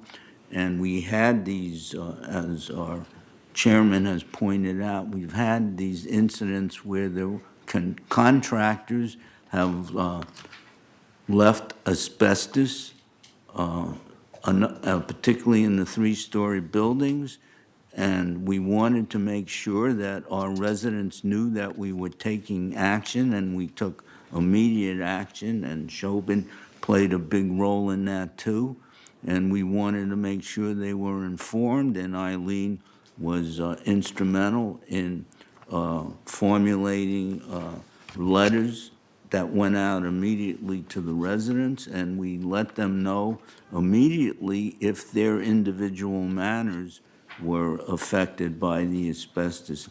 And we had these, as our chairman has pointed out, we've had these incidents where the contractors have left asbestos, particularly in the 3-story buildings, and we wanted to make sure that our residents knew that we were taking action, and we took immediate action, and Shobin played a big role in that too, and we wanted to make sure they were informed, and Eileen was instrumental in formulating letters that went out immediately to the residents, and we let them know immediately if their individual matters were affected by the asbestos.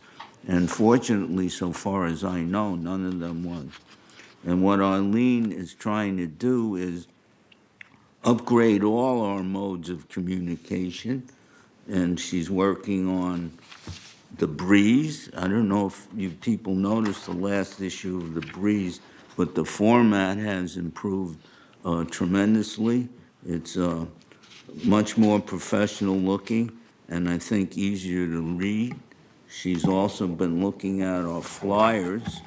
And fortunately, so far as I know, none of them was. And what Eileen is trying to do is upgrade all our modes of communication, and she's working on the Breeze. I don't know if you people noticed the last issue of the Breeze, but the format has improved tremendously. It's much more professional looking and I think easier to read. She's also been looking at our flyers,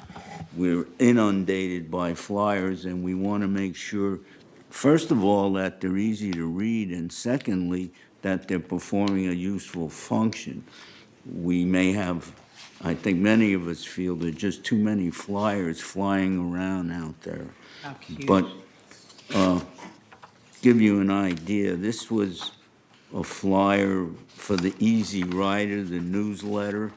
we're inundated by flyers, and we want to make sure, first of all, that they're easy to read, and secondly, that they're performing a useful function. We may have, I think many of us feel there are just too many flyers flying around out there. But give you an idea, this was a flyer for the Easy Rider, the newsletter,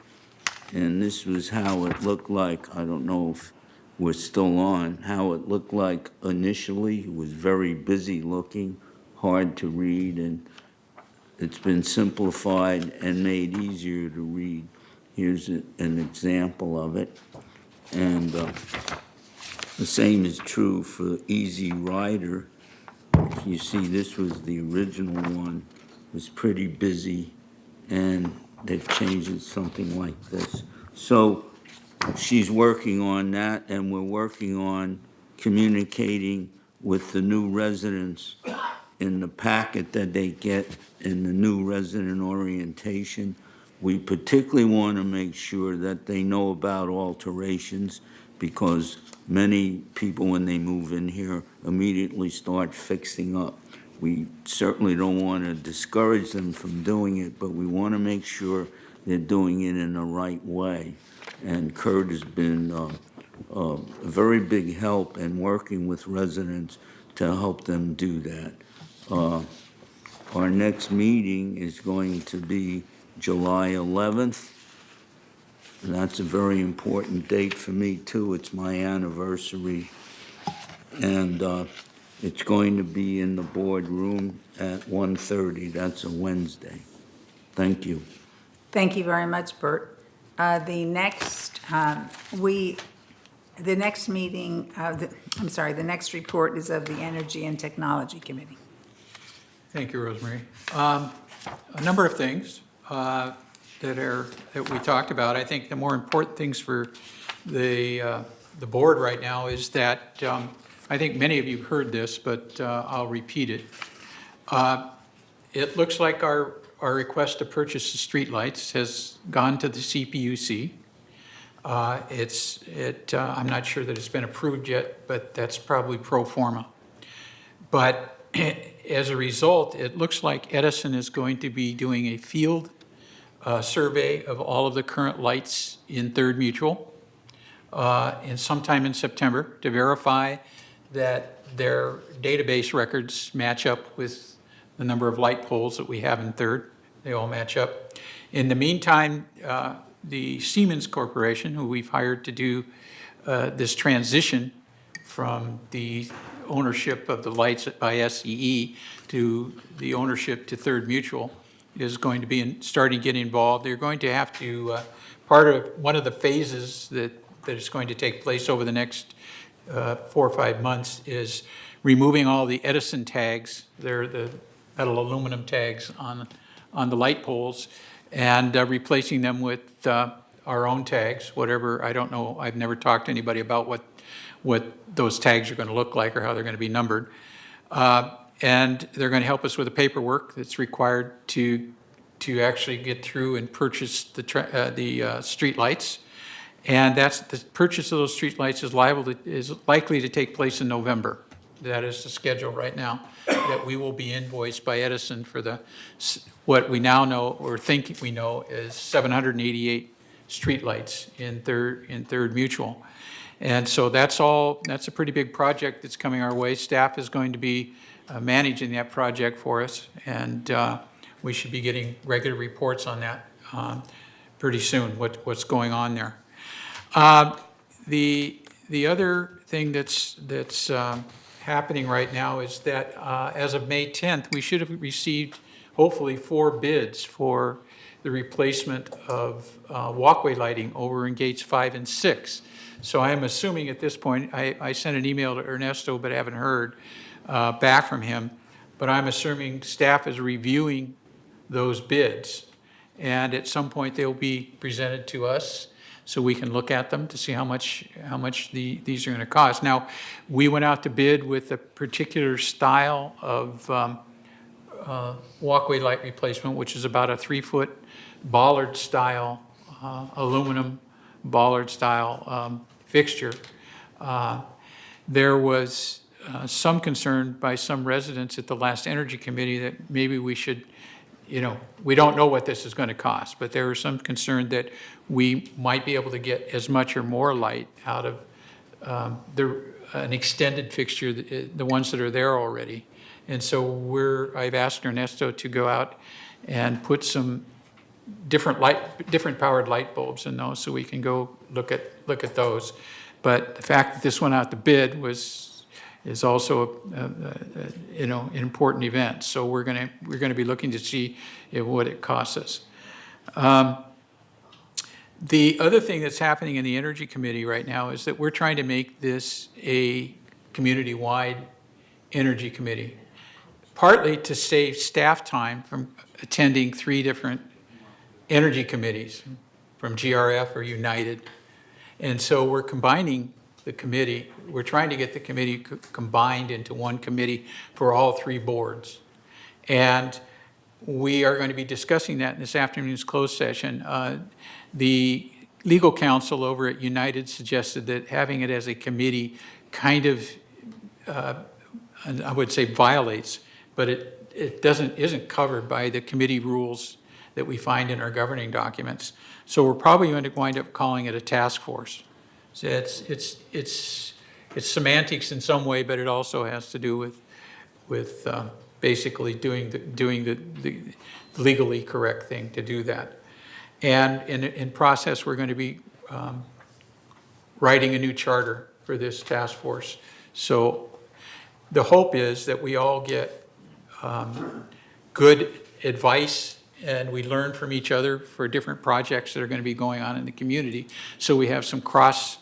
and this was how it looked like. I don't know if we're still on, how it looked like initially. It was very busy looking, hard to read, and it's been simplified and made easier to read. Here's an example of it. And the same is true for Easy Rider. If you see, this was the original one. It was pretty busy, and they've changed it something like this. So she's working on that, and we're working on communicating with the new residents in the packet that they get in the new resident orientation. We particularly want to make sure that they know about alterations, because many people, when they move in here, immediately start fixing up. We certainly don't want to discourage them from doing it, but we want to make sure they're doing it in the right way. And Kurt has been a very big help in working with residents to help them do that. Our next meeting is going to be July 11th. And that's a very important date for me, too. It's my anniversary. And it's going to be in the boardroom at 1:30. That's a Wednesday. Thank you. Thank you very much, Bert. The next meeting, the next report is of the Energy and Technology Committee. Thank you, Rosemary. A number of things that we talked about. I think the more important things for the board right now is that I think many of you have heard this, but I'll repeat it. It looks like our request to purchase the streetlights has gone to the CPUC. I'm not sure that it's been approved yet, but that's probably pro forma. But as a result, it looks like Edison is going to be doing a field survey of all of the current lights in Third Mutual sometime in September to verify that their database records match up with the number of light poles that we have in Third. They all match up. In the meantime, the Siemens Corporation, who we've hired to do this transition from the ownership of the lights by SCE to the ownership to Third Mutual, is going to be starting getting involved. They're going to have to, one of the phases that is going to take place over the next 4 or 5 months is removing all the Edison tags. They're the metal aluminum tags on the light poles, and replacing them with our own tags, whatever. I don't know. I've never talked to anybody about what those tags are going to look like or how they're going to be numbered. And they're going to help us with the paperwork that's required to actually get through and purchase the street lights. And that's the purchase of those street lights is likely to take place in November. That is the schedule right now, that we will be invoiced by Edison for what we now know or think we know is 788 street lights in Third Mutual. And so that's a pretty big project that's coming our way. Staff is going to be managing that project for us, and we should be getting regular reports on that pretty soon, what's going on there. The other thing that's happening right now is that as of May 10th, we should have received hopefully 4 bids for the replacement of walkway lighting over in gates 5 and 6. So I am assuming at this point, I sent an email to Ernesto, but I haven't heard back from him. But I'm assuming staff is reviewing those bids, and at some point they'll be presented to us so we can look at them to see how much these are going to cost. Now, we went out to bid with a particular style of walkway light replacement, which is about a 3-foot bollard style, aluminum bollard style fixture. There was some concern by some residents at the last Energy Committee that maybe we should, we don't know what this is going to cost, but there was some concern that we might be able to get as much or more light out of an extended fixture, the ones that are there already. And so I've asked Ernesto to go out and put some different powered light bulbs in those, so we can go look at those. But the fact that this went out to bid is also an important event. So we're gonna be looking to see what it costs us. The other thing that's happening in the Energy Committee right now is that we're trying to make this a community-wide Energy Committee, partly to save staff time from attending 3 different energy committees from GRF or United. And so we're combining the committee. We're trying to get the committee combined into one committee for all 3 boards. And we are going to be discussing that in this afternoon's closed session. The legal counsel over at United suggested that having it as a committee kind of, I would say violates, but it isn't covered by the committee rules that we find in our governing documents. So we're probably going to wind up calling it a task force. So it's semantics in some way, but it also has to do with basically doing the legally correct thing to do that. And in process, we're going to be writing a new charter for this task force. So the hope is that we all get good advice and we learn from each other for different projects that are going to be going on in the community. So we have some cross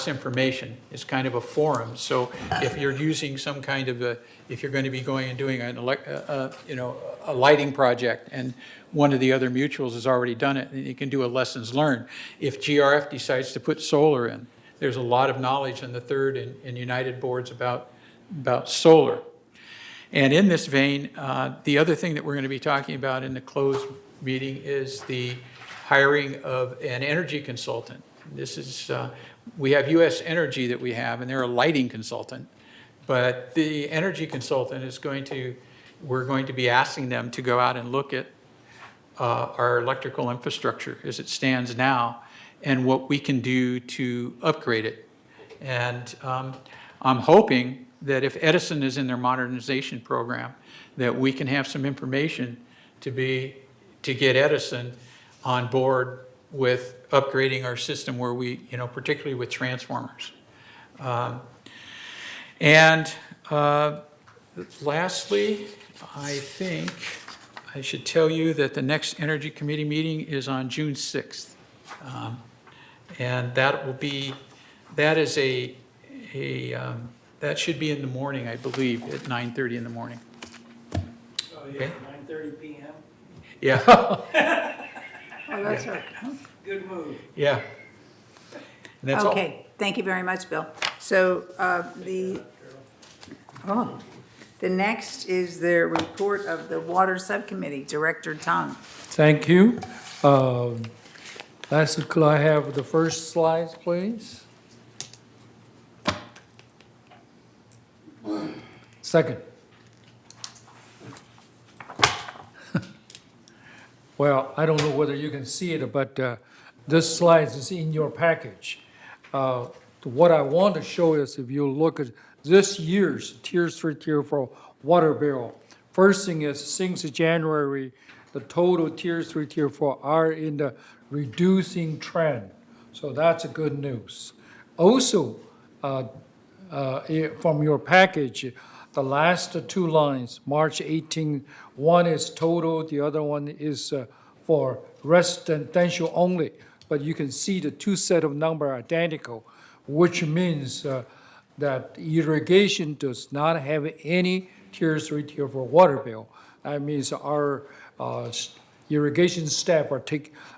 information. It's kind of a forum. So if you're using some kind of if you're going to be going and doing a lighting project and one of the other mutuals has already done it, then you can do a lessons learned. If GRF decides to put solar in, there's a lot of knowledge in the Third and United boards about solar. And in this vein, the other thing that we're going to be talking about in the closed meeting is the hiring of an energy consultant. This is, we have U.S. Energy that we have, and they're a lighting consultant. But the energy consultant is we're going to be asking them to go out and look at our electrical infrastructure as it stands now and what we can do to upgrade it. And I'm hoping that if Edison is in their modernization program, that we can have some information to get Edison on board with upgrading our system where we, particularly with transformers. Lastly, I think I should tell you that the next Energy Committee meeting is on June 6th. And that should be in the morning, I believe, at 9:30 in the morning. Oh, yeah, Okay. 9:30 p.m. Yeah. Oh, that's right. Good move. Yeah. And that's all. Okay, thank you very much, Bill. So the next is the report of the Water Subcommittee, Director Tung. Thank you. Could I have the first slides, please? Second. Well, I don't know whether you can see it, but this slide is in your package. What I want to show is if you look at this year's Tier 3, Tier 4 water bill, first thing is since January, the total Tier 3, Tier 4 are in the reducing trend. So that's good news. Also, from your package, the last 2 lines, March 18, one is total, the other one is for residential only. But you can see the 2 set of number are identical, which means that irrigation does not have any Tier 3, Tier 4 water bill. That means our irrigation staff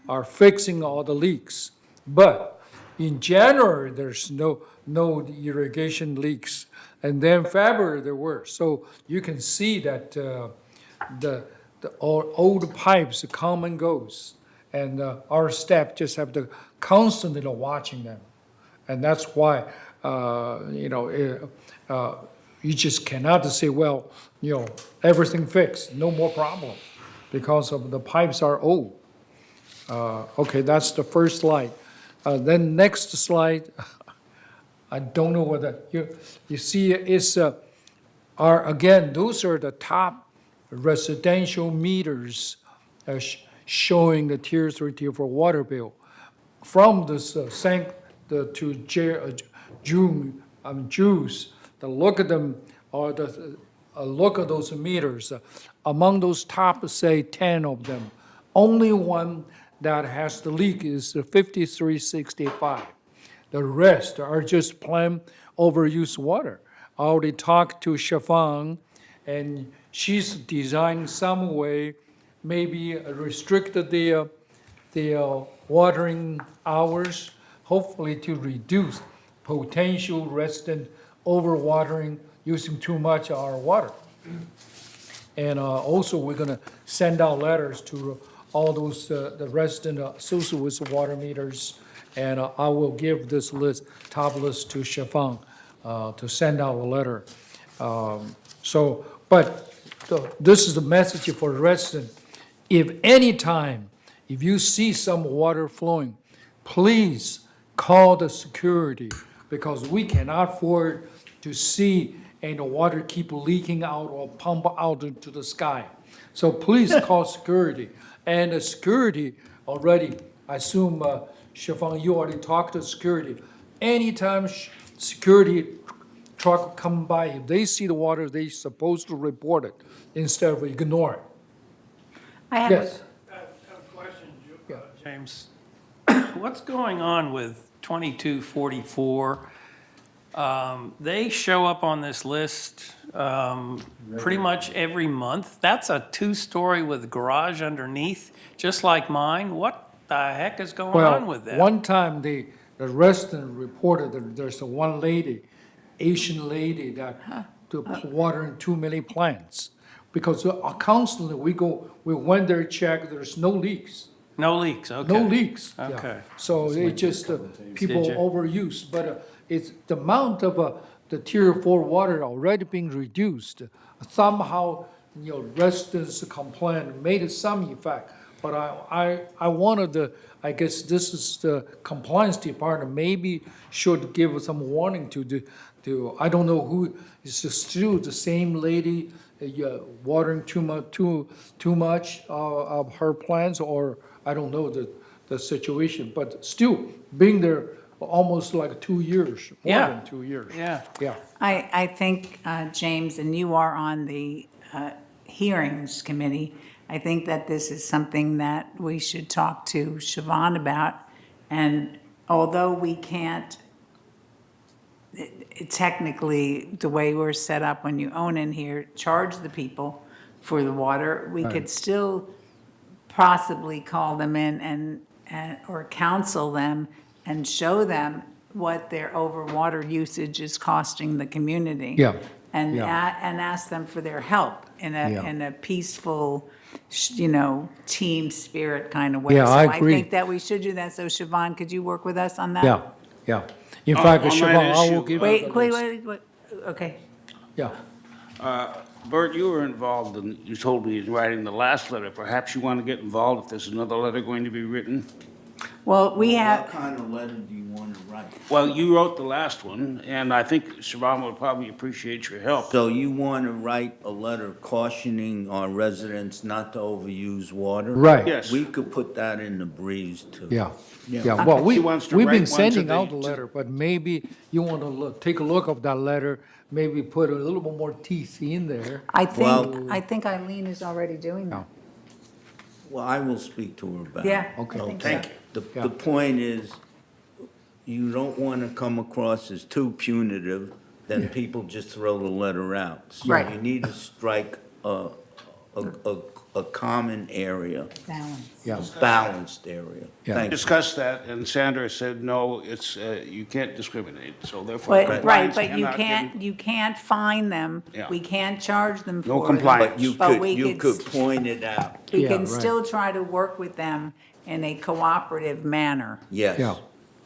are fixing all the leaks. But in January, there's no irrigation leaks. And then February there were. So you can see that the old pipes come and goes. And our staff just have to constantly watching them. And that's why, you just cannot say, well, everything fixed, no more problem, because of the pipes are old. Okay, that's the first slide. Then next slide, I don't know whether, you see, again, those are the top residential meters showing the Tier 3, Tier 4 water bill. From this Jews, the look at them, or the look at those meters. Among those top, say, 10 of them, only one that has the leak is the 5365. The rest are just plain overused water. I already talked to Siobhan, and she's designed some way, maybe restricted the watering hours, hopefully to reduce potential resident overwatering, using too much of our water. And also, we're gonna send out letters to all those, the resident associated with water meters, and I will give this list, top list, to Siobhan to send out a letter. This is the message for the resident. If you see some water flowing, please call the security, because we cannot afford to see and the water keep leaking out or pump out into the sky. So please call security. And the security already, I assume, Siobhan, you already talked to security. Anytime security truck come by, if they see the water, they're supposed to report it instead of ignore it. I have Yes. I have a question, James. What's going on with 2244? They show up on this list pretty much every month. That's a two-story with garage underneath, just like mine. What the heck is going on with that? One time, the resident reported that there's one lady, Asian lady, that watering too many plants. Because constantly, we went there, check, there's no leaks. No leaks, okay. No leaks. yeah. Okay. So it just, people Did you- overuse, but it's the amount of the Tier 4 water already being reduced. Somehow, residents complain, made some effect, but I wanted to, I guess this is the compliance department, maybe should give some warning to I don't know who, is it still the same lady watering too much of her plants, or I don't know the situation, but still being there almost like 2 years, more Yeah. than 2 years. Yeah. Yeah. I think, James, and you are on the hearings committee, I think that this is something that we should talk to Siobhan about. And although we can't, technically, the way we're set up when you own in here, charge the people for the water, we could still possibly call them in or counsel them and show them what their overwater usage is costing the community. Yeah. And, Yeah. and ask them for their help in Yeah. a peaceful, team spirit kind of way. Yeah, I So agree. I think that we should do that. So Siobhan, could you work with us on that? Yeah, yeah. In fact, on that Siobhan, I will issue, give you Wait, the list. wait, okay. Yeah. Bert, you were involved, and you told me in writing the last letter. Perhaps you want to get involved if there's another letter going to be written? Well, we have, What kind of letter do you want to write? Well, you wrote the last one, and I think Siobhan would probably appreciate your help. So you want to write a letter cautioning our residents not to overuse water? Right. Yes. We could put that in the breeze too. Yeah, Yeah. yeah. Well, She wants to we've write been one to sending the- out the letter, but maybe you want to take a look of that letter, maybe put a little bit more teeth in there. I Well- think Eileen is already doing that. Well, I will speak to her about it. Yeah, I Okay. think Thank so. you. Yeah. The point is, you don't want to come across as too punitive, then people just throw the letter out. So Right. you need to strike a common area, Balance. Yeah. a balanced area. Yeah. Thank you. Discussed that, and Sandra said, no, it's, you can't discriminate, so therefore But, right, compliance but you cannot can't, give- you can't fine them. Yeah. We can't charge them for it. No compliance. But you But could, we you could could point it out, We Yeah, can right. still try to work with them in a cooperative manner. yes. Yeah.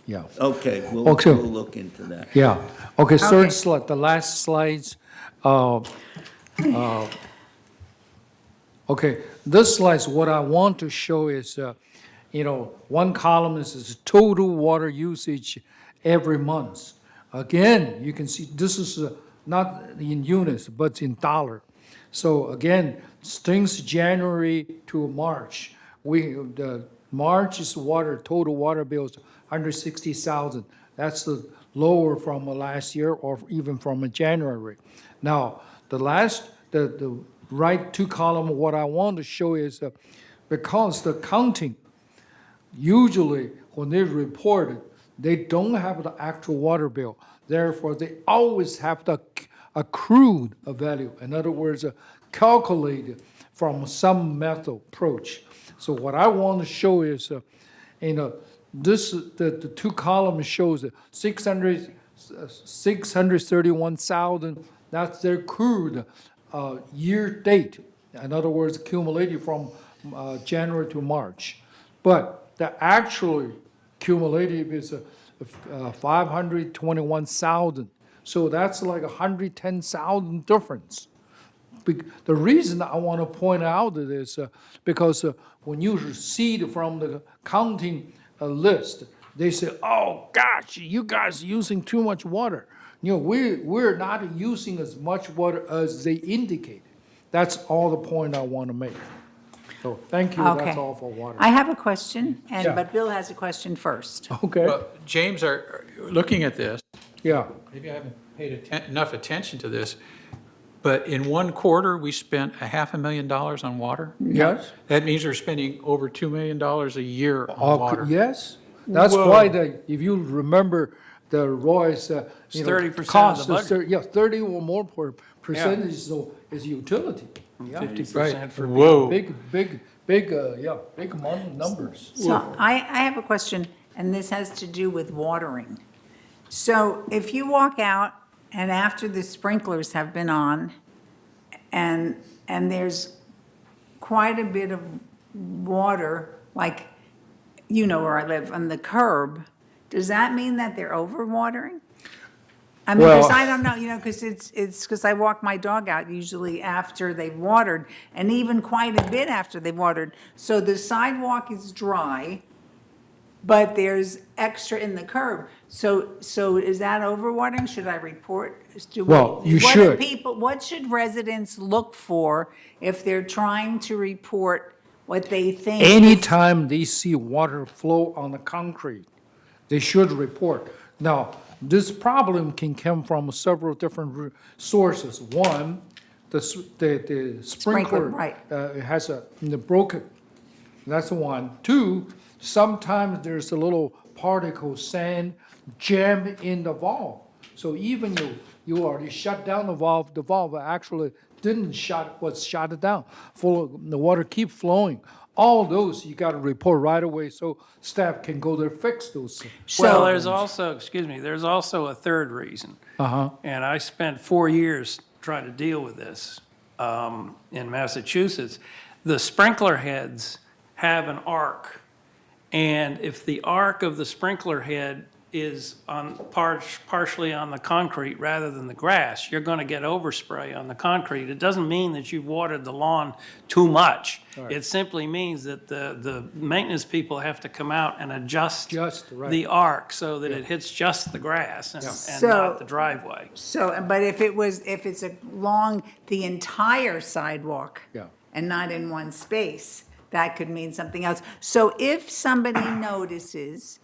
Yeah. Okay, we'll Okay. look into that. Yeah. Okay, Okay. third slide, the last slides. Okay, this slide's what I want to show is, one column is total water usage every month. Again, you can see this is not in units, but in dollar. So again, since January to March, the March's total water bill is 160,000. That's the lower from last year or even from January. Now, the right two column, what I want to show is because the counting, usually when they report it, they don't have the actual water bill. Therefore, they always have the accrued value. In other words, calculated from some method approach. So what I want to show is, the two columns shows 631,000. That's their accrued year date. In other words, accumulated from January to March. But the actual cumulative is 521,000. So that's like 110,000 difference. The reason I want to point out is because when you see from the counting list, they say, "Oh gosh, you guys are using too much water." We're not using as much water as they indicate. That's all the point I want to make. So thank you. Okay. That's all for water. I have a question, Yeah. but Bill has a question first. Okay. Well, James, looking at this, Yeah. maybe I haven't paid enough attention to this, but in one quarter, we spent $500,000 on water? Yes. That means we're spending over $2 million a year on water. Yes. That's Whoa. why if you remember the Roy's, 30% of cost the is budget. 30 or more percentage is utility. Yeah. 50% for. Whoa. Big money numbers. So I have a question, and this has to do with watering. So if you walk out and after the sprinklers have been on, and there's quite a bit of water, like, where I live, on the curb, does that mean that they're overwatering? I mean, because I don't know, because it's because I walk my dog out usually after they've watered, and even quite a bit after they've watered. So the sidewalk is dry, but there's extra in the curb. So is that overwatering? Should I report? Well, you should. What should residents look for if they're trying to report what they think? Anytime they see water flow on the concrete, they should report. Now, this problem can come from several different sources. One, the sprinkler right. has broken. That's one. Two, sometimes there's a little particle sand jam in the valve. So even you already shut down the valve actually didn't shut it down. The water keep flowing. All those you got to report right away so staff can go there fix those. Well, there's also a third reason. Uh-huh. And I spent 4 years trying to deal with this in Massachusetts. The sprinkler heads have an arc. And if the arc of the sprinkler head is partially on the concrete rather than the grass, you're going to get overspray on the concrete. It doesn't mean that you've watered the lawn too much. Right. It simply means that the maintenance people have to come out and adjust right. the arc so that it hits just the grass and So- not the driveway. So, but if it's along the entire sidewalk Yeah. and not in one space, that could mean something else. So if somebody notices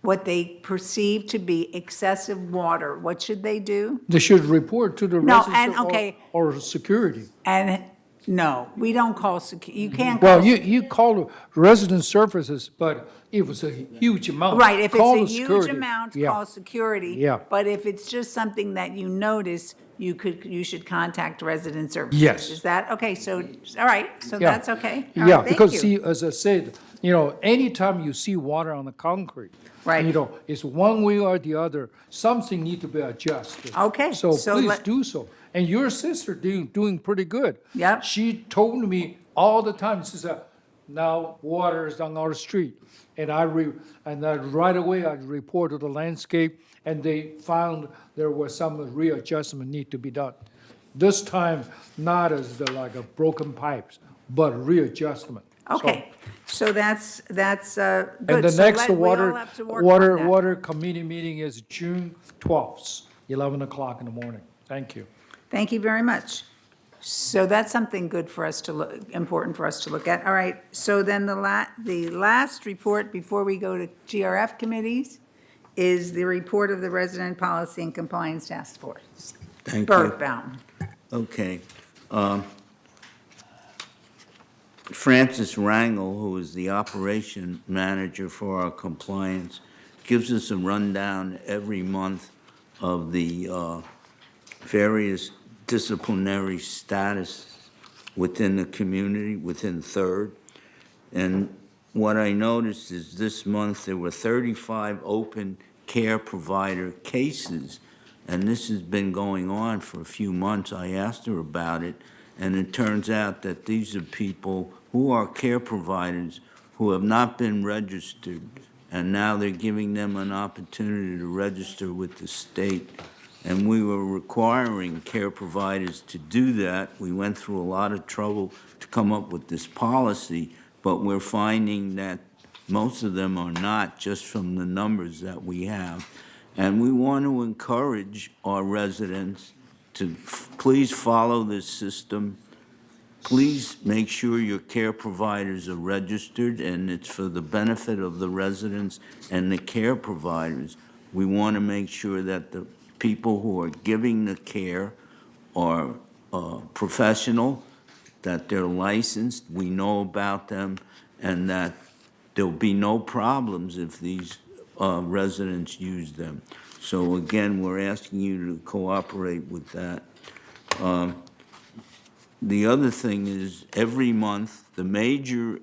what they perceive to be excessive water, what should they do? They should report to the No, residents and, okay. or security. And, no, we don't call you can't call. Well, you call resident services, but if it's a huge amount. Right, if call it's a the huge security. amount, Yeah. call security. Yeah. But if it's just something that you notice, you should contact resident services. Yes. Is that, okay, so, all right, so Yeah. that's okay. All Yeah, right, thank because you. see, as I said, anytime you see water on the concrete, Right. it's one way or the other, something need to be adjusted. Okay, So so please let- do so. And your sister doing pretty good. Yep. She told me all the time, she said, now water is on our street. And right away, I reported the landscape, and they found there was some readjustment need to be done. This time, not as like a broken pipes, but readjustment. Okay, so that's good. And the So next we all water, have to work on that. water committee meeting is June 12th, 11 o'clock in the morning. Thank you. Thank you very much. So that's something good for us to look, important for us to look at. All right, so then the last report before we go to GRF committees is the report of the Resident Policy and Compliance Task Force. Thank you. Bert Baum. Okay. Francis Rangel, who is the operation manager for our compliance, gives us a rundown every month of the various disciplinary status within the community, within Third. And what I noticed is this month there were 35 open care provider cases, and this has been going on for a few months. I asked her about it, and it turns out that these are people who are care providers who have not been registered, and now they're giving them an opportunity to register with the state. And we were requiring care providers to do that. We went through a lot of trouble to come up with this policy, but we're finding that most of them are not, just from the numbers that we have. And we want to encourage our residents to please follow this system. Please make sure your care providers are registered, and it's for the benefit of the residents and the care providers. We want to make sure that the people who are giving the care are professional, that they're licensed, we know about them, and that there'll be no problems if these residents use them. So again, we're asking you to cooperate with that. The other thing is, every month, the major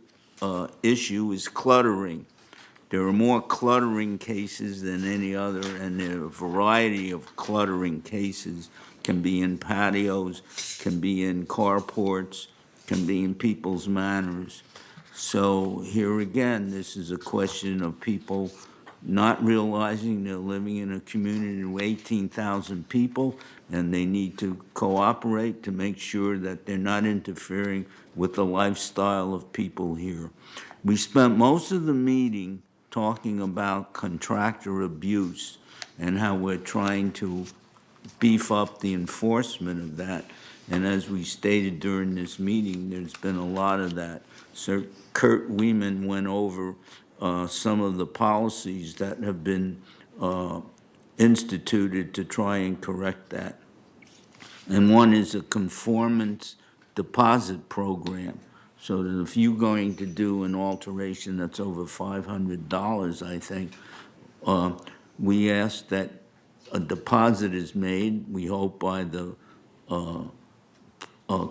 issue is cluttering. There are more cluttering cases than any other, and there are a variety of cluttering cases. Can be in patios, can be in carports, can be in people's manors. So here again, this is a question of people not realizing they're living in a community of 18,000 people, and they need to cooperate to make sure that they're not interfering with the lifestyle of people here. We spent most of the meeting talking about contractor abuse and how we're trying to beef up the enforcement of that. And as we stated during this meeting, there's been a lot of that. Sir Kurt Weeman went over some of the policies that have been instituted to try and correct that. And one is a conformance deposit program. So that if you're going to do an alteration that's over $500, I think, we ask that a deposit is made, we hope by the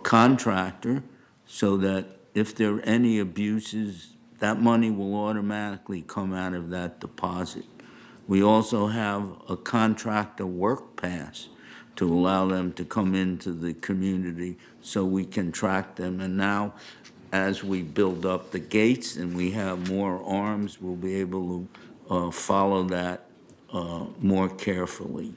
contractor, so that if there are any abuses, that money will automatically come out of that deposit. We also have a contractor work pass to allow them to come into the community so we can track them. And now, as we build up the gates and we have more arms, we'll be able to follow that more carefully.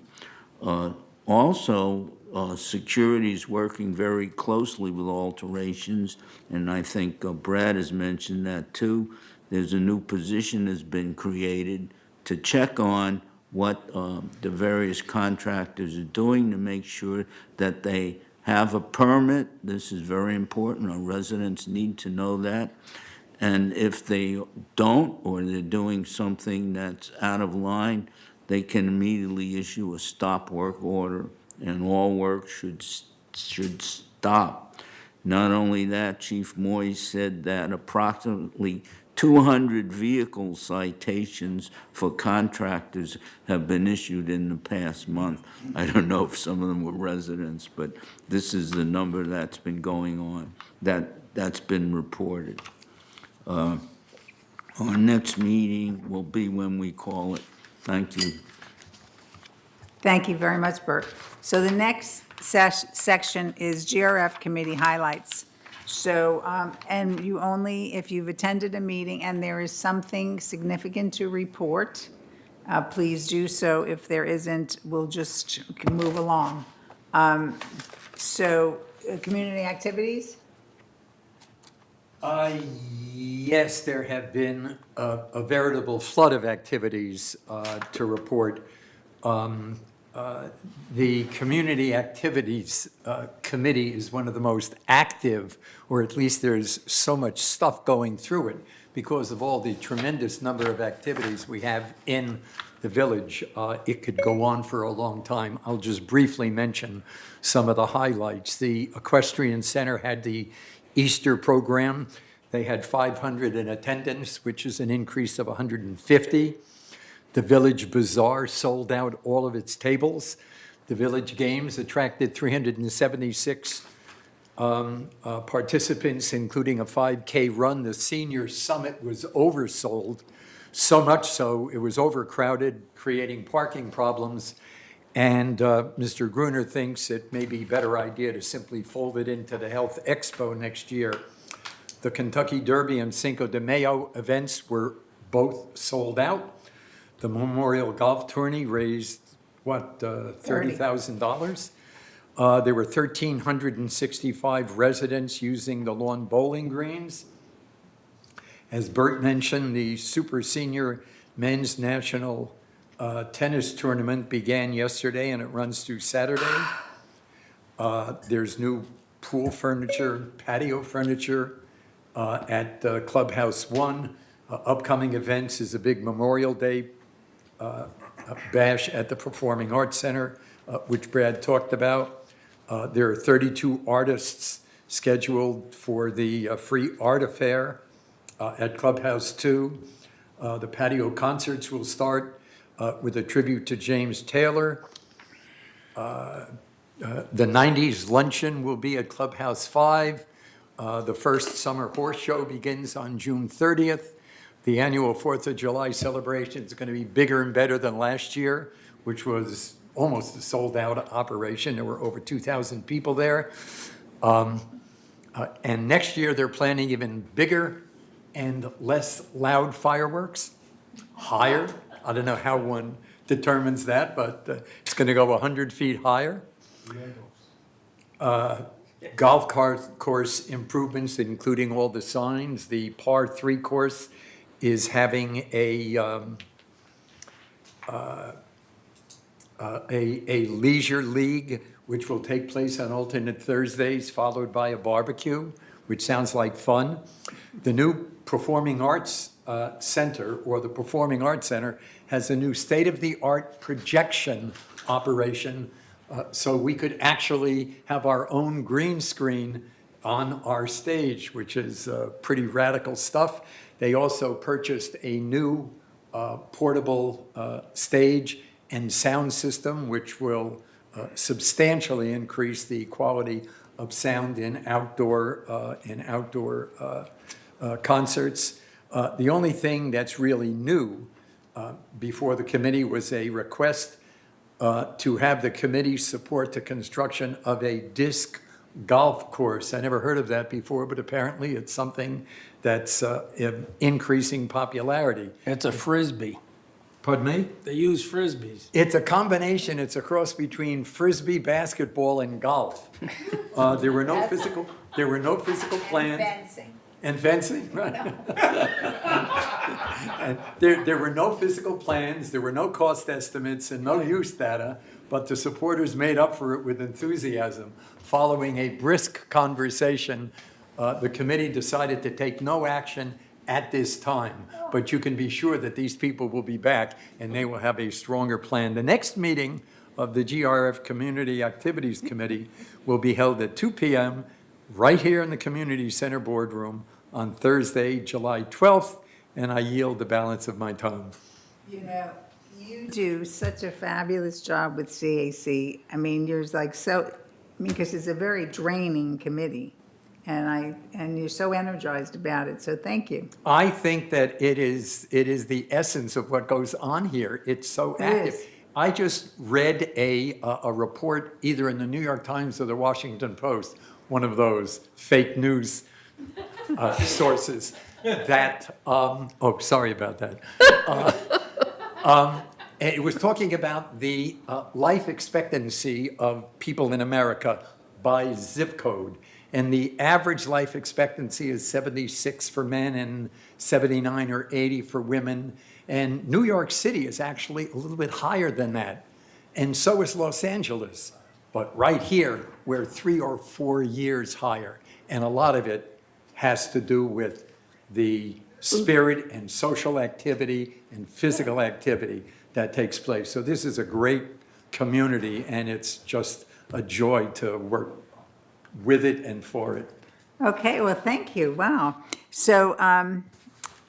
Also, security is working very closely with alterations, and I think Brad has mentioned that too. There's a new position that's been created to check on what the various contractors are doing to make sure that they have a permit. This is very important. Our residents need to know that. And if they don't, or they're doing something that's out of line, they can immediately issue a stop work order, and all work should stop. Not only that, Chief Moy said that approximately 200 vehicle citations for contractors have been issued in the past month. I don't know if some of them were residents, but this is the number that's been going on, that's been reported. Our next meeting will be when we call it. Thank you. Thank you very much, Bert. So the next section is GRF committee highlights. So, and you only, if you've attended a meeting and there is something significant to report, please do so. If there isn't, we'll just move along. So, community activities? Yes, there have been a veritable flood of activities to report. The Community Activities Committee is one of the most active, or at least there's so much stuff going through it because of all the tremendous number of activities we have in the village. It could go on for a long time. I'll just briefly mention some of the highlights. The Equestrian Center had the Easter program. They had 500 in attendance, which is an increase of 150. The Village Bazaar sold out all of its tables. The Village Games attracted 376 participants, including a 5K run. The Senior Summit was oversold, so much so it was overcrowded, creating parking problems. And Mr. Gruner thinks it may be a better idea to simply fold it into the Health Expo next year. The Kentucky Derby and Cinco de Mayo events were both sold out. The Memorial Golf Tourney raised, what, $30,000? There were 1,365 residents using the lawn bowling greens. As Bert mentioned, the Super Senior Men's National Tennis Tournament began yesterday and it runs through Saturday. There's new pool furniture, patio furniture at Clubhouse 1. Upcoming events is a big Memorial Day bash at the Performing Arts Center, which Brad talked about. There are 32 artists scheduled for the Free Art Affair at Clubhouse 2. The patio concerts will start with a tribute to James Taylor. The 90s luncheon will be at Clubhouse 5. The first summer horse show begins on June 30th. The annual 4th of July celebration is going to be bigger and better than last year, which was almost a sold-out operation. There were over 2,000 people there. And next year, they're planning even bigger and less loud fireworks, higher. I don't know how one determines that, but it's going to go 100 feet higher. Golf course improvements, including all the signs. The par 3 course is having a leisure league, which will take place on alternate Thursdays, followed by a barbecue, which sounds like fun. The new Performing Arts Center, or the Performing Arts Center, has a new state-of-the-art projection operation, so we could actually have our own green screen on our stage, which is pretty radical stuff. They also purchased a new portable stage and sound system, which will substantially increase the quality of sound in outdoor concerts. The only thing that's really new before the committee was a request to have the committee support the construction of a disc golf course. I never heard of that before, but apparently it's something that's increasing popularity. It's a Frisbee. Pardon me? They use Frisbees. It's a combination, it's a cross between Frisbee, basketball, and golf. There were no physical plans. Fencing. And fencing, right. And there were no physical plans, there were no cost estimates, and no use data, but the supporters made up for it with enthusiasm. Following a brisk conversation, the committee decided to take no action at this time, but you can be sure that these people will be back and they will have a stronger plan. The next meeting of the GRF Community Activities Committee will be held at 2 p.m. right here in the Community Center boardroom on Thursday, July 12th, and I yield the balance of my time. You know, you do such a fabulous job with CAC. I mean, you're like because it's a very draining committee, and you're so energized about it, so thank you. I think that it is the essence of what goes on here. It's so active. I just read a report either in the New York Times or the Washington Post one of those fake news sources that, oh, sorry about that. And it was talking about the life expectancy of people in America by zip code. And the average life expectancy is 76 for men and 79 or 80 for women. And New York City is actually a little bit higher than that. And so is Los Angeles. But right here, we're 3 or 4 years higher. And a lot of it has to do with the spirit and social activity and physical activity that takes place. So this is a great community, and it's just a joy to work with it and for it. Okay, well, thank you. Wow. So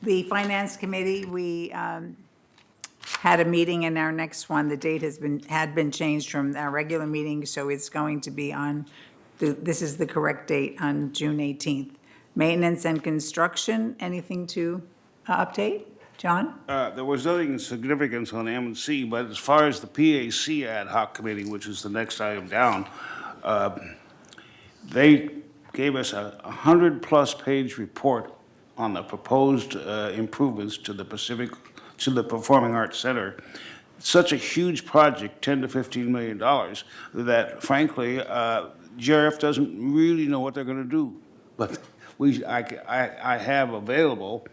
the Finance Committee, we had a meeting, and our next one, the date had been changed from our regular meeting, so it's going to be on, this is the correct date, on June 18th. Maintenance and construction, anything to update? John? There was nothing significant on M&C, but as far as the PAC ad hoc committee, which is the next item down, they gave us a 100-plus page report on the proposed improvements to the Performing Arts Center. Such a huge project, $10 to $15 million, that frankly, JRF doesn't really know what they're going to do. But I have available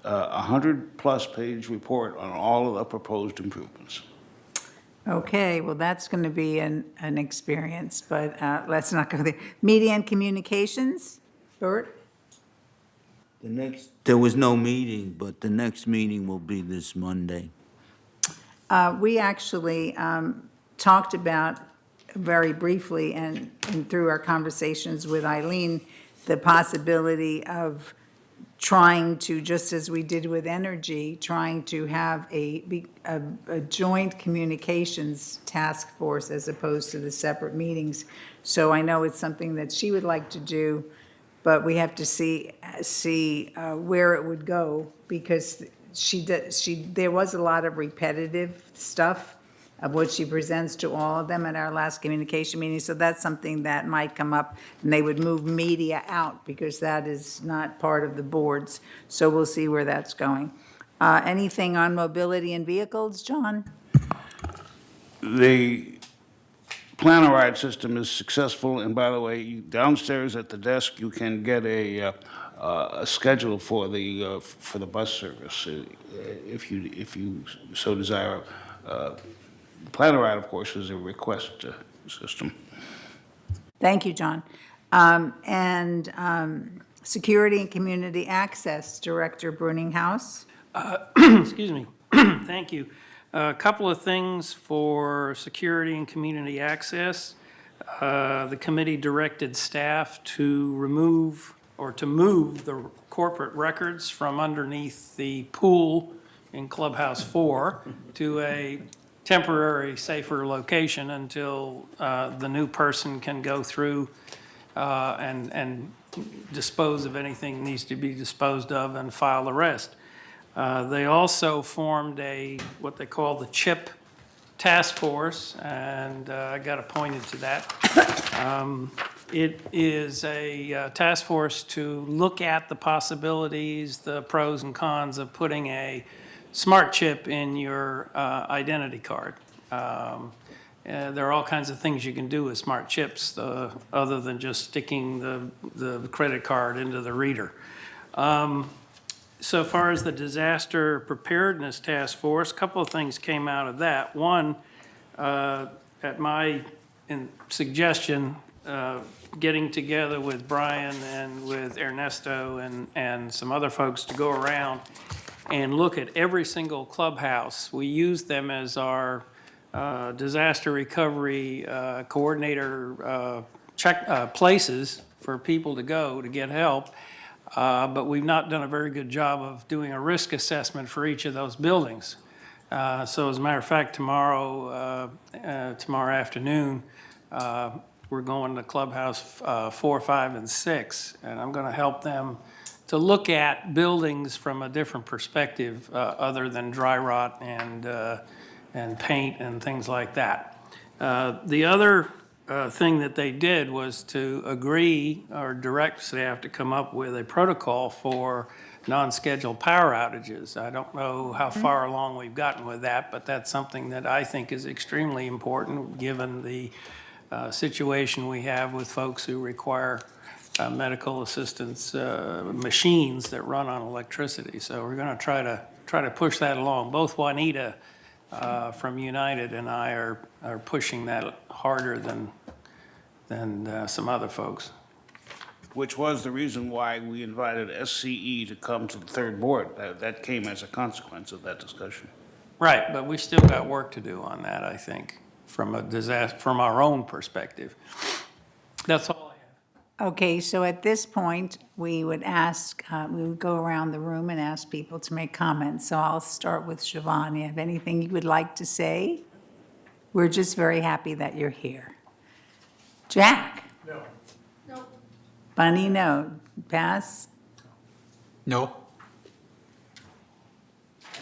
a 100-plus page report on all of the proposed improvements. Okay, well, that's going to be an experience, but let's not go there. Media and communications, Bert? There was no meeting, but the next meeting will be this Monday. We actually talked about very briefly and through our conversations with Eileen, the possibility of trying to, just as we did with energy, trying to have a joint communications task force as opposed to the separate meetings. So I know it's something that she would like to do, but we have to see where it would go, because there was a lot of repetitive stuff of what she presents to all of them at our last communication meeting. So that's something that might come up, and they would move media out because that is not part of the boards. So we'll see where that's going. Anything on mobility and vehicles, John? The planner ride system is successful, and by the way, downstairs at the desk, you can get a schedule for the bus service if you so desire. Planner ride, of course, is a request system. Thank you, John. Security and Community Access, Director Bruninghouse. Excuse me. Thank you. A couple of things for security and community access. The committee directed staff to remove or to move the corporate records from underneath the pool in Clubhouse 4 to a temporary, safer location until the new person can go through and dispose of anything that needs to be disposed of and file the rest. They also formed what they call the CHIP task force, and I got appointed to that. It is a task force to look at the possibilities, the pros and cons of putting a smart chip in your identity card. There are all kinds of things you can do with smart chips other than just sticking the credit card into the reader. So far as the Disaster Preparedness Task Force, a couple of things came out of that. One, at my suggestion, getting together with Brian and with Ernesto and some other folks to go around and look at every single clubhouse. We use them as our disaster recovery coordinator places for people to go to get help. But we've not done a very good job of doing a risk assessment for each of those buildings. So as a matter of fact, tomorrow afternoon, we're going to Clubhouse 4, 5, and 6, and I'm going to help them to look at buildings from a different perspective other than dry rot and paint and things like that. The other thing that they did was to agree or direct staff to come up with a protocol for non-scheduled power outages. I don't know how far along we've gotten with that, but that's something that I think is extremely important, given the situation we have with folks who require medical assistance machines that run on electricity. So we're going to try to push that along. Both Juanita from United and I are pushing that harder than some other folks. Which was the reason why we invited SCE to come to the third board. That came as a consequence of that discussion. Right, but we still got work to do on that, I think, from our own perspective. That's all I have. Okay, so at this point, we would go around the room and ask people to make comments. So I'll start with Siobhan. You have anything you would like to say? We're just very happy that you're here. Jack? No. Bunny, no. Pass? No?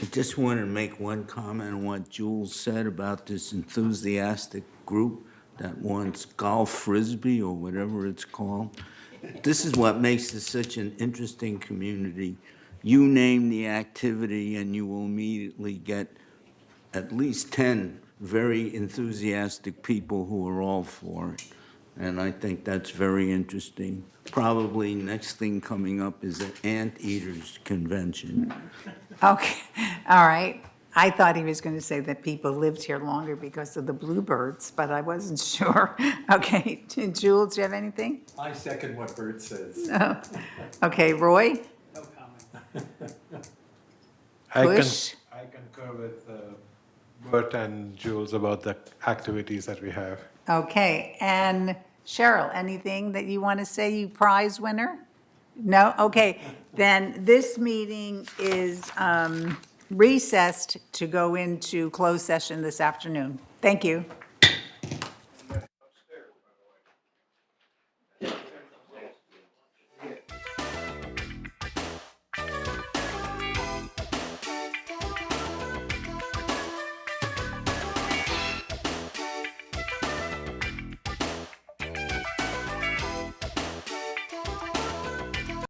I just wanted to make one comment on what Jules said about this enthusiastic group that wants golf frisbee or whatever it's called. This is what makes this such an interesting community. You name the activity and you will immediately get at least 10 very enthusiastic people who are all for it. And I think that's very interesting. Probably next thing coming up is an anteaters convention. Okay, all right. I thought he was going to say that people lived here longer because of the bluebirds, but I wasn't sure. Okay, Jules, do you have anything? I second what Bert says. No. Okay, Roy? No comment. Bush? I concur with Bert and Jules about the activities that we have. Okay, and Cheryl, anything that you want to say, you prize winner? No? Okay, then this meeting is recessed to go into closed session this afternoon. Thank you.